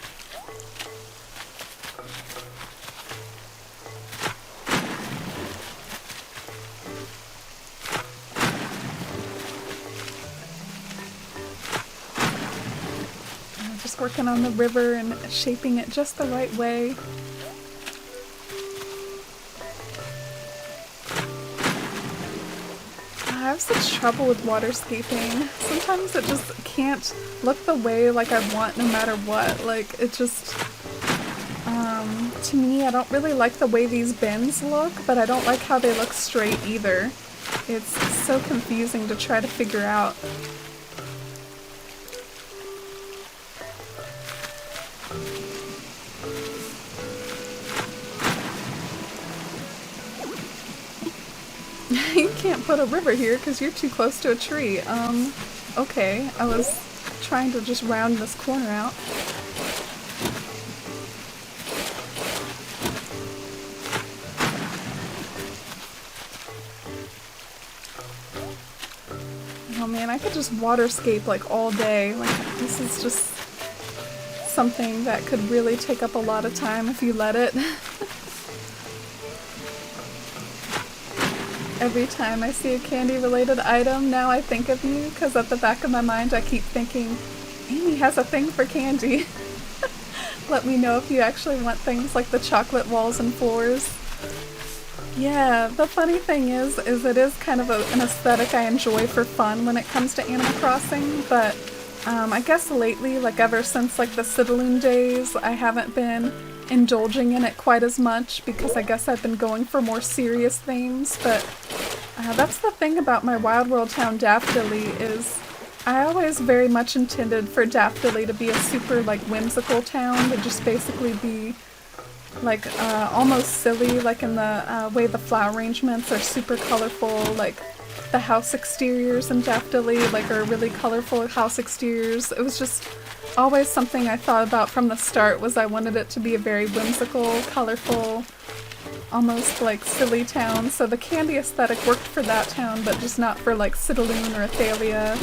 Just working on the river and shaping it just the right way. I have such trouble with waterscaping. Sometimes it just can't look the way like I want no matter what. Like it just, to me, I don't really like the way these bends look, but I don't like how they look straight either. It's so confusing to try to figure out. You can't put a river here because you're too close to a tree. Okay, I was trying to just round this corner out. Oh man, I could just waterscape like all day. Like this is just something that could really take up a lot of time if you let it. Every time I see a candy-related item, now I think of you, because at the back of my mind I keep thinking, Amy has a thing for candy. Let me know if you actually want things like the chocolate walls and floors. Yeah, the funny thing is it is kind of an aesthetic I enjoy for fun when it comes to Animal Crossing, but I guess lately, like ever since like the Citaloon days, I haven't been indulging in it quite as much because I guess I've been going for more serious themes, but that's the thing about my Wild World town Daffodilly is I always very much intended for Daffodilly to be a super like whimsical town, to just basically be like almost silly, like in the way the flower arrangements are super colorful, like the house exteriors in Daftily like are really colorful house exteriors. It was just always something I thought about from the start, was I wanted it to be a very whimsical, colorful, almost like silly town. So the candy aesthetic worked for that town, but just not for like Citaloon or Athalia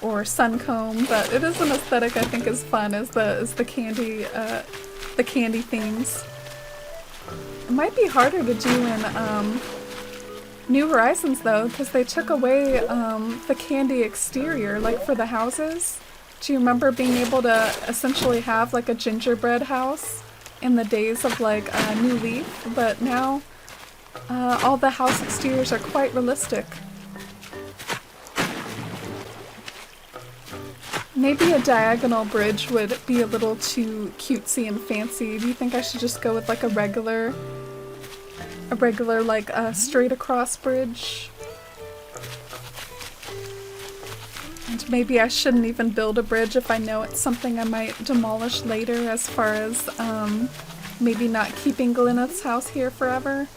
or Suncombe. But it is an aesthetic I think is fun, as the candy themes. It might be harder to do in New Horizons though, because they took away the candy exterior, like for the houses. Do you remember being able to essentially have like a gingerbread house in the days of like New Leaf? But now all the house exteriors are quite realistic. Maybe a diagonal bridge would be a little too cutesy and fancy. Do you think I should just go with like a regular like straight across bridge? And maybe I shouldn't even build a bridge if I know it's something I might demolish later, as far as maybe not keeping Glyneth's house here forever.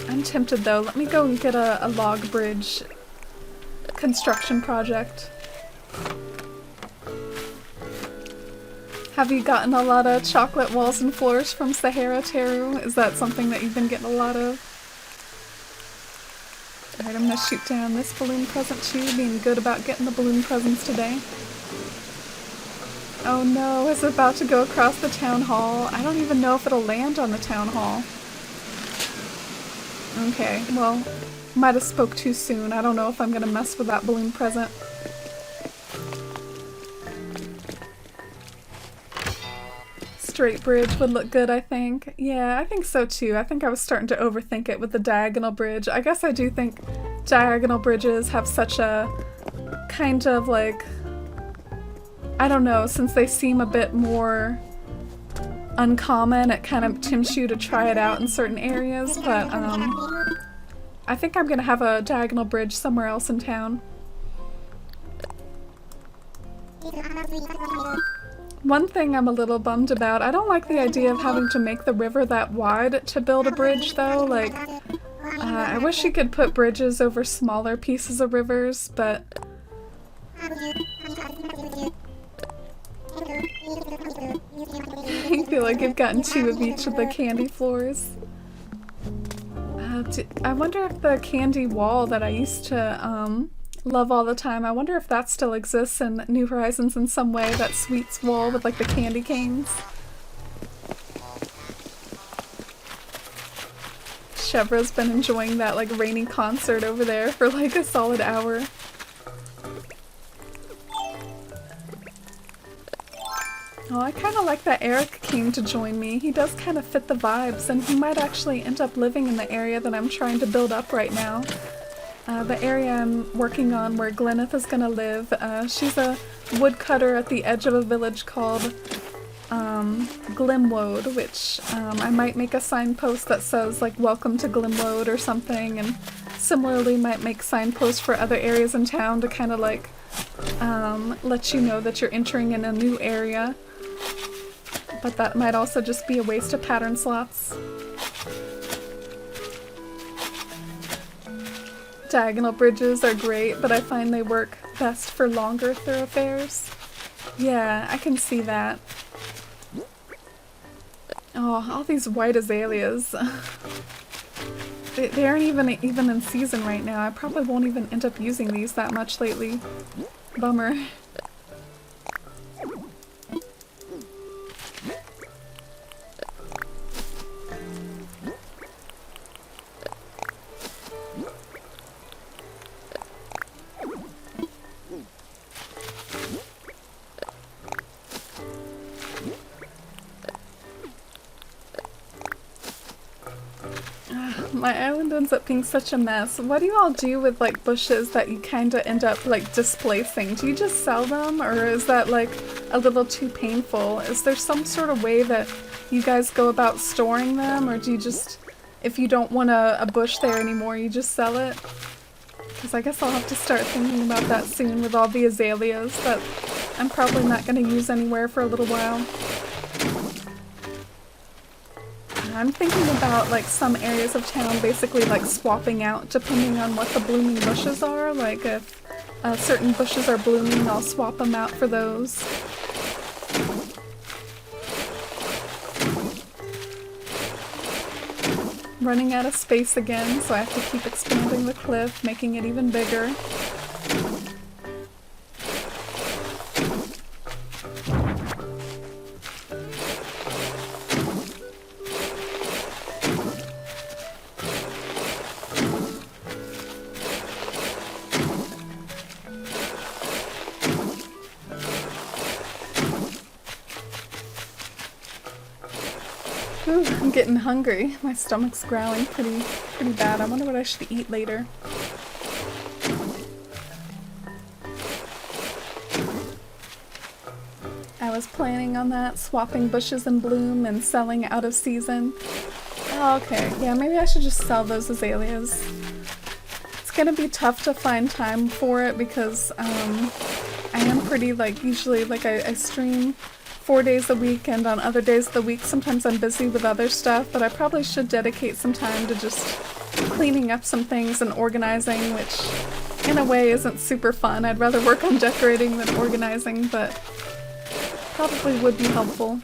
I'm tempted though. Let me go and get a log bridge construction project. Have you gotten a lot of chocolate walls and floors from Sahara Teru? Is that something that you've been getting a lot of? Alright, I'm gonna shoot down this balloon present too, being good about getting the balloon presents today. Oh no, it's about to go across the town hall. I don't even know if it'll land on the town hall. Okay, well, might have spoke too soon. I don't know if I'm gonna mess with that balloon present. Straight bridge would look good, I think. Yeah, I think so too. I think I was starting to overthink it with the diagonal bridge. I guess I do think diagonal bridges have such a kind of like, I don't know, since they seem a bit more uncommon, it kind of tempts you to try it out in certain areas, but I think I'm gonna have a diagonal bridge somewhere else in town. One thing I'm a little bummed about, I don't like the idea of having to make the river that wide to build a bridge though. Like, I wish you could put bridges over smaller pieces of rivers, but I feel like I've gotten 2 of each of the candy floors. I wonder if the candy wall that I used to love all the time, I wonder if that still exists in New Horizons in some way, that sweets wall with like the candy canes. Chevra's been enjoying that like rainy concert over there for like a solid hour. Oh, I kind of like that Eric came to join me. He does kind of fit the vibes, and he might actually end up living in the area that I'm trying to build up right now. The area I'm working on where Glyneth is gonna live. She's a woodcutter at the edge of a village called Glimwoad, which I might make a signpost that says like welcome to Glimwoad or something, and similarly might make signposts for other areas in town to kind of like let you know that you're entering in a new area. But that might also just be a waste of pattern slots. Diagonal bridges are great, but I find they work best for longer thoroughfares. Yeah, I can see that. Oh, all these white azaleas. They aren't even in season right now. I probably won't even end up using these that much lately. Bummer. My island ends up being such a mess. What do you all do with like bushes that you kind of end up like displacing? Do you just sell them, or is that like a little too painful? Is there some sort of way that you guys go about storing them, or do you just, if you don't want a bush there anymore, you just sell it? Because I guess I'll have to start thinking about that soon with all the azaleas that I'm probably not going to use anywhere for a little while. I'm thinking about like some areas of town basically like swapping out depending on what the blooming bushes are. Like if certain bushes are blooming, I'll swap them out for those. Running out of space again, so I have to keep expanding the cliff, making it even bigger. Ooh, I'm getting hungry. My stomach's growling pretty bad. I wonder what I should eat later. I was planning on that, swapping bushes in bloom and selling out of season. Oh, okay. Yeah, maybe I should just sell those azaleas. It's gonna be tough to find time for it because I am pretty like usually like I stream 4 days a week, and on other days of the week sometimes I'm busy with other stuff, but I probably should dedicate some time to just cleaning up some things and organizing, which in a way isn't super fun. I'd rather work on decorating than organizing, but probably would be helpful.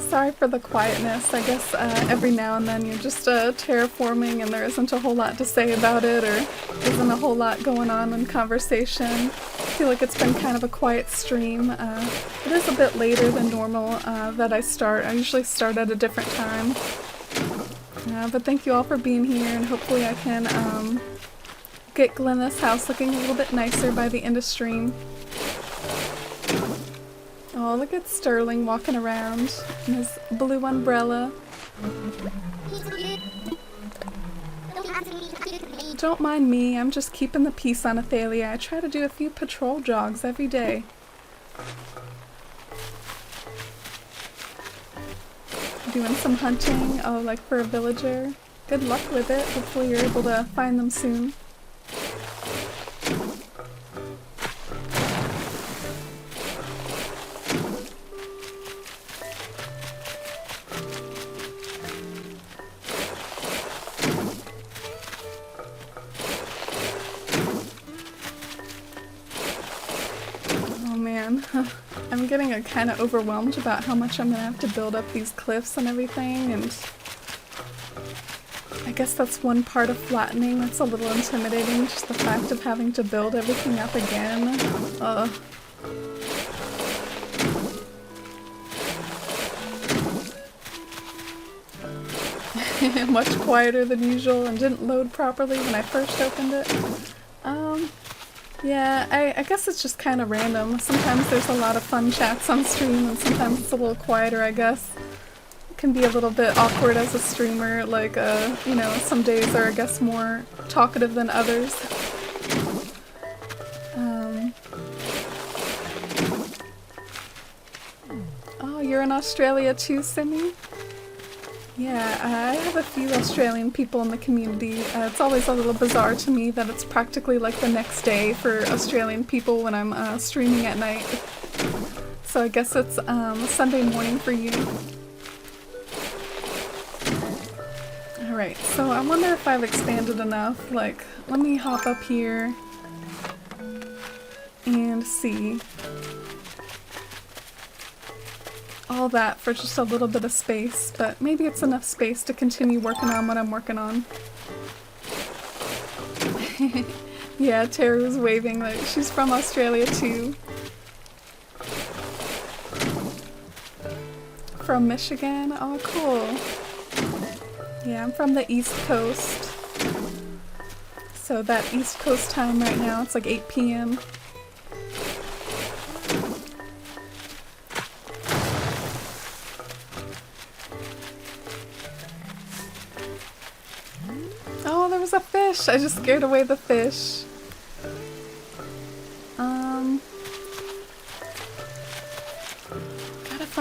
Sorry for the quietness. I guess every now and then you're just terraforming and there isn't a whole lot to say about it, or isn't a whole lot going on in conversation. I feel like it's been kind of a quiet stream. It is a bit later than normal that I start. I usually start at a different time. But thank you all for being here, and hopefully I can get Glyneth's house looking a little bit nicer by the end of stream. Oh, look at Sterling walking around in his blue umbrella. Don't mind me, I'm just keeping the peace on Athalia. I try to do a few patrol jogs every day. Doing some hunting, oh, like for a villager. Good luck with it, hopefully you're able to find them soon. I'm getting kind of overwhelmed about how much I'm gonna have to build up these cliffs and everything, and I guess that's one part of flattening that's a little intimidating, just the fact of having to build everything up again. Much quieter than usual and didn't load properly when I first opened it. Yeah, I guess it's just kind of random. Sometimes there's a lot of fun chats on stream and sometimes it's a little quieter, I guess. It can be a little bit awkward as a streamer, like, you know, some days are, I guess, more talkative than others. Oh, you're in Australia too, Simi? Yeah, I have a few Australian people in the community. It's always a little bizarre to me that it's practically like the next day for Australian people when I'm streaming at night. So I guess it's Sunday morning for you. Alright, so I wonder if I've expanded enough. Like, let me hop up here and see. All that for just a little bit of space, but maybe it's enough space to continue working on what I'm working on. Yeah, Tara was waving like she's from Australia too. From Michigan? Oh, cool. Yeah, I'm from the East Coast. So that East Coast time right now, it's like 8 p.m. Oh, there was a fish! I just scared away the fish.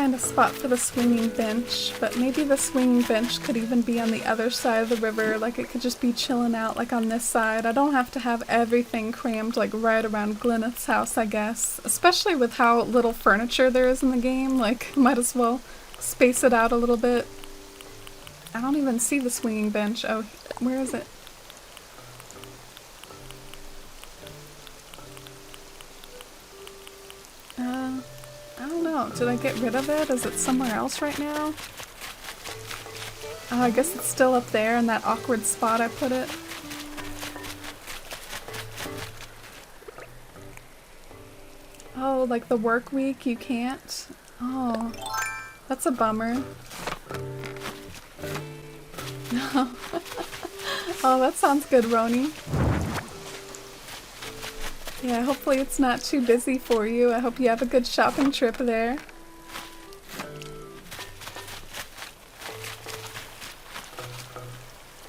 find a spot for the swinging bench, but maybe the swinging bench could even be on the other side of the river, like it could just be chilling out like on this side. I don't have to have everything crammed like right around Glyneth's house, I guess. Especially with how little furniture there is in the game, like might as well space it out a little bit. I don't even see the swinging bench. Oh, where is it? I don't know. Did I get rid of it? Is it somewhere else right now? Oh, I guess it's still up there in that awkward spot I put it. Oh, like the work week you can't? Oh, that's a bummer. Oh, that sounds good, Roni. Yeah, hopefully it's not too busy for you. I hope you have a good shopping trip there.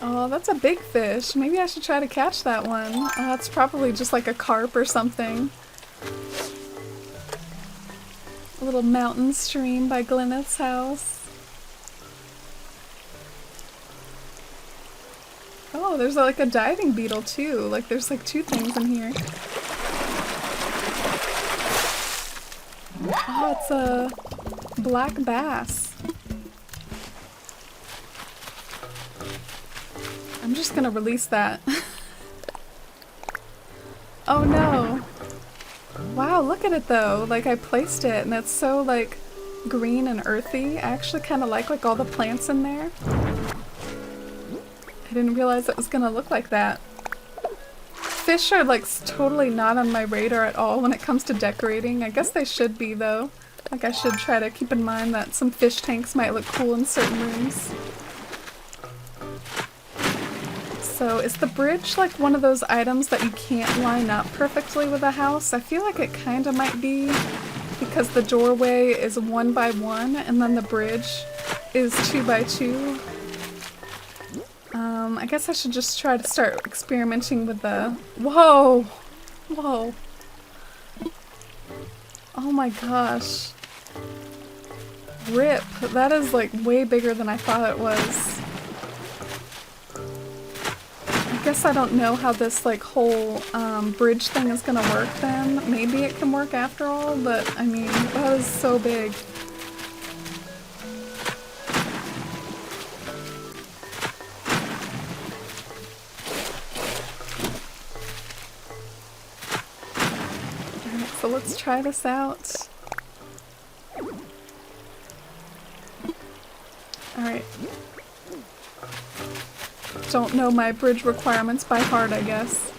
Oh, that's a big fish. Maybe I should try to catch that one. It's probably just like a carp or something. A little mountain stream by Glyneth's house. Oh, there's like a diving beetle too. Like there's like two things in here. Oh, it's a black bass. I'm just gonna release that. Oh no. Wow, look at it though. Like I placed it and it's so like green and earthy. I actually kind of like all the plants in there. I didn't realize it was gonna look like that. Fish are like totally not on my radar at all when it comes to decorating. I guess they should be though. Like I should try to keep in mind that some fish tanks might look cool in certain rooms. So is the bridge like one of those items that you can't line up perfectly with a house? I feel like it kind of might be because the doorway is 1 by 1 and then the bridge is 2 by 2. I guess I should just try to start experimenting with the... Whoa! Whoa. Oh my gosh. Rip. That is like way bigger than I thought it was. I guess I don't know how this like whole bridge thing is gonna work then. Maybe it can work after all, but I mean, that is so big. So let's try this out. Alright. Don't know my bridge requirements by heart, I guess.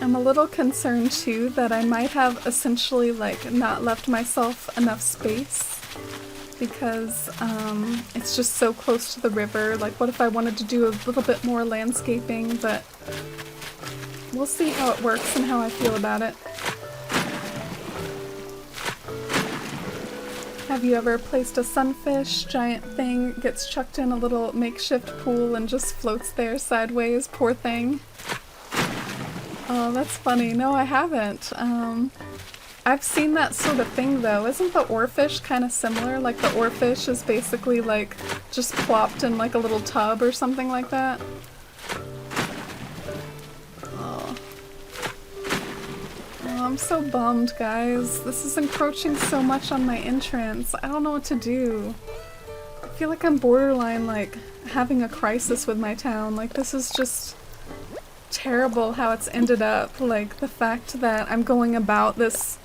I'm a little concerned too that I might have essentially like not left myself enough space. Because it's just so close to the river. Like, what if I wanted to do a little bit more landscaping, but we'll see how it works and how I feel about it. Have you ever placed a sunfish, giant thing, gets chucked in a little makeshift pool and just floats there sideways? Poor thing. Oh, that's funny. No, I haven't. I've seen that sort of thing though. Isn't the oarfish kind of similar? Like the oarfish is basically like just plopped in like a little tub or something like that. Oh. Oh, I'm so bummed, guys. This is encroaching so much on my entrance. I don't know what to do. I feel like I'm borderline like having a crisis with my town. Like this is just terrible how it's ended up. Like the fact that I'm going about this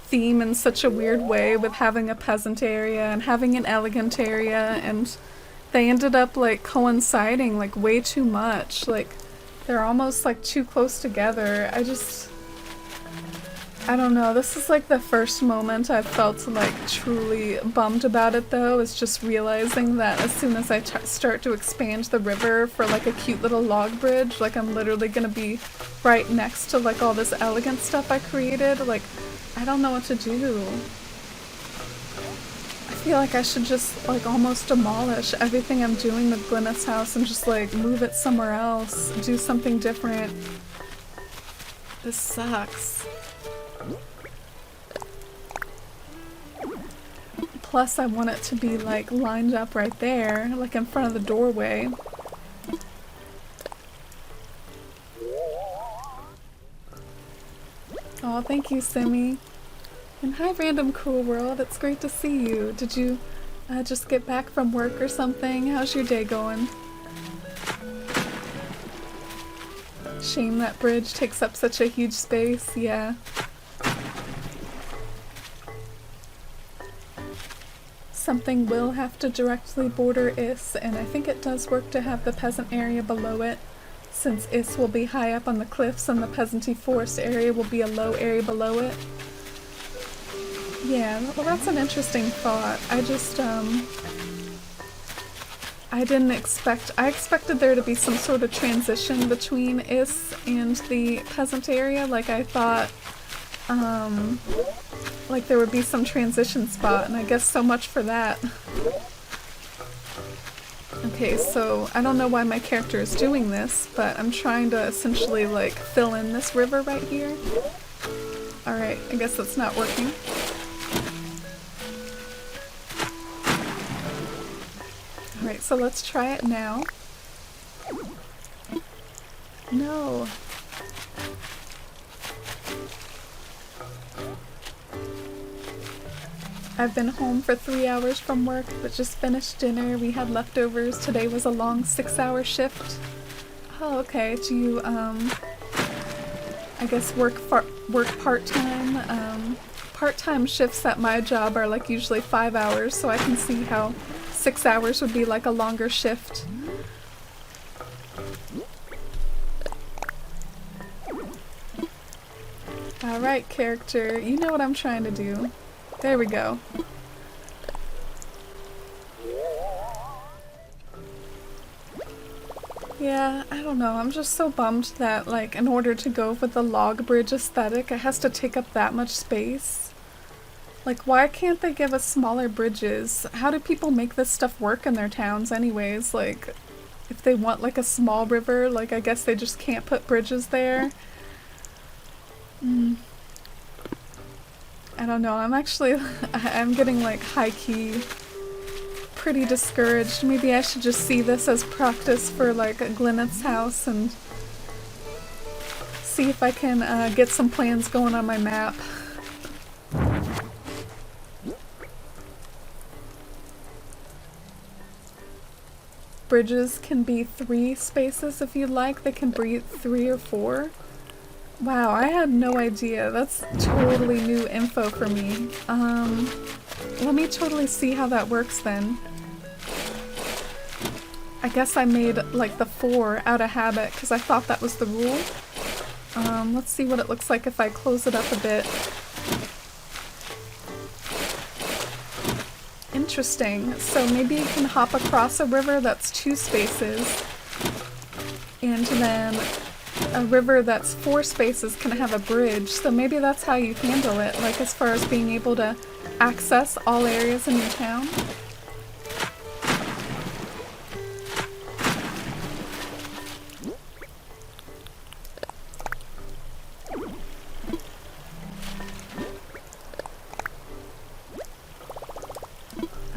theme in such a weird way with having a peasant area and having an elegant area, and they ended up like coinciding like way too much. Like they're almost like too close together. I don't know. This is like the first moment I've felt like truly bummed about it though, is just realizing that as soon as I start to expand the river for like a cute little log bridge, like I'm literally gonna be right next to like all this elegant stuff I created. Like I don't know what to do. I feel like I should just like almost demolish everything I'm doing with Glyneth's house and just like move it somewhere else, do something different. This sucks. Plus I want it to be like lined up right there, like in front of the doorway. Oh, thank you, Simi. And hi, Random Cool World. It's great to see you. Did you just get back from work or something? How's your day going? Shame that bridge takes up such a huge space. Yeah. Something will have to directly border Is, and I think it does work to have the peasant area below it, since Is will be high up on the cliffs and the peasanty forest area will be a low area below it. Yeah, well that's an interesting thought. I just, I expected there to be some sort of transition between Is and the peasant area, like I thought, like there would be some transition spot, and I guess so much for that. Okay, so I don't know why my character is doing this, but I'm trying to essentially like fill in this river right here. Alright, I guess that's not working. Alright, so let's try it now. No. I've been home for 3 hours from work, but just finished dinner. We had leftovers. Today was a long 6-hour shift. Oh, okay. Do you, I guess work part-time? Part-time shifts at my job are like usually 5 hours, so I can see how 6 hours would be like a longer shift. Alright, character. You know what I'm trying to do. There we go. Yeah, I don't know. I'm just so bummed that, like, in order to go with the log bridge aesthetic, it has to take up that much space. Like, why can't they give us smaller bridges? How do people make this stuff work in their towns anyways? Like, if they want, like, a small river, like, I guess they just can't put bridges there. I don't know, I'm getting like high-key pretty discouraged. Maybe I should just see this as practice for like Glyneth's house and see if I can get some plans going on my map. Bridges can be 3 spaces if you'd like. They can be 3 or 4. Wow, I had no idea. That's totally new info for me. Let me totally see how that works then. I guess I made like the 4 out of habit because I thought that was the rule. Let's see what it looks like if I close it up a bit. Interesting. So maybe you can hop across a river that's 2 spaces, and then a river that's 4 spaces can have a bridge, so maybe that's how you handle it, like as far as being able to access all areas in your town.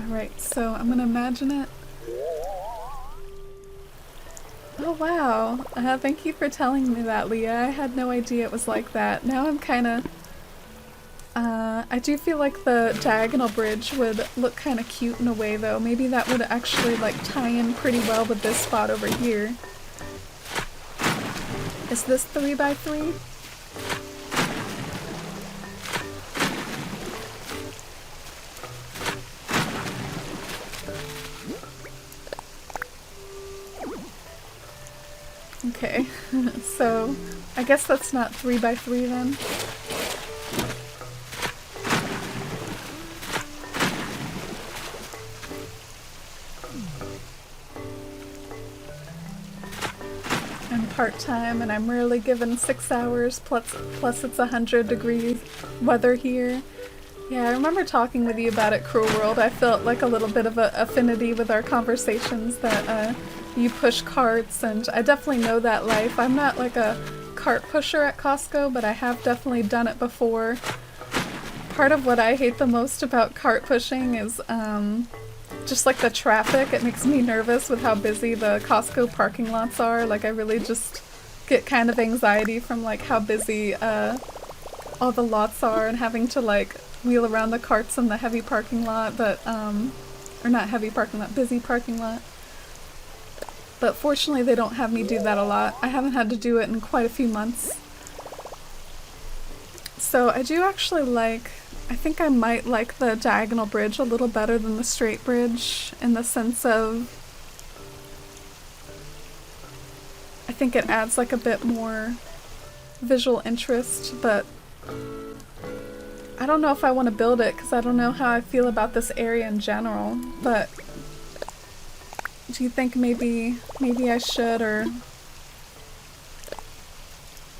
Alright, so I'm gonna imagine it. Oh wow, thank you for telling me that, Leah. I had no idea it was like that. Now I'm kinda... I do feel like the diagonal bridge would look kinda cute in a way though. Maybe that would actually like tie in pretty well with this spot over here. Is this 3x3? Okay, so I guess that's not 3x3 then. I'm part-time and I'm rarely given 6 hours, plus it's 100 degrees weather here. Yeah, I remember talking with you about it, Cruel World. I felt like a little bit of an affinity with our conversations that you push carts, and I definitely know that life. I'm not like a cart pusher at Costco, but I have definitely done it before. Part of what I hate the most about cart pushing is just like the traffic. It makes me nervous with how busy the Costco parking lots are. Like I really just get kind of anxiety from like how busy all the lots are and having to like wheel around the carts in the heavy parking lot, but or not heavy parking lot, busy parking lot. But fortunately they don't have me do that a lot. I haven't had to do it in quite a few months. So I do actually like, I think I might like the diagonal bridge a little better than the straight bridge in the sense of I think it adds like a bit more visual interest, but I don't know if I want to build it because I don't know how I feel about this area in general, but do you think maybe I should, or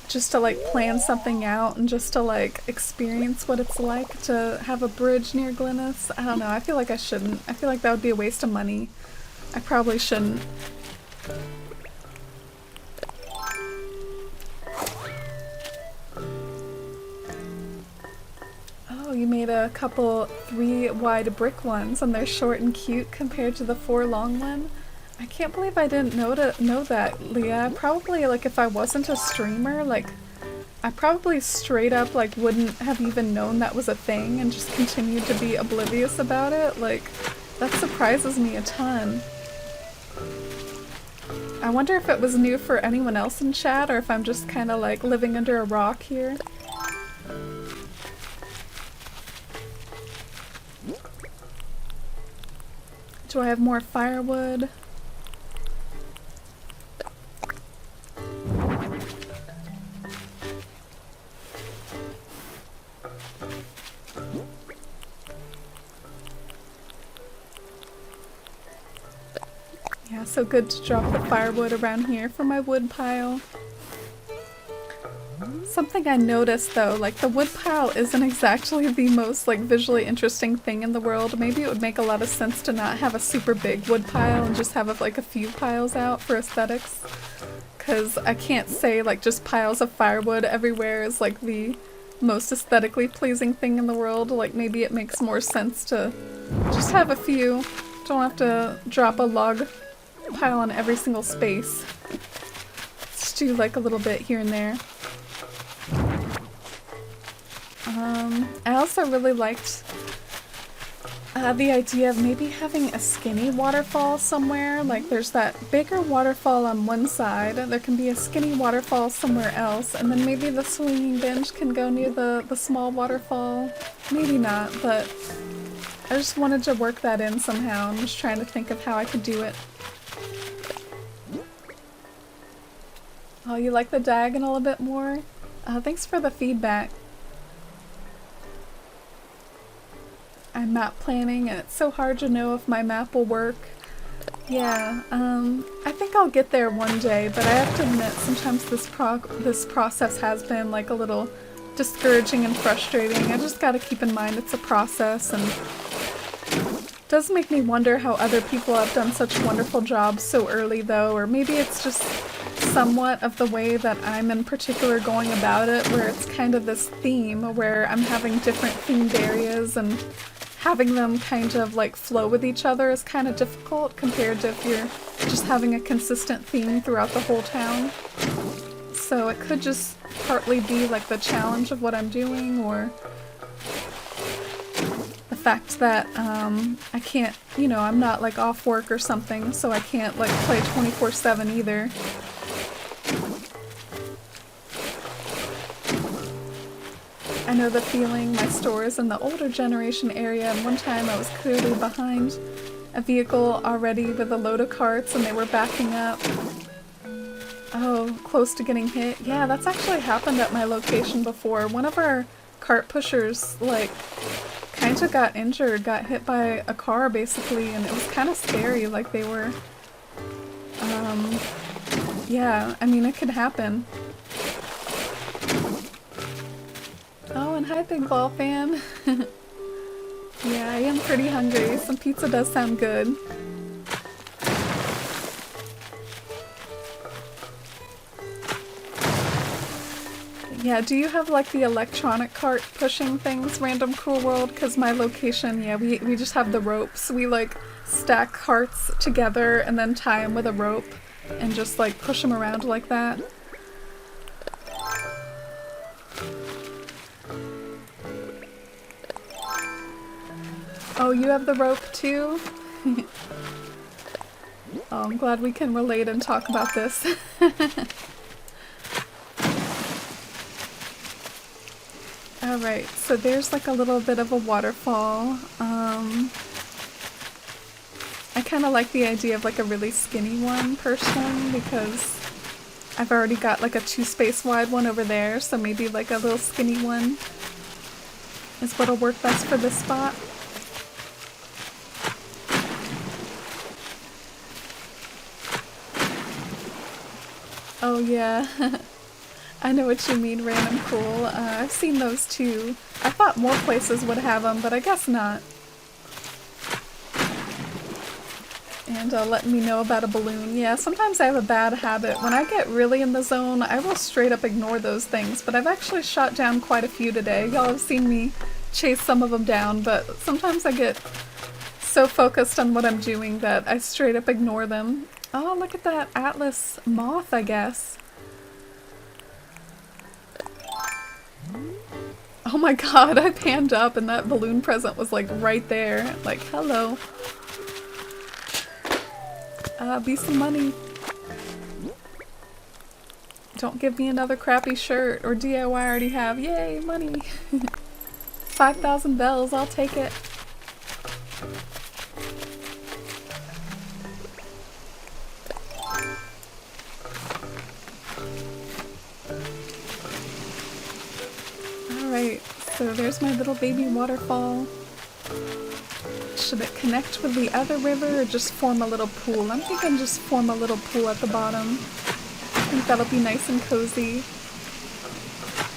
just to like plan something out and just to like experience what it's like to have a bridge near Glyneth? I don't know, I feel like I shouldn't. I feel like that would be a waste of money. I probably shouldn't. Oh, you made a couple 3 wide brick ones and they're short and cute compared to the 4 long one. I can't believe I didn't know that, Leah. I probably, like, if I wasn't a streamer, like, I probably straight up, like, wouldn't have even known that was a thing and just continued to be oblivious about it. Like, that surprises me a ton. I wonder if it was new for anyone else in chat or if I'm just kind of, like, living under a rock here. Do I have more firewood? Yeah, so good to drop the firewood around here for my wood pile. Something I noticed though, like the wood pile isn't exactly the most like visually interesting thing in the world. Maybe it would make a lot of sense to not have a super big wood pile and just have like a few piles out for aesthetics. Cause I can't say like just piles of firewood everywhere is like the most aesthetically pleasing thing in the world. Like maybe it makes more sense to just have a few. Don't have to drop a log pile on every single space. Just do like a little bit here and there. I also really liked the idea of maybe having a skinny waterfall somewhere. Like there's that bigger waterfall on one side, there can be a skinny waterfall somewhere else, and then maybe the swinging bench can go near the small waterfall. Maybe not, but I just wanted to work that in somehow. I'm just trying to think of how I could do it. Oh, you like the diagonal a bit more? Thanks for the feedback. I'm map planning and it's so hard to know if my map will work. Yeah, I think I'll get there one day, but I have to admit sometimes this process has been like a little discouraging and frustrating. I just gotta keep in mind it's a process, and it does make me wonder how other people have done such wonderful jobs so early though, or maybe it's just somewhat of the way that I'm in particular going about it, where it's kind of this theme where I'm having different themed areas and having them kind of like flow with each other is kind of difficult compared to if you're just having a consistent theme throughout the whole town. So it could just partly be like the challenge of what I'm doing, or the fact that I can't, you know, I'm not like off work or something, so I can't like play 24/7 either. I know the feeling. My store is in the older generation area, and one time I was clearly behind a vehicle already with a load of carts and they were backing up. Oh, close to getting hit. Yeah, that's actually happened at my location before. One of our cart pushers, like, kind of got injured, got hit by a car basically, and it was kind of scary. Like they were, yeah, I mean, it could happen. Oh, and hi, Big Ball fan. Yeah, I am pretty hungry. Some pizza does sound good. Yeah, do you have like the electronic cart pushing things, Random Cool World? Because my location, yeah, we just have the ropes. We like stack carts together and then tie them with a rope and just like push them around like that. Oh, you have the rope too? Oh, I'm glad we can relate and talk about this. Alright, so there's like a little bit of a waterfall. I kind of like the idea of like a really skinny one personally because I've already got like a 2-space wide one over there, so maybe like a little skinny one is what'll work best for this spot. Oh yeah, I know what you mean, Random Cool. I've seen those too. I thought more places would have them, but I guess not. And let me know about a balloon. Yeah, sometimes I have a bad habit. When I get really in the zone, I will straight up ignore those things, but I've actually shot down quite a few today. Y'all have seen me chase some of them down, but sometimes I get so focused on what I'm doing that I straight up ignore them. Oh, look at that Atlas moth, I guess. Oh my god, I panned up and that balloon present was like right there. Like, hello. Be some money. Don't give me another crappy shirt or DIY I already have. Yay, money. 5,000 bells, I'll take it. Alright, so there's my little baby waterfall. Should it connect with the other river or just form a little pool? I'm thinking just form a little pool at the bottom. I think that'll be nice and cozy.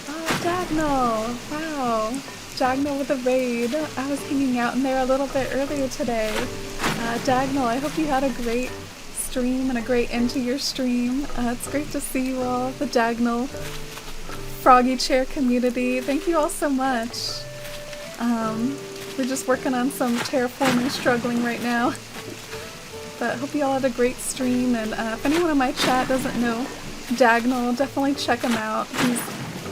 Oh, Dagnall! Wow! Dagnall with a raid. I was hanging out in there a little bit earlier today. Dagnall, I hope you had a great stream and a great end to your stream. It's great to see you all, the Dagnall Froggy Chair community. Thank you all so much. We're just working on some terraforming struggling right now. But hope you all had a great stream, and if anyone in my chat doesn't know Dagnall, definitely check him out. He's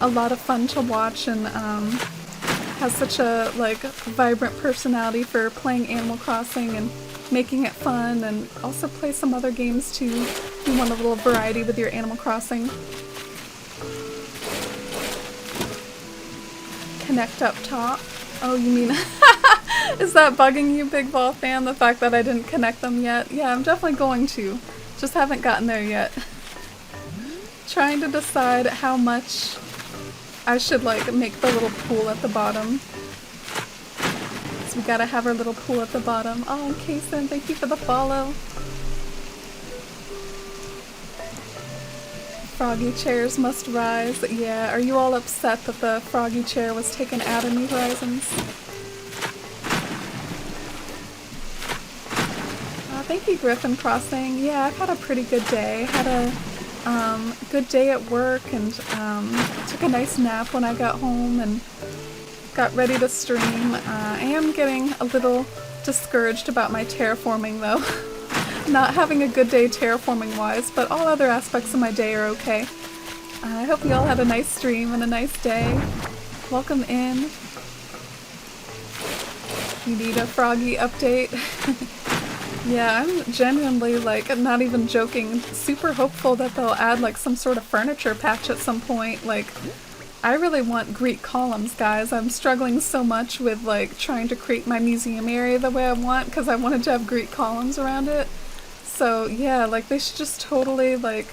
a lot of fun to watch and has such a like vibrant personality for playing Animal Crossing and making it fun, and also play some other games too if you want a little variety with your Animal Crossing. Connect up top. Oh, you mean... Is that bugging you, Big Ball Fan, the fact that I didn't connect them yet? Yeah, I'm definitely going to. Just haven't gotten there yet. Trying to decide how much I should, like, make the little pool at the bottom. So we gotta have our little pool at the bottom. Oh, Kason, thank you for the follow. Froggy chairs must rise. Yeah, are you all upset that the froggy chair was taken out of New Horizons? Thank you, Griffin Crossing. Yeah, I've had a pretty good day. Had a good day at work and took a nice nap when I got home and got ready to stream. I am getting a little discouraged about my terraforming though. Not having a good day terraforming wise, but all other aspects of my day are okay. I hope you all had a nice stream and a nice day. Welcome in. You need a froggy update? Yeah, I'm genuinely, like, not even joking, super hopeful that they'll add, like, some sort of furniture patch at some point. Like, I really want Greek columns, guys. I'm struggling so much with, like, trying to create my museum area the way I want, because I wanted to have Greek columns around it. So, yeah, like, they should just totally, like,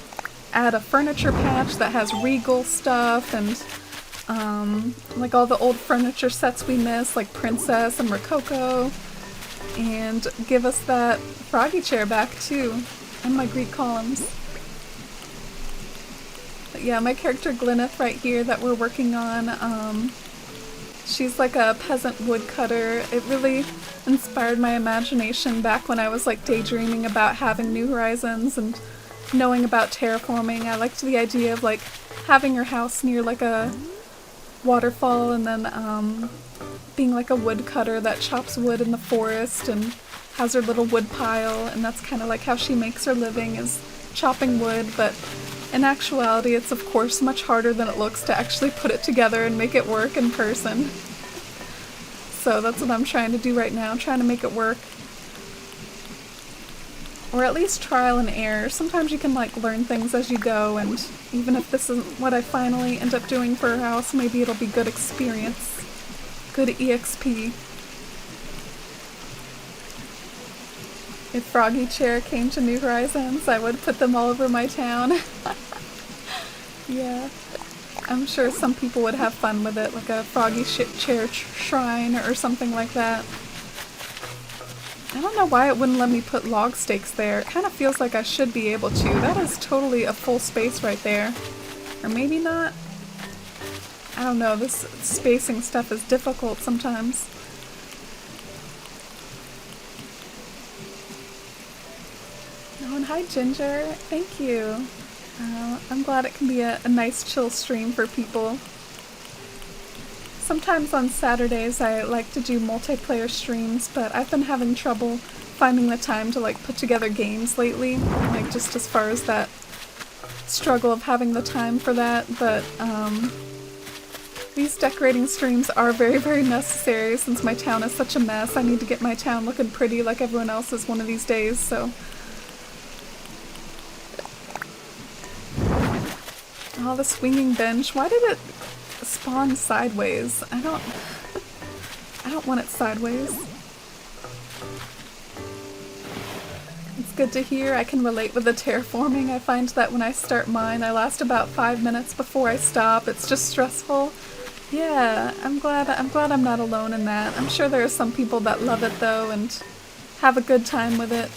add a furniture patch that has regal stuff and, like, all the old furniture sets we miss, like Princess and Rococo. And give us that froggy chair back too, and my Greek columns. But yeah, my character Glyneth right here that we're working on, She's like a peasant woodcutter. It really inspired my imagination back when I was like daydreaming about having New Horizons and knowing about terraforming. I liked the idea of like having your house near like a waterfall and then being like a woodcutter that chops wood in the forest and has her little wood pile, and that's kind of like how she makes her living, is chopping wood. But in actuality, it's of course much harder than it looks to actually put it together and make it work in person. So that's what I'm trying to do right now, trying to make it work. Or at least trial and error. Sometimes you can like learn things as you go, and even if this isn't what I finally end up doing for her house, maybe it'll be good experience. Good EXP. If Froggy Chair came to New Horizons, I would put them all over my town. Yeah. I'm sure some people would have fun with it, like a Froggy Chair shrine or something like that. I don't know why it wouldn't let me put log stakes there. It kind of feels like I should be able to. That is totally a full space right there. Or maybe not. I don't know, this spacing stuff is difficult sometimes. Oh, and hi Ginger. Thank you. I'm glad it can be a nice chill stream for people. Sometimes on Saturdays I like to do multiplayer streams, but I've been having trouble finding the time to like put together games lately, like just as far as that struggle of having the time for that. But these decorating streams are very, very necessary since my town is such a mess. I need to get my town looking pretty like everyone else's one of these days, so. Oh, the swinging bench. Why did it spawn sideways? I don't want it sideways. It's good to hear. I can relate with the terraforming. I find that when I start mine, I last about 5 minutes before I stop. It's just stressful. Yeah, I'm glad I'm not alone in that. I'm sure there are some people that love it though and have a good time with it.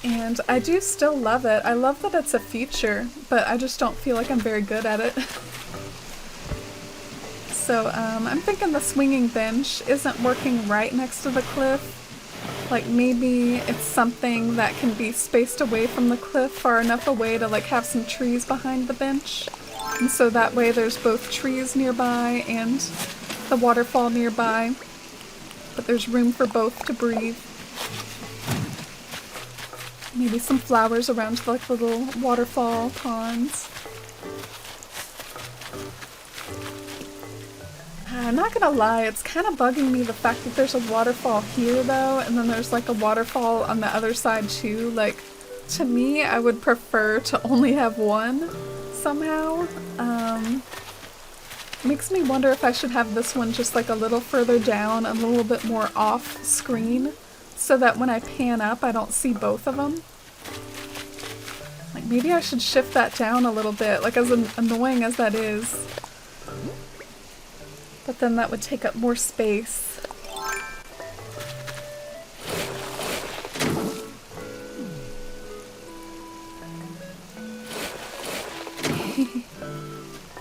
And I do still love it. I love that it's a feature, but I just don't feel like I'm very good at it. So I'm thinking the swinging bench isn't working right next to the cliff. Like maybe it's something that can be spaced away from the cliff far enough away to like have some trees behind the bench. And so that way there's both trees nearby and the waterfall nearby. But there's room for both to breathe. Maybe some flowers around like the little waterfall ponds. I'm not gonna lie, it's kind of bugging me the fact that there's a waterfall here though, and then there's like a waterfall on the other side too. Like, to me, I would prefer to only have one somehow. Makes me wonder if I should have this one just like a little further down, a little bit more off screen, so that when I pan up I don't see both of them. Like maybe I should shift that down a little bit, like as annoying as that is. But then that would take up more space.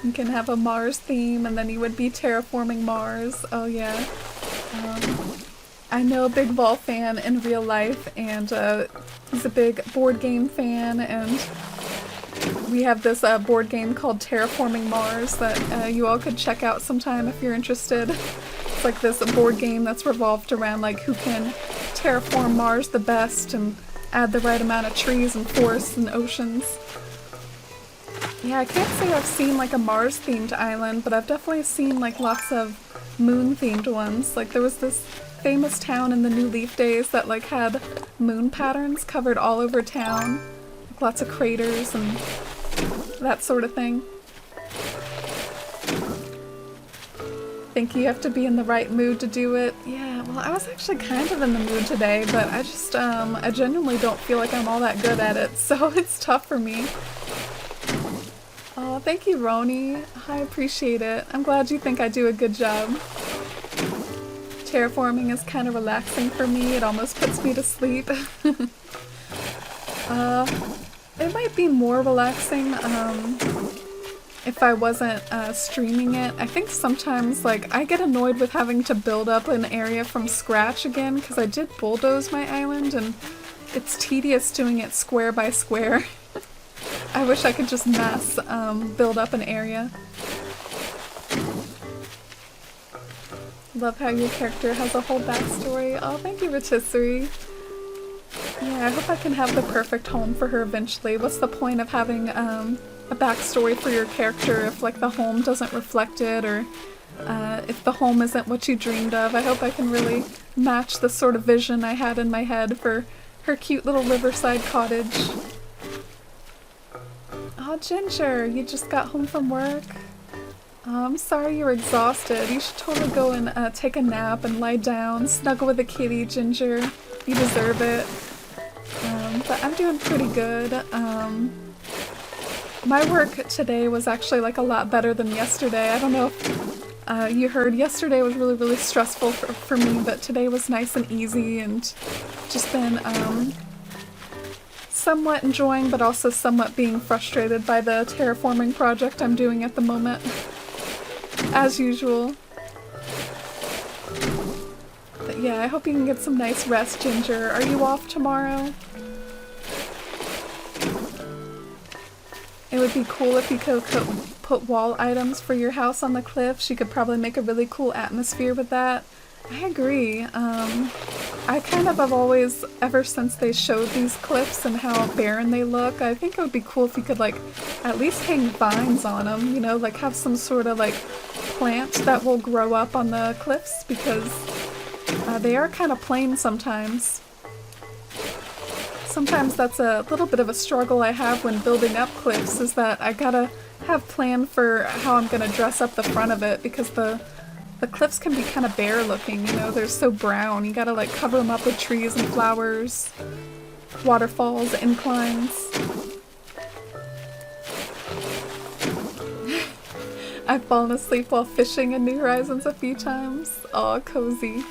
You can have a Mars theme and then you would be terraforming Mars. Oh yeah. I know a big Vol fan in real life, and he's a big board game fan, and we have this board game called Terraforming Mars that you all could check out sometime if you're interested. It's like this board game that's revolved around like who can terraform Mars the best and add the right amount of trees and forests and oceans. Yeah, I can't say I've seen like a Mars themed island, but I've definitely seen like lots of moon themed ones. Like there was this famous town in the New Leaf days that like had moon patterns covered all over town. Like, lots of craters and that sort of thing. Think you have to be in the right mood to do it. Yeah, well I was actually kind of in the mood today, but I just I genuinely don't feel like I'm all that good at it, so it's tough for me. Oh, thank you, Roni. I appreciate it. I'm glad you think I do a good job. Terraforming is kind of relaxing for me. It almost puts me to sleep. It might be more relaxing if I wasn't streaming it. I think sometimes like I get annoyed with having to build up an area from scratch again because I did bulldoze my island and it's tedious doing it square by square. I wish I could just mass build up an area. Love how your character has a whole backstory. Oh, thank you, Rotisserie. Yeah, I hope I can have the perfect home for her eventually. What's the point of having a backstory for your character if like the home doesn't reflect it, or if the home isn't what you dreamed of? I hope I can really match the sort of vision I had in my head for her cute little riverside cottage. Oh, Ginger, you just got home from work? Oh, I'm sorry you're exhausted. You should totally go and take a nap and lie down, snuggle with a kitty, Ginger. You deserve it. But I'm doing pretty good. My work today was actually like a lot better than yesterday. I don't know if you heard, yesterday was really, really stressful for me, but today was nice and easy and just been somewhat enjoying, but also somewhat being frustrated by the terraforming project I'm doing at the moment. As usual. But yeah, I hope you can get some nice rest, Ginger. Are you off tomorrow? It would be cool if you could put wall items for your house on the cliffs. You could probably make a really cool atmosphere with that. I agree. I kind of have always, ever since they showed these cliffs and how barren they look, I think it would be cool if you could like at least hang vines on them, you know, like have some sort of like plant that will grow up on the cliffs, because they are kind of plain sometimes. Sometimes that's a little bit of a struggle I have when building up cliffs, is that I gotta have plan for how I'm gonna dress up the front of it, because the cliffs can be kind of bare looking, you know, they're so brown. You gotta like cover them up with trees and flowers, waterfalls, inclines. I've fallen asleep while fishing in New Horizons a few times. Aw, cozy.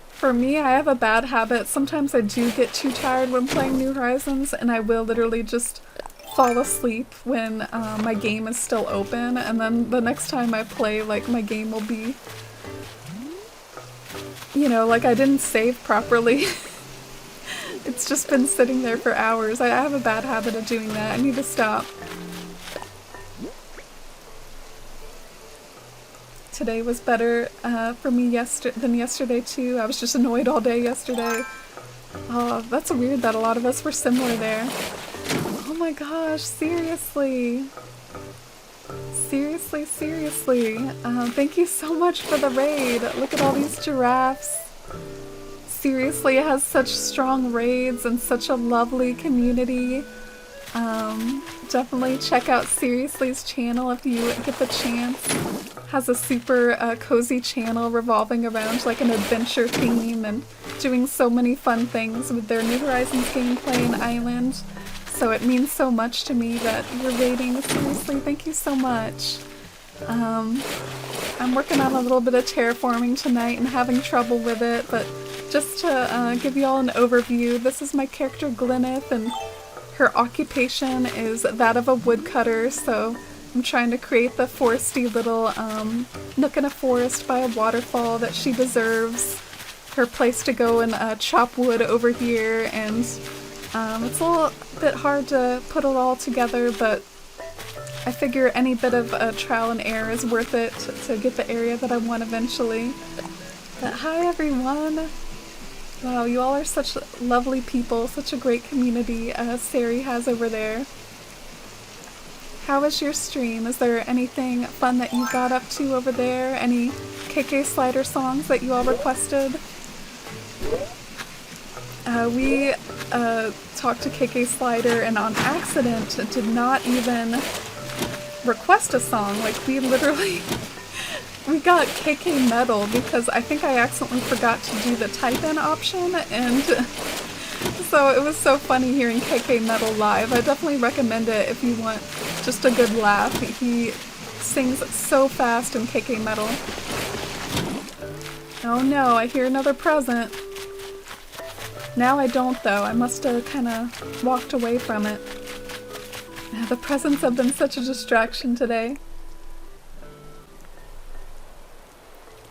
For me, I have a bad habit. Sometimes I do get too tired when playing New Horizons, and I will literally just fall asleep when my game is still open, and then the next time I play, like, my game will be, you know, like I didn't save properly. It's just been sitting there for hours. I have a bad habit of doing that. I need to stop. Today was better for me than yesterday too. I was just annoyed all day yesterday. Oh, that's weird that a lot of us were similar there. Oh my gosh, seriously. Seriously. Thank you so much for the raid. Look at all these giraffes. Seriously, it has such strong raids and such a lovely community. Definitely check out Seriously's channel if you get the chance. Has a super cozy channel revolving around like an adventure theme and doing so many fun things with their New Horizons gameplay and island. So it means so much to me that you're raiding. Seriously, thank you so much. I'm working on a little bit of terraforming tonight and having trouble with it, but just to give you all an overview, this is my character Glyneth, and her occupation is that of a woodcutter, so I'm trying to create the foresty little nook in a forest by a waterfall that she deserves. Her place to go and chop wood over here, and it's a little bit hard to put it all together, but I figure any bit of trial and error is worth it to get the area that I want eventually. But hi everyone! Wow, you all are such lovely people, such a great community Sari has over there. How was your stream? Is there anything fun that you got up to over there? Any KK Slider songs that you all requested? We talked to KK Slider and on accident did not even request a song. Like, we literally... we got KK Metal because I think I accidentally forgot to do the type-in option, and so it was so funny hearing KK Metal live. I definitely recommend it if you want just a good laugh. He sings so fast in KK Metal. Oh no, I hear another present. Now I don't though. I must have kind of walked away from it. Yeah, the presents have been such a distraction today.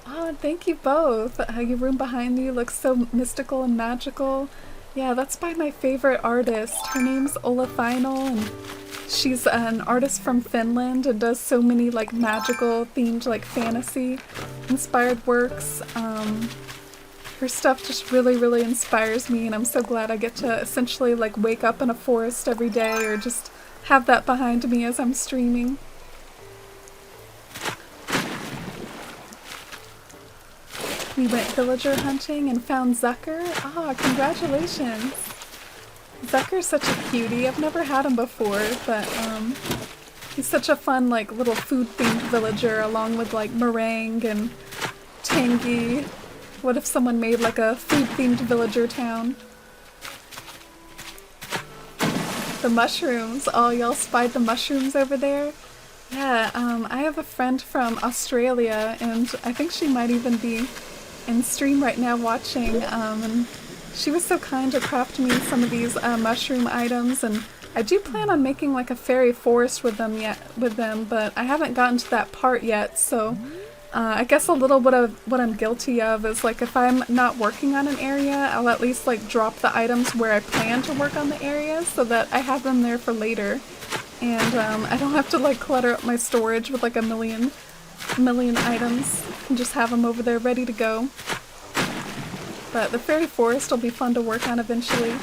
Oh, thank you both. Your room behind you looks so mystical and magical. Yeah, that's by my favorite artist. Her name's Ola Final, and she's an artist from Finland and does so many like magical themed like fantasy inspired works. Her stuff just really inspires me, and I'm so glad I get to essentially like wake up in a forest every day or just have that behind me as I'm streaming. We went villager hunting and found Zucker. Ah, congratulations! Zucker's such a cutie. I've never had him before, but he's such a fun like little food-themed villager along with like meringue and tangy. What if someone made like a food-themed villager town? The mushrooms. Oh, y'all spied the mushrooms over there? Yeah, I have a friend from Australia, and I think she might even be in stream right now watching, and she was so kind to craft me some of these mushroom items, and I do plan on making like a fairy forest with them, but I haven't gotten to that part yet, so I guess a little bit of what I'm guilty of is like if I'm not working on an area, I'll at least like drop the items where I plan to work on the area so that I have them there for later. And I don't have to like clutter up my storage with like a million items. I can just have them over there ready to go. But the fairy forest will be fun to work on eventually.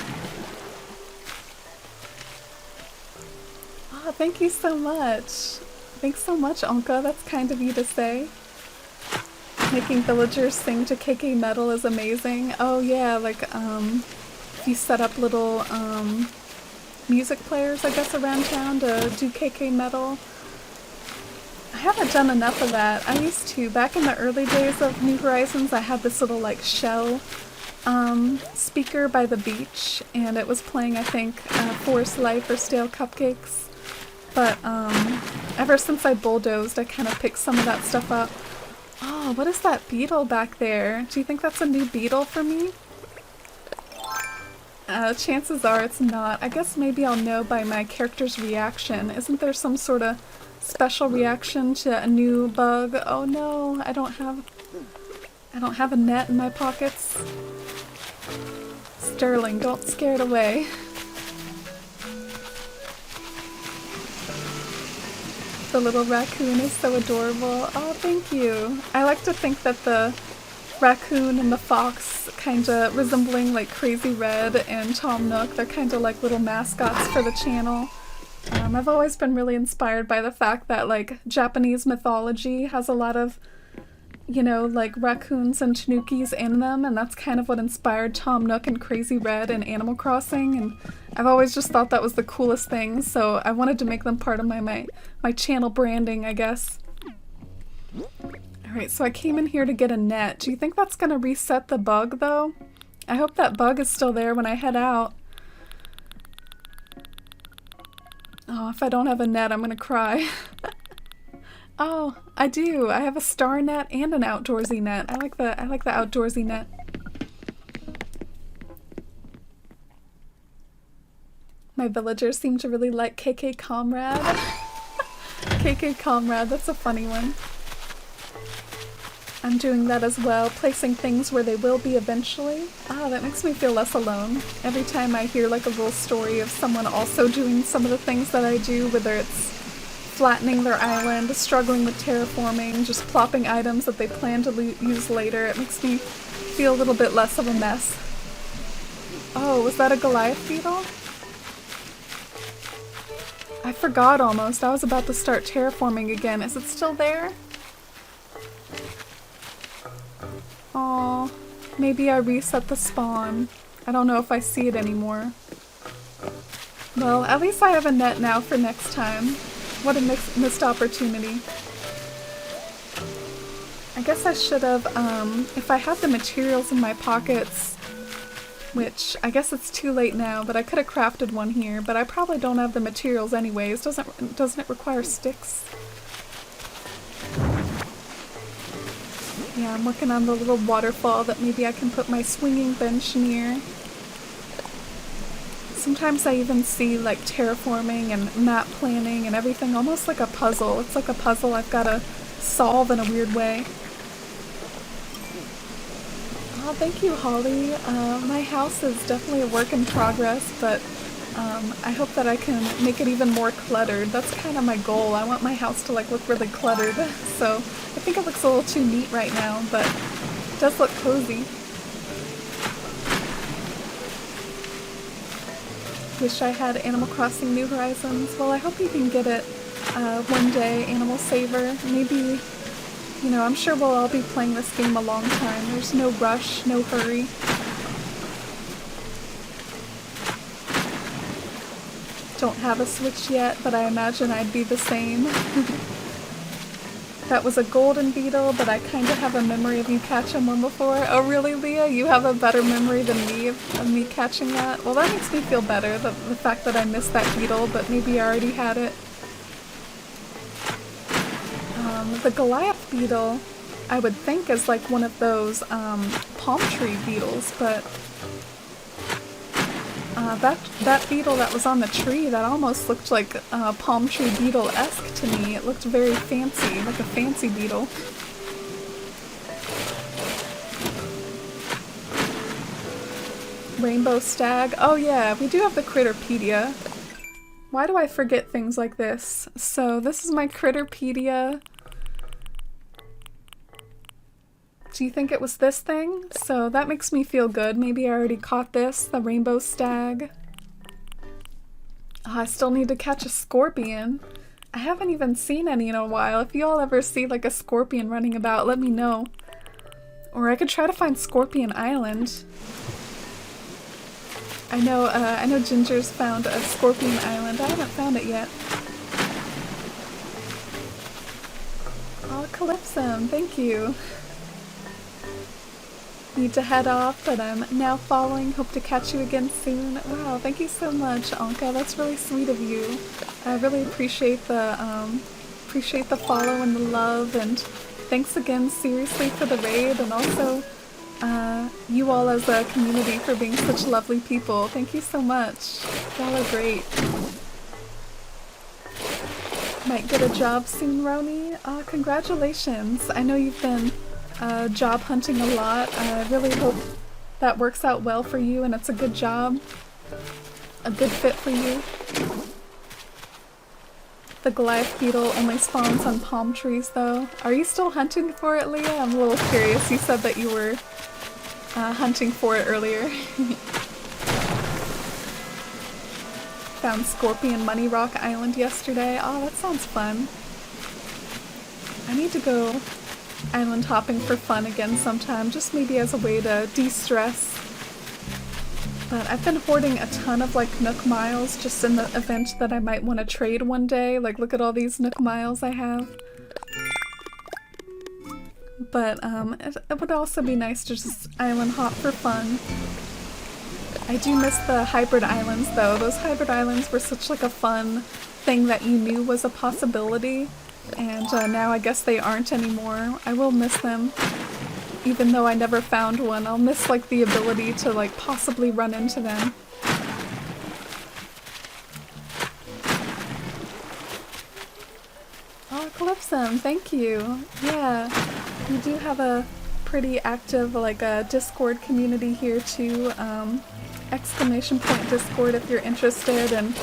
Oh, thank you so much. Thanks so much, Onka. That's kind of you to say. Making villagers sing to KK Metal is amazing. Oh yeah, like if you set up little music players, I guess, around town to do KK Metal. I haven't done enough of that. I used to. Back in the early days of New Horizons, I had this little like shell speaker by the beach, and it was playing, I think, Forest Life or Stale Cupcakes. But ever since I bulldozed, I kind of picked some of that stuff up. Oh, what is that beetle back there? Do you think that's a new beetle for me? Chances are it's not. I guess maybe I'll know by my character's reaction. Isn't there some sort of special reaction to a new bug? Oh no, I don't have a net in my pockets. Sterling, don't scare it away. The little raccoon is so adorable. Oh, thank you. I like to think that the raccoon and the fox kind of resembling like Crazy Red and Tom Nook. They're kind of like little mascots for the channel. I've always been really inspired by the fact that like Japanese mythology has a lot of, you know, like raccoons and tanukis in them, and that's kind of what inspired Tom Nook and Crazy Red and Animal Crossing, and I've always just thought that was the coolest thing, so I wanted to make them part of my channel branding, I guess. Alright, so I came in here to get a net. Do you think that's gonna reset the bug, though? I hope that bug is still there when I head out. Oh, if I don't have a net, I'm gonna cry. Oh, I do. I have a star net and an outdoorsy net. I like the outdoorsy net. My villagers seem to really like KK Comrade. KK Comrade, that's a funny one. I'm doing that as well, placing things where they will be eventually. Ah, that makes me feel less alone. Every time I hear like a little story of someone also doing some of the things that I do, whether it's flattening their island, struggling with terraforming, just plopping items that they plan to use later, it makes me feel a little bit less of a mess. Oh, was that a Goliath beetle? I forgot almost. I was about to start terraforming again. Is it still there? Aw, maybe I reset the spawn. I don't know if I see it anymore. Well, at least I have a net now for next time. What a missed opportunity. I guess I should have, if I had the materials in my pockets, which I guess it's too late now, but I could have crafted one here, but I probably don't have the materials anyways. Doesn't it require sticks? Yeah, I'm working on the little waterfall that maybe I can put my swinging bench near. Sometimes I even see like terraforming and map planning and everything almost like a puzzle. It's like a puzzle I've got to solve in a weird way. Oh, thank you, Holly. My house is definitely a work in progress, but I hope that I can make it even more cluttered. That's kind of my goal. I want my house to like look really cluttered. So I think it looks a little too neat right now, but it does look cozy. Wish I had Animal Crossing New Horizons. Well, I hope you can get it one day, Animal Saver. Maybe, you know, I'm sure we'll all be playing this game a long time. There's no rush, no hurry. Don't have a Switch yet, but I imagine I'd be the same. That was a golden beetle, but I kind of have a memory of you catching one before. Oh really, Leah? You have a better memory than me of me catching that? Well, that makes me feel better, the fact that I missed that beetle, but maybe I already had it. The Goliath beetle, I would think is like one of those palm tree beetles, but that beetle that was on the tree, that almost looked like palm tree beetle-esque to me. It looked very fancy, like a fancy beetle. Rainbow stag. Oh yeah, we do have the Critterpedia. Why do I forget things like this? So this is my Critterpedia. Do you think it was this thing? So that makes me feel good. Maybe I already caught this, the rainbow stag. Oh, I still need to catch a scorpion. I haven't even seen any in a while. If you all ever see like a scorpion running about, let me know. Or I could try to find Scorpion Island. I know Ginger's found a Scorpion Island. I haven't found it yet. Oh, Calypsum, thank you. Need to head off, but I'm now following. Hope to catch you again soon. Wow, thank you so much, Anka. That's really sweet of you. I really appreciate the follow and the love, and thanks again, seriously, for the raid, and also you all as a community for being such lovely people. Thank you so much. Y'all are great. Might get a job soon, Roni. Congratulations. I know you've been job hunting a lot. I really hope that works out well for you and it's a good job. A good fit for you. The Goliath beetle only spawns on palm trees though. Are you still hunting for it, Leah? I'm a little curious. You said that you were hunting for it earlier. Found Scorpion Money Rock Island yesterday. Oh, that sounds fun. I need to go island hopping for fun again sometime, just maybe as a way to de-stress. But I've been hoarding a ton of like Nook miles just in the event that I might want to trade one day. Like, look at all these Nook miles I have. But it would also be nice to just island hop for fun. I do miss the hybrid islands though. Those hybrid islands were such like a fun thing that you knew was a possibility. And now I guess they aren't anymore. I will miss them, even though I never found one. I'll miss like the ability to like possibly run into them. Oh, Calypsum, thank you. Yeah, we do have a pretty active like Discord community here too. Exclamation point Discord if you're interested, and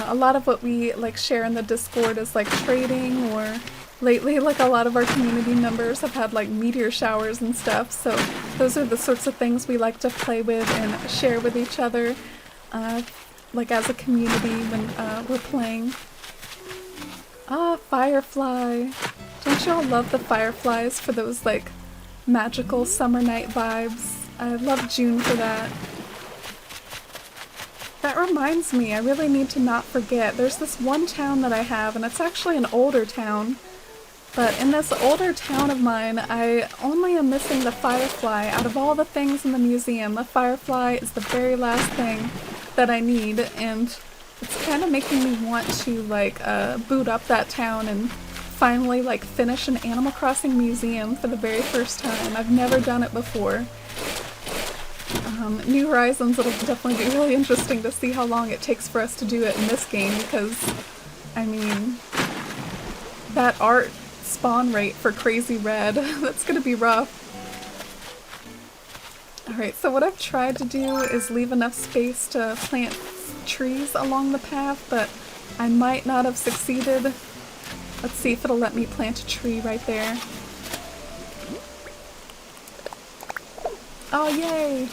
a lot of what we like share in the Discord is like trading, or lately like a lot of our community members have had like meteor showers and stuff, so those are the sorts of things we like to play with and share with each other like as a community when we're playing. Ah, Firefly! Don't you all love the fireflies for those like magical summer night vibes? I love June for that. That reminds me, I really need to not forget. There's this one town that I have, and it's actually an older town. But in this older town of mine, I only am missing the firefly. Out of all the things in the museum, the firefly is the very last thing that I need, and it's kind of making me want to like boot up that town and finally like finish an Animal Crossing museum for the very first time. I've never done it before. New Horizons, it'll definitely be really interesting to see how long it takes for us to do it in this game, because, I mean, that art spawn rate for Crazy Red, that's gonna be rough. Alright, so what I've tried to do is leave enough space to plant trees along the path, but I might not have succeeded. Let's see if it'll let me plant a tree right there. Oh, yay!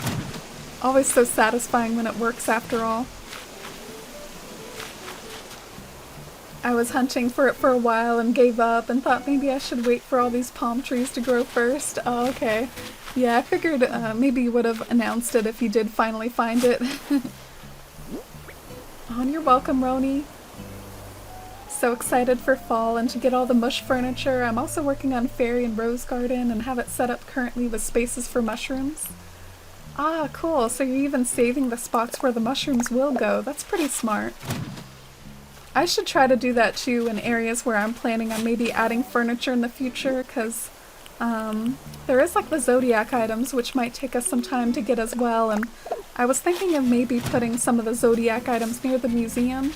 Always so satisfying when it works after all. I was hunting for it for a while and gave up and thought maybe I should wait for all these palm trees to grow first. Oh, okay. Yeah, I figured maybe you would have announced it if you did finally find it. Oh, and you're welcome, Roni. So excited for fall and to get all the mush furniture. I'm also working on Fairy and Rose Garden and have it set up currently with spaces for mushrooms. Ah, cool. So you're even saving the spots where the mushrooms will go. That's pretty smart. I should try to do that too in areas where I'm planning on maybe adding furniture in the future, because there is like the zodiac items, which might take us some time to get as well, and I was thinking of maybe putting some of the zodiac items near the museum.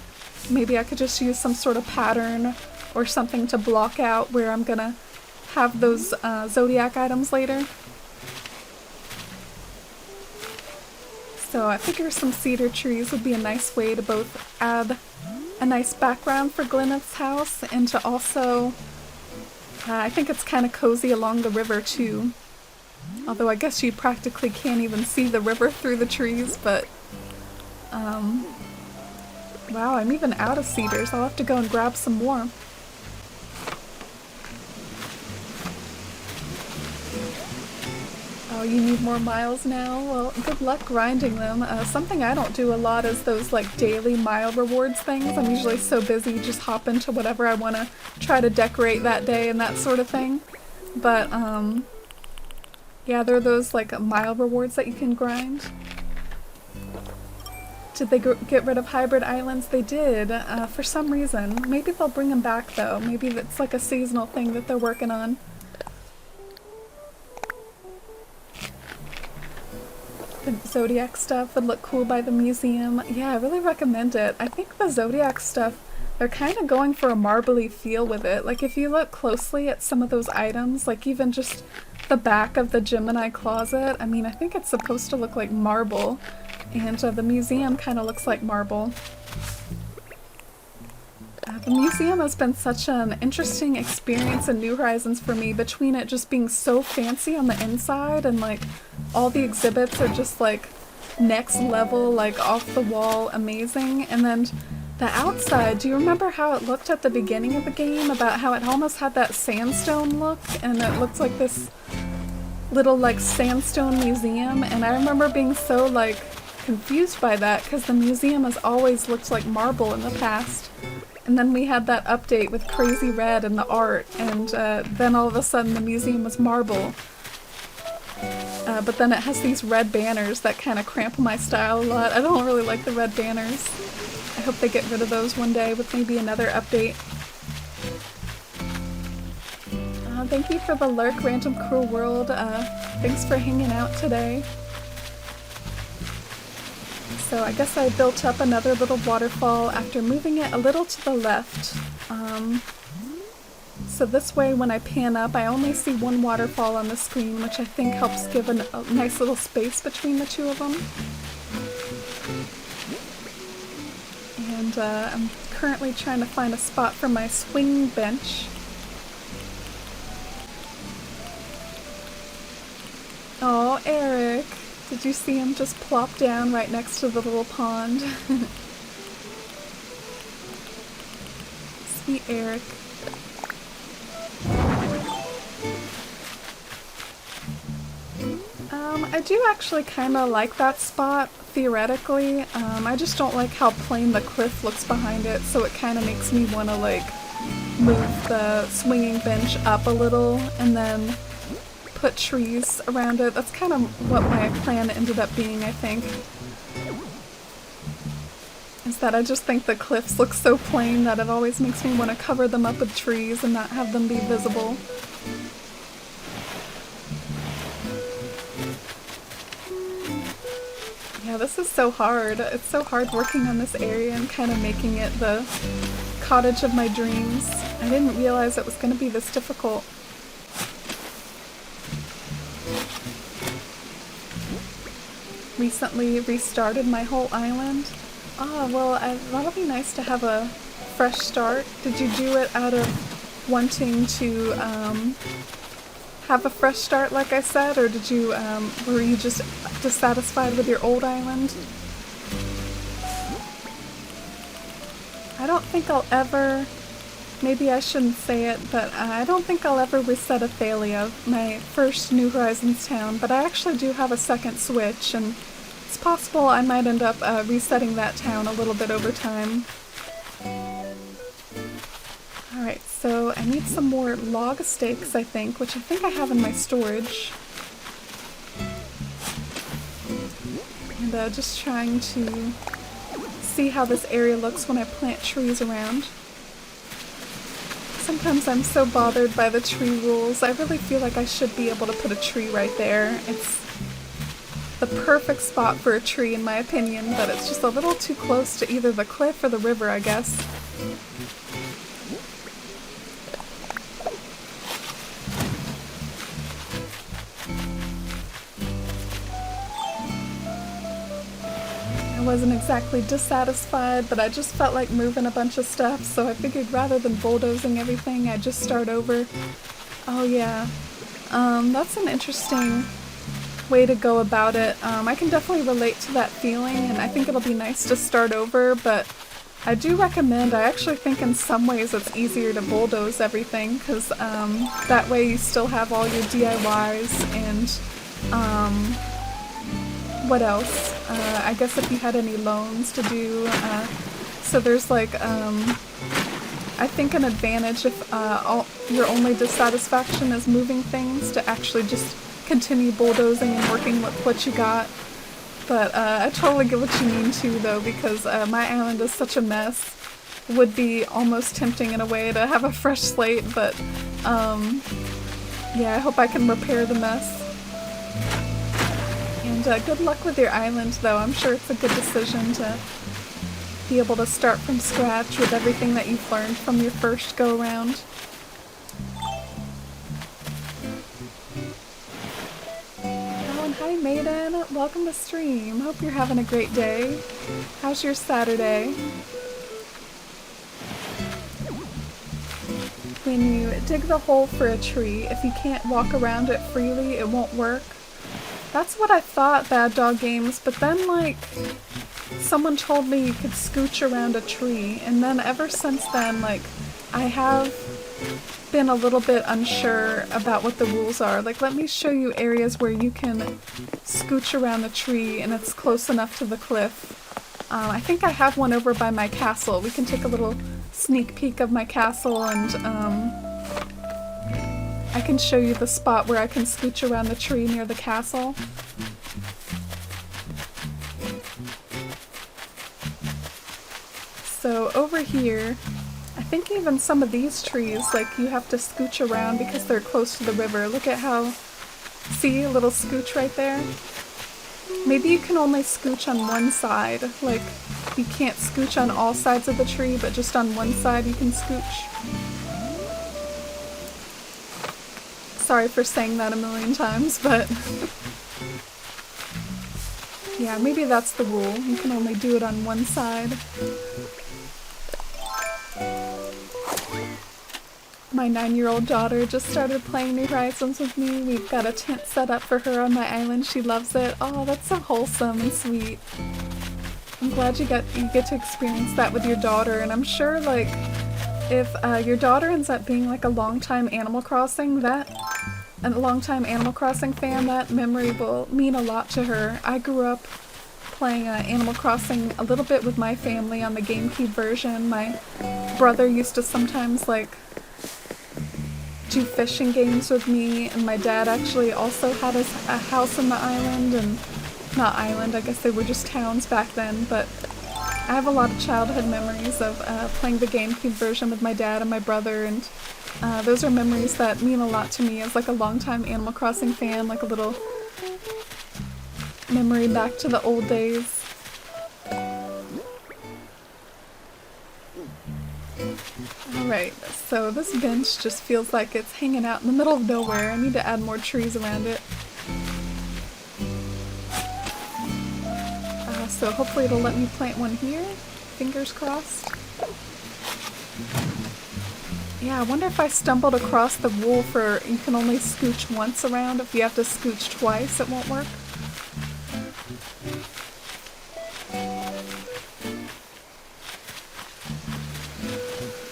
Maybe I could just use some sort of pattern or something to block out where I'm gonna have those zodiac items later. So I figure some cedar trees would be a nice way to both add a nice background for Glyneth's house and to also, I think it's kind of cozy along the river too. Although I guess you practically can't even see the river through the trees, but wow, I'm even out of cedars. I'll have to go and grab some more. Oh, you need more miles now? Well, good luck grinding them. Something I don't do a lot is those like daily mile rewards things. I'm usually so busy just hop into whatever I want to try to decorate that day and that sort of thing. But yeah, there are those like mile rewards that you can grind. Did they get rid of hybrid islands? They did, for some reason. Maybe they'll bring them back though. Maybe it's like a seasonal thing that they're working on. The Zodiac stuff would look cool by the museum. Yeah, I really recommend it. I think the Zodiac stuff, they're kind of going for a marbly feel with it. Like if you look closely at some of those items, like even just the back of the Gemini closet, I mean, I think it's supposed to look like marble. And the museum kind of looks like marble. The museum has been such an interesting experience in New Horizons for me, between it just being so fancy on the inside and like all the exhibits are just like next level, like off the wall amazing, and then the outside, do you remember how it looked at the beginning of the game, about how it almost had that sandstone look and it looked like this little like sandstone museum? And I remember being so like confused by that because the museum has always looked like marble in the past. And then we had that update with Crazy Red and the art, and then all of a sudden the museum was marble. But then it has these red banners that kind of cramp my style a lot. I don't really like the red banners. I hope they get rid of those one day with maybe another update. Thank you for the lurk, Random Cruel World. Thanks for hanging out today. So I guess I built up another little waterfall after moving it a little to the left. So this way when I pan up, I only see one waterfall on the screen, which I think helps give a nice little space between the two of them. And I'm currently trying to find a spot for my swing bench. Oh, Eric! Did you see him just plop down right next to the little pond? Sweet Eric. I do actually kind of like that spot, theoretically. I just don't like how plain the cliff looks behind it, so it kind of makes me want to like move the swinging bench up a little and then put trees around it. That's kind of what my plan ended up being, I think. Is that I just think the cliffs look so plain that it always makes me want to cover them up with trees and not have them be visible. Yeah, this is so hard. It's so hard working on this area and kind of making it the cottage of my dreams. I didn't realize it was going to be this difficult. Recently restarted my whole island. Ah, well, that'll be nice to have a fresh start. Did you do it out of wanting to have a fresh start, like I said, or did you were you just dissatisfied with your old island? I don't think I'll ever, maybe I shouldn't say it, but I don't think I'll ever reset Athalia, my first New Horizons town, but I actually do have a second Switch, and it's possible I might end up resetting that town a little bit over time. Alright, so I need some more log steaks, I think, which I think I have in my storage. And just trying to see how this area looks when I plant trees around. Sometimes I'm so bothered by the tree rules. I really feel like I should be able to put a tree right there. It's the perfect spot for a tree in my opinion, but it's just a little too close to either the cliff or the river, I guess. I wasn't exactly dissatisfied, but I just felt like moving a bunch of stuff, so I figured rather than bulldozing everything, I'd just start over. Oh yeah, that's an interesting way to go about it. I can definitely relate to that feeling, and I think it'll be nice to start over, but I do recommend, I actually think in some ways it's easier to bulldoze everything, because that way you still have all your DIYs, and what else? I guess if you had any loans to do, so there's like, I think an advantage if your only dissatisfaction is moving things to actually just continue bulldozing and working with what you got. But I totally get what you mean too though, because my island is such a mess. Would be almost tempting in a way to have a fresh slate, but yeah, I hope I can repair the mess. And good luck with your island, though. I'm sure it's a good decision to be able to start from scratch with everything that you've learned from your first go-around. Oh, and hi Maiden! Welcome to stream. Hope you're having a great day. How's your Saturday? When you dig the hole for a tree, if you can't walk around it freely, it won't work. That's what I thought, Bad Dog Games, but then, like, someone told me you could scooch around a tree, and then ever since then, like, I have been a little bit unsure about what the rules are. Like, let me show you areas where you can scooch around the tree and it's close enough to the cliff. I think I have one over by my castle. We can take a little sneak peek of my castle, and, I can show you the spot where I can scooch around the tree near the castle. So over here, I think even some of these trees, like, you have to scooch around because they're close to the river. Look at how, see, a little scooch right there? Maybe you can only scooch on one side. Like, you can't scooch on all sides of the tree, but just on one side you can scooch. Sorry for saying that a million times, but yeah, maybe that's the rule. You can only do it on one side. My 9-year-old daughter just started playing New Horizons with me. We've got a tent set up for her on my island. She loves it. Oh, that's so wholesome and sweet. I'm glad you get to experience that with your daughter, and I'm sure, like, if your daughter ends up being like a longtime Animal Crossing fan, that memory will mean a lot to her. I grew up playing Animal Crossing a little bit with my family on the GameCube version. My brother used to sometimes like do fishing games with me, and my dad actually also had a house on the island, and not island, I guess they were just towns back then, but I have a lot of childhood memories of playing the GameCube version with my dad and my brother, and those are memories that mean a lot to me as like a longtime Animal Crossing fan, like a little memory back to the old days. Alright, so this bench just feels like it's hanging out in the middle of nowhere. I need to add more trees around it. So hopefully it'll let me plant one here. Fingers crossed. Yeah, I wonder if I stumbled across the rule for you can only scooch once around. If you have to scooch twice, it won't work.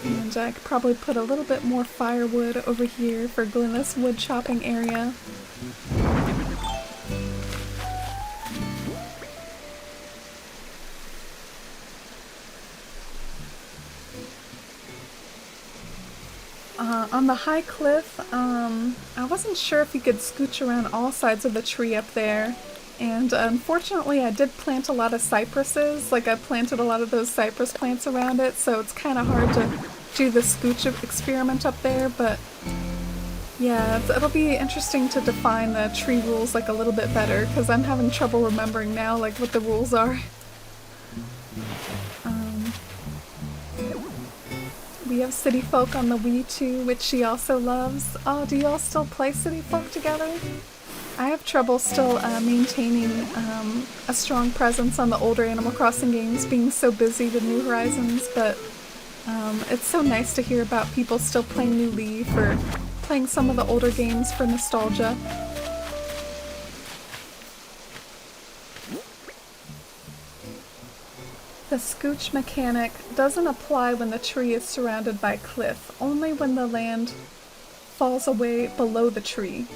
And I could probably put a little bit more firewood over here for Glyneth's wood chopping area. On the high cliff, I wasn't sure if you could scooch around all sides of the tree up there, and unfortunately I did plant a lot of cypresses. Like, I planted a lot of those cypress plants around it, so it's kind of hard to do the scooch experiment up there, but yeah, it'll be interesting to define the tree rules like a little bit better, because I'm having trouble remembering now like what the rules are. We have City Folk on the Wii too, which she also loves. Oh, do y'all still play City Folk together? I have trouble still maintaining a strong presence on the older Animal Crossing games, being so busy with New Horizons, but it's so nice to hear about people still playing New Leaf or playing some of the older games for nostalgia. The scooch mechanic doesn't apply when the tree is surrounded by cliff, only when the land falls away below the tree.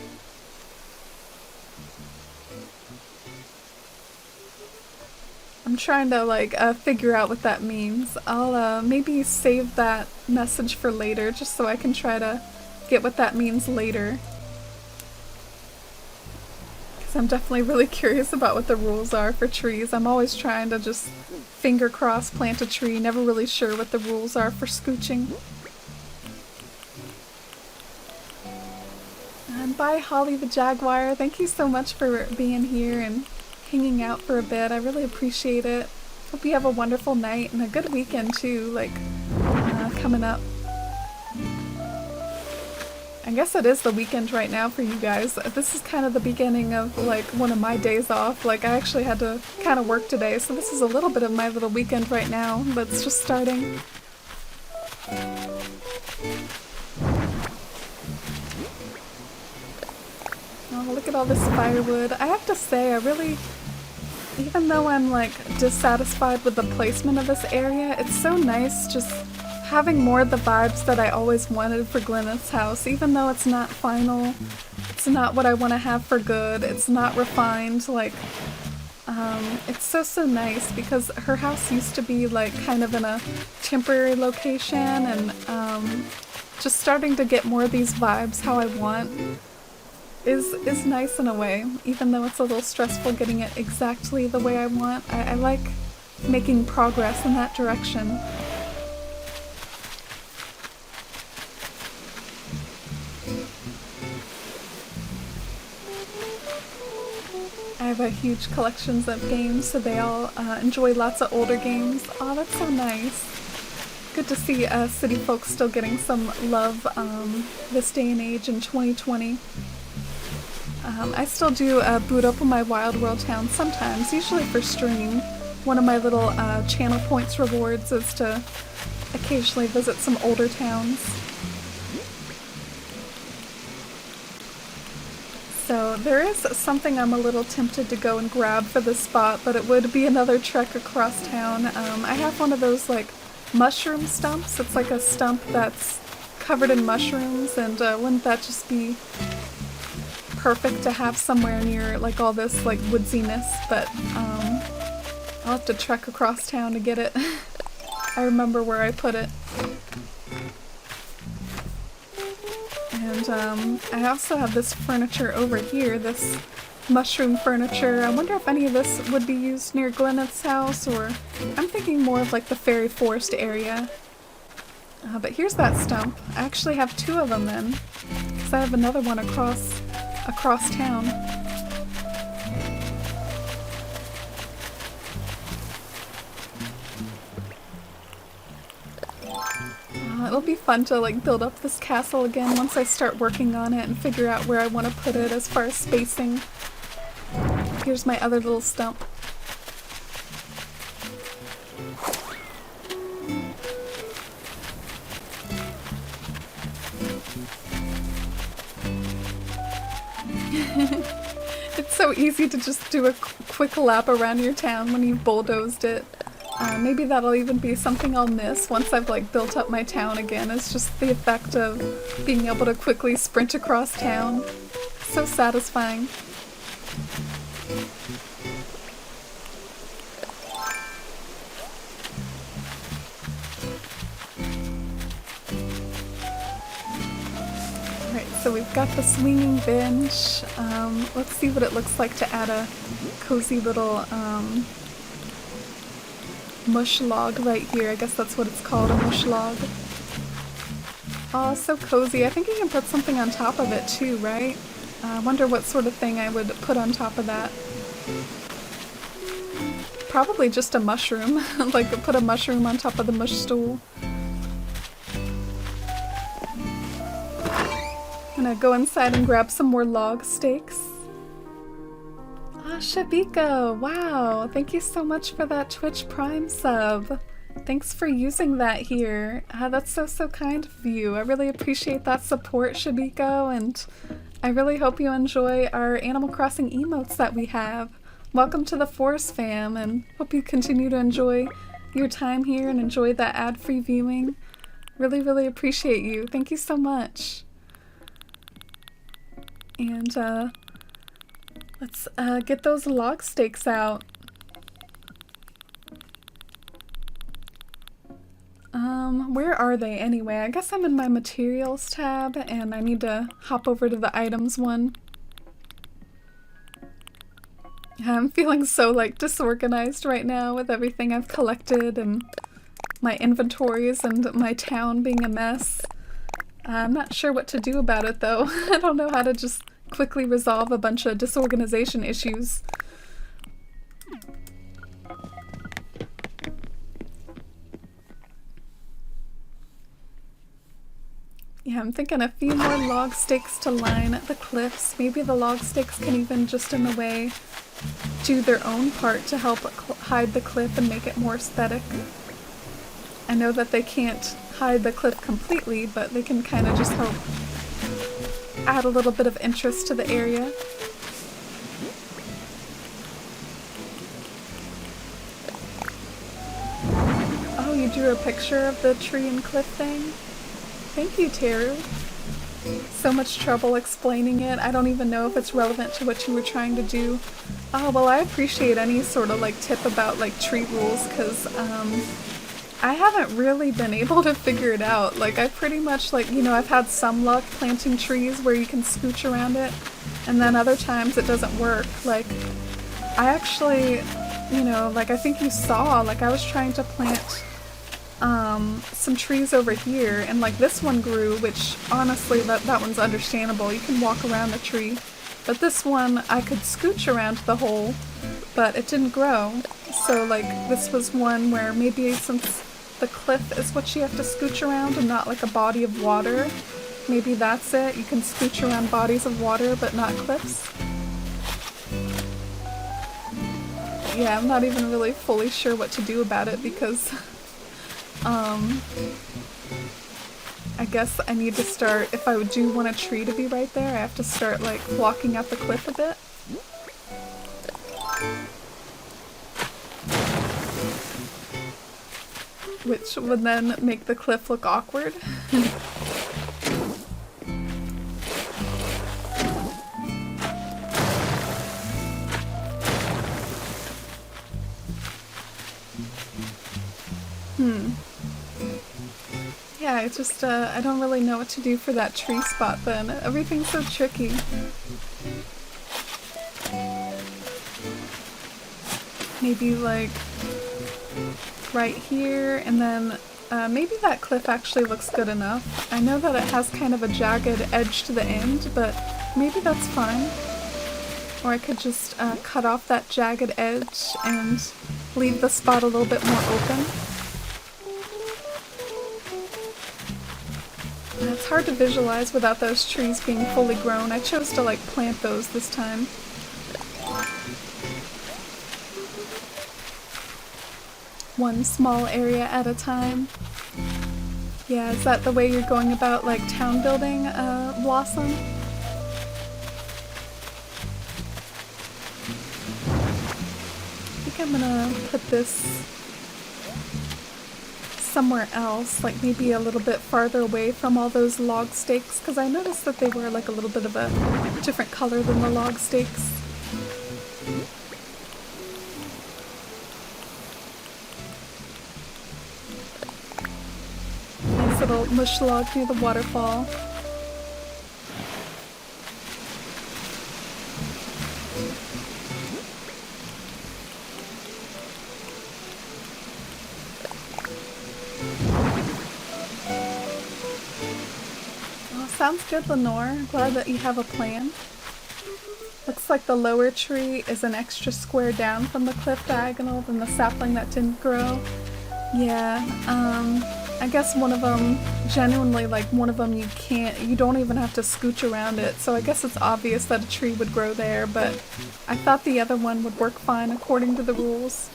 I'm trying to figure out what that means. I'll maybe save that message for later just so I can try to get what that means later. Because I'm definitely really curious about what the rules are for trees. I'm always trying to just finger cross plant a tree, never really sure what the rules are for scooching. And bye Holly the Jaguar, thank you so much for being here and hanging out for a bit. I really appreciate it. Hope you have a wonderful night and a good weekend too, coming up. I guess it is the weekend right now for you guys. This is kind of the beginning of one of my days off. I actually had to kind of work today, so this is a little bit of my little weekend right now that's just starting. Oh, look at all this firewood. I have to say, even though I'm dissatisfied with the placement of this area, it's so nice just having more of the vibes that I always wanted for Glyneth's house. Even though it's not final, it's not what I want to have for good, it's not refined, it's so nice because her house used to be kind of in a temporary location, and just starting to get more of these vibes how I want is nice in a way, even though it's a little stressful getting it exactly the way I want. I like making progress in that direction. I have a huge collections of games, so they all enjoy lots of older games. Oh, that's so nice. Good to see City Folk still getting some love this day and age in 2020. I still do boot up on my Wild World town sometimes, usually for stream. One of my little channel points rewards is to occasionally visit some older towns. So there is something I'm a little tempted to go and grab for this spot, but it would be another trek across town. I have one of those mushroom stumps. It's like a stump that's covered in mushrooms, and wouldn't that just be perfect to have somewhere near all this woodsiness? But I'll have to trek across town to get it. I remember where I put it. And I also have this furniture over here, this mushroom furniture. I wonder if any of this would be used near Glyneth's house, or I'm thinking more of the fairy forest area. But here's that stump. I actually have two of them then, because I have another one across town. it'll be fun to like build up this castle again once I start working on it and figure out where I want to put it as far as spacing. Here's my other little stump. It's so easy to just do a quick lap around your town when you've bulldozed it. Maybe that'll even be something I'll miss once I've like built up my town again. It's just the effect of being able to quickly sprint across town. So satisfying. Alright, so we've got the swinging bench. Let's see what it looks like to add a cozy little mush log right here. I guess that's what it's called, a mush log. Oh, so cozy. I think you can put something on top of it too, right? I wonder what sort of thing I would put on top of that. Probably just a mushroom. Like put a mushroom on top of the mush stool. I'm gonna go inside and grab some more log steaks. Ah, Shabiko! Wow! Thank you so much for that Twitch Prime sub. Thanks for using that here. That's so kind of you. I really appreciate that support, Shabiko, and I really hope you enjoy our Animal Crossing emotes that we have. Welcome to the Forest fam, and hope you continue to enjoy your time here and enjoy that ad-free viewing. Really appreciate you. Thank you so much. And let's get those log steaks out. Where are they anyway? I guess I'm in my materials tab and I need to hop over to the items one. I'm feeling so like disorganized right now with everything I've collected and my inventories and my town being a mess. I'm not sure what to do about it though. I don't know how to just quickly resolve a bunch of disorganization issues. Yeah, I'm thinking a few more log stakes to line the cliffs. Maybe the log stakes can even just in a way do their own part to help hide the cliff and make it more aesthetic. I know that they can't hide the cliff completely, but they can kind of just help add a little bit of interest to the area. Oh, you drew a picture of the tree and cliff thing? Thank you, Teru. So much trouble explaining it. I don't even know if it's relevant to what you were trying to do. Oh, well, I appreciate any sort of like tip about like tree rules, because I haven't really been able to figure it out. Like I pretty much like, you know, I've had some luck planting trees where you can scooch around it, and then other times it doesn't work. Like I actually, you know, like I think you saw, like I was trying to plant some trees over here, and like this one grew, which honestly that one's understandable. You can walk around the tree. But this one I could scooch around the hole, but it didn't grow. So like this was one where maybe since the cliff is what you have to scooch around and not like a body of water, maybe that's it. You can scooch around bodies of water but not cliffs. Yeah, I'm not even really fully sure what to do about it because I guess I need to start, if I do want a tree to be right there, I have to start like blocking out the cliff a bit. Which would then make the cliff look awkward. Yeah, it's just, I don't really know what to do for that tree spot then. Everything's so tricky. Maybe like right here, and then maybe that cliff actually looks good enough. I know that it has kind of a jagged edge to the end, but maybe that's fine. Or I could just cut off that jagged edge and leave the spot a little bit more open. And it's hard to visualize without those trees being fully grown. I chose to like plant those this time. One small area at a time. Yeah, is that the way you're going about like town building, Blossom? I think I'm gonna put this somewhere else, like maybe a little bit farther away from all those log stakes, because I noticed that they were like a little bit of a different color than the log stakes. Nice little mush log near the waterfall. Sounds good, Lenore. Glad that you have a plan. Looks like the lower tree is an extra square down from the cliff diagonal than the sapling that didn't grow. Yeah, I guess one of them, genuinely, like one of them you don't even have to scooch around it, so I guess it's obvious that a tree would grow there, but I thought the other one would work fine according to the rules.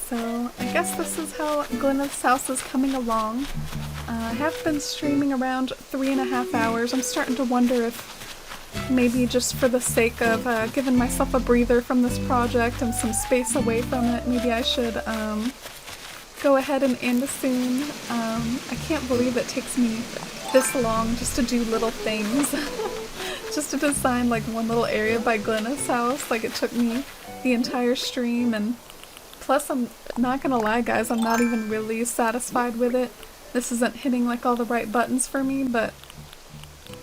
So, I guess this is how Glyneth's house is coming along. I have been streaming around 3.5 hours. I'm starting to wonder if maybe just for the sake of giving myself a breather from this project and some space away from it, maybe I should go ahead and end soon. I can't believe it takes me this long just to do little things. Just to design like one little area by Glyneth's house. Like it took me the entire stream, and plus I'm not gonna lie guys, I'm not even really satisfied with it. This isn't hitting like all the right buttons for me, but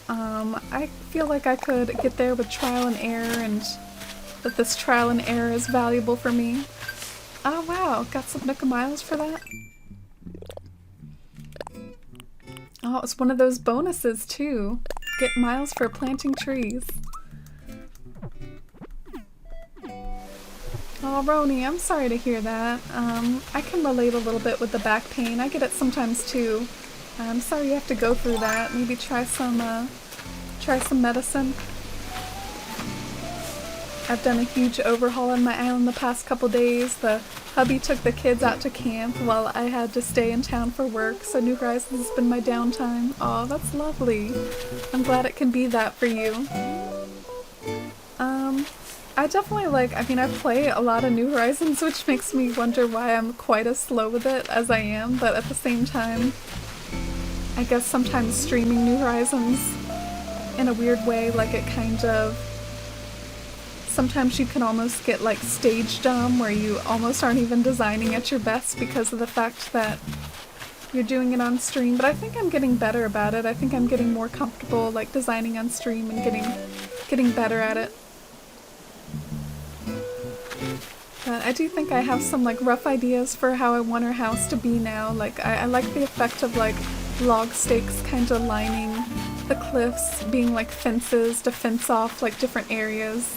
I feel like I could get there with trial and error, and that this trial and error is valuable for me. Oh wow, got some Nook Miles for that? Oh, it's one of those bonuses too. Get miles for planting trees. Oh, Roni, I'm sorry to hear that. I can relate a little bit with the back pain. I get it sometimes too. I'm sorry you have to go through that. Maybe try some medicine. I've done a huge overhaul on my island the past couple days. The hubby took the kids out to camp while I had to stay in town for work, so New Horizons has been my downtime. Oh, that's lovely. I'm glad it can be that for you. I definitely I play a lot of New Horizons, which makes me wonder why I'm quite as slow with it as I am, but at the same time, I guess sometimes streaming New Horizons in a weird way, like it kind of, sometimes you can almost get like stage dumb where you almost aren't even designing at your best because of the fact that you're doing it on stream, but I think I'm getting better about it. I think I'm getting more comfortable like designing on stream and getting better at it. But I do think I have some like rough ideas for how I want our house to be now. Like I like the effect of like log stakes kind of lining the cliffs, being like fences to fence off like different areas.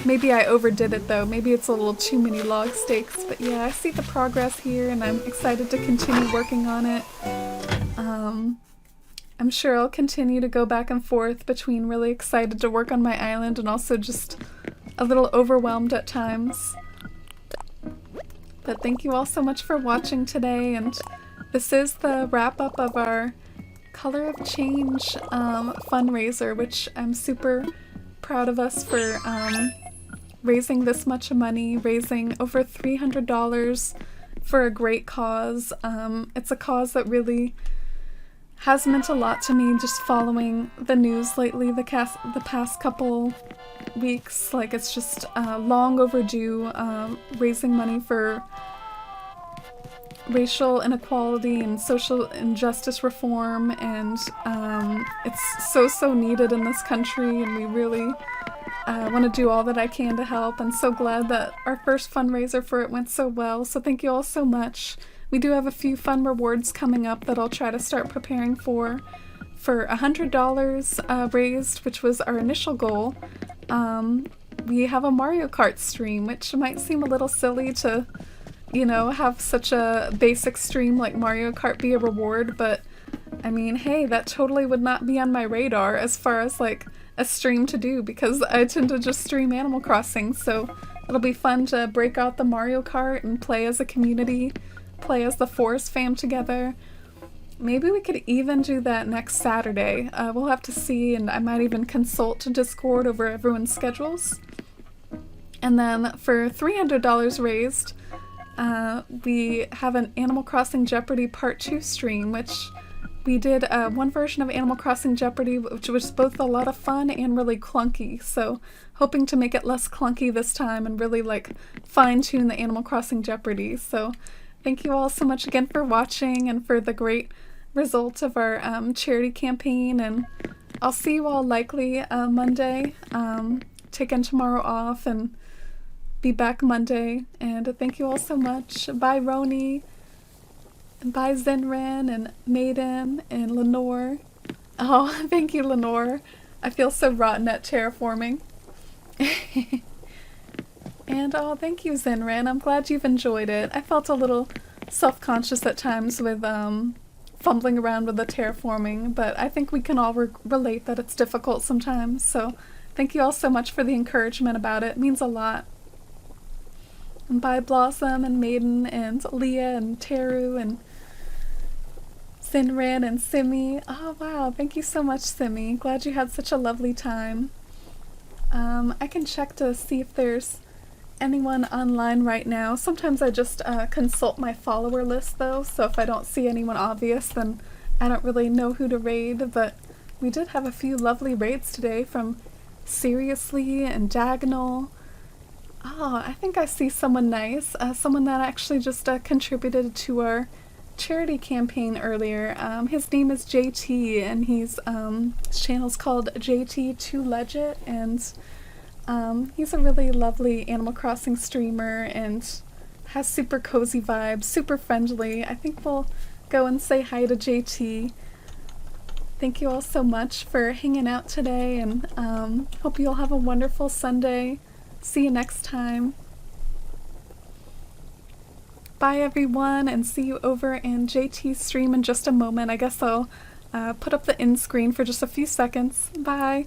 Maybe I overdid it though. Maybe it's a little too many log stakes, but yeah, I see the progress here and I'm excited to continue working on it. I'm sure I'll continue to go back and forth between really excited to work on my island and also just a little overwhelmed at times. But thank you all so much for watching today, and this is the wrap-up of our Color of Change fundraiser, which I'm super proud of us for raising this much money, raising over $300 for a great cause. It's a cause that really has meant a lot to me, just following the news lately, the past couple weeks. Like, it's just long overdue, raising money for racial inequality and social injustice reform, and it's so needed in this country, and we really want to do all that I can to help. I'm so glad that our first fundraiser for it went so well, so thank you all so much. We do have a few fun rewards coming up that I'll try to start preparing for. For $100 raised, which was our initial goal, we have a Mario Kart stream, which might seem a little silly to you know, have such a basic stream like Mario Kart be a reward, but I mean, hey, that totally would not be on my radar as far as like a stream to do because I tend to just stream Animal Crossing, so it'll be fun to break out the Mario Kart and play as a community, play as the Forest fam together. Maybe we could even do that next Saturday. We'll have to see, and I might even consult Discord over everyone's schedules. And then for $300 raised, we have an Animal Crossing Jeopardy Part 2 stream, which we did one version of Animal Crossing Jeopardy, which was both a lot of fun and really clunky. So hoping to make it less clunky this time and really like fine-tune the Animal Crossing Jeopardy. So thank you all so much again for watching and for the great result of our charity campaign. And I'll see you all likely Monday. Taking tomorrow off and be back Monday. And thank you all so much. Bye, Roni. And bye, Zenren and Maiden and Lenore. Oh, thank you, Lenore. I feel so rotten at terraforming. And oh, thank you, Zenren. I'm glad you've enjoyed it. I felt a little self-conscious at times with fumbling around with the terraforming, but I think we can all relate that it's difficult sometimes. So thank you all so much for the encouragement about it. It means a lot. And bye, Blossom and Maiden and Leah and Teru and Sinran and Simi. Oh, wow. Thank you so much, Simi. Glad you had such a lovely time. I can check to see if there's anyone online right now. Sometimes I just consult my follower list, though, so if I don't see anyone obvious, then I don't really know who to raid, but we did have a few lovely raids today from Seriously and Diagonal. Oh, I think I see someone nice. Someone that actually just contributed to our charity campaign earlier. His name is JT, and his channel's called JT2Legit, and he's a really lovely Animal Crossing streamer and has super cozy vibes, super friendly. I think we'll go and say hi to JT. Thank you all so much for hanging out today, and hope you all have a wonderful Sunday. See you next time. Bye everyone, and see you over in JT's stream in just a moment. I guess I'll put up the end screen for just a few seconds. Bye.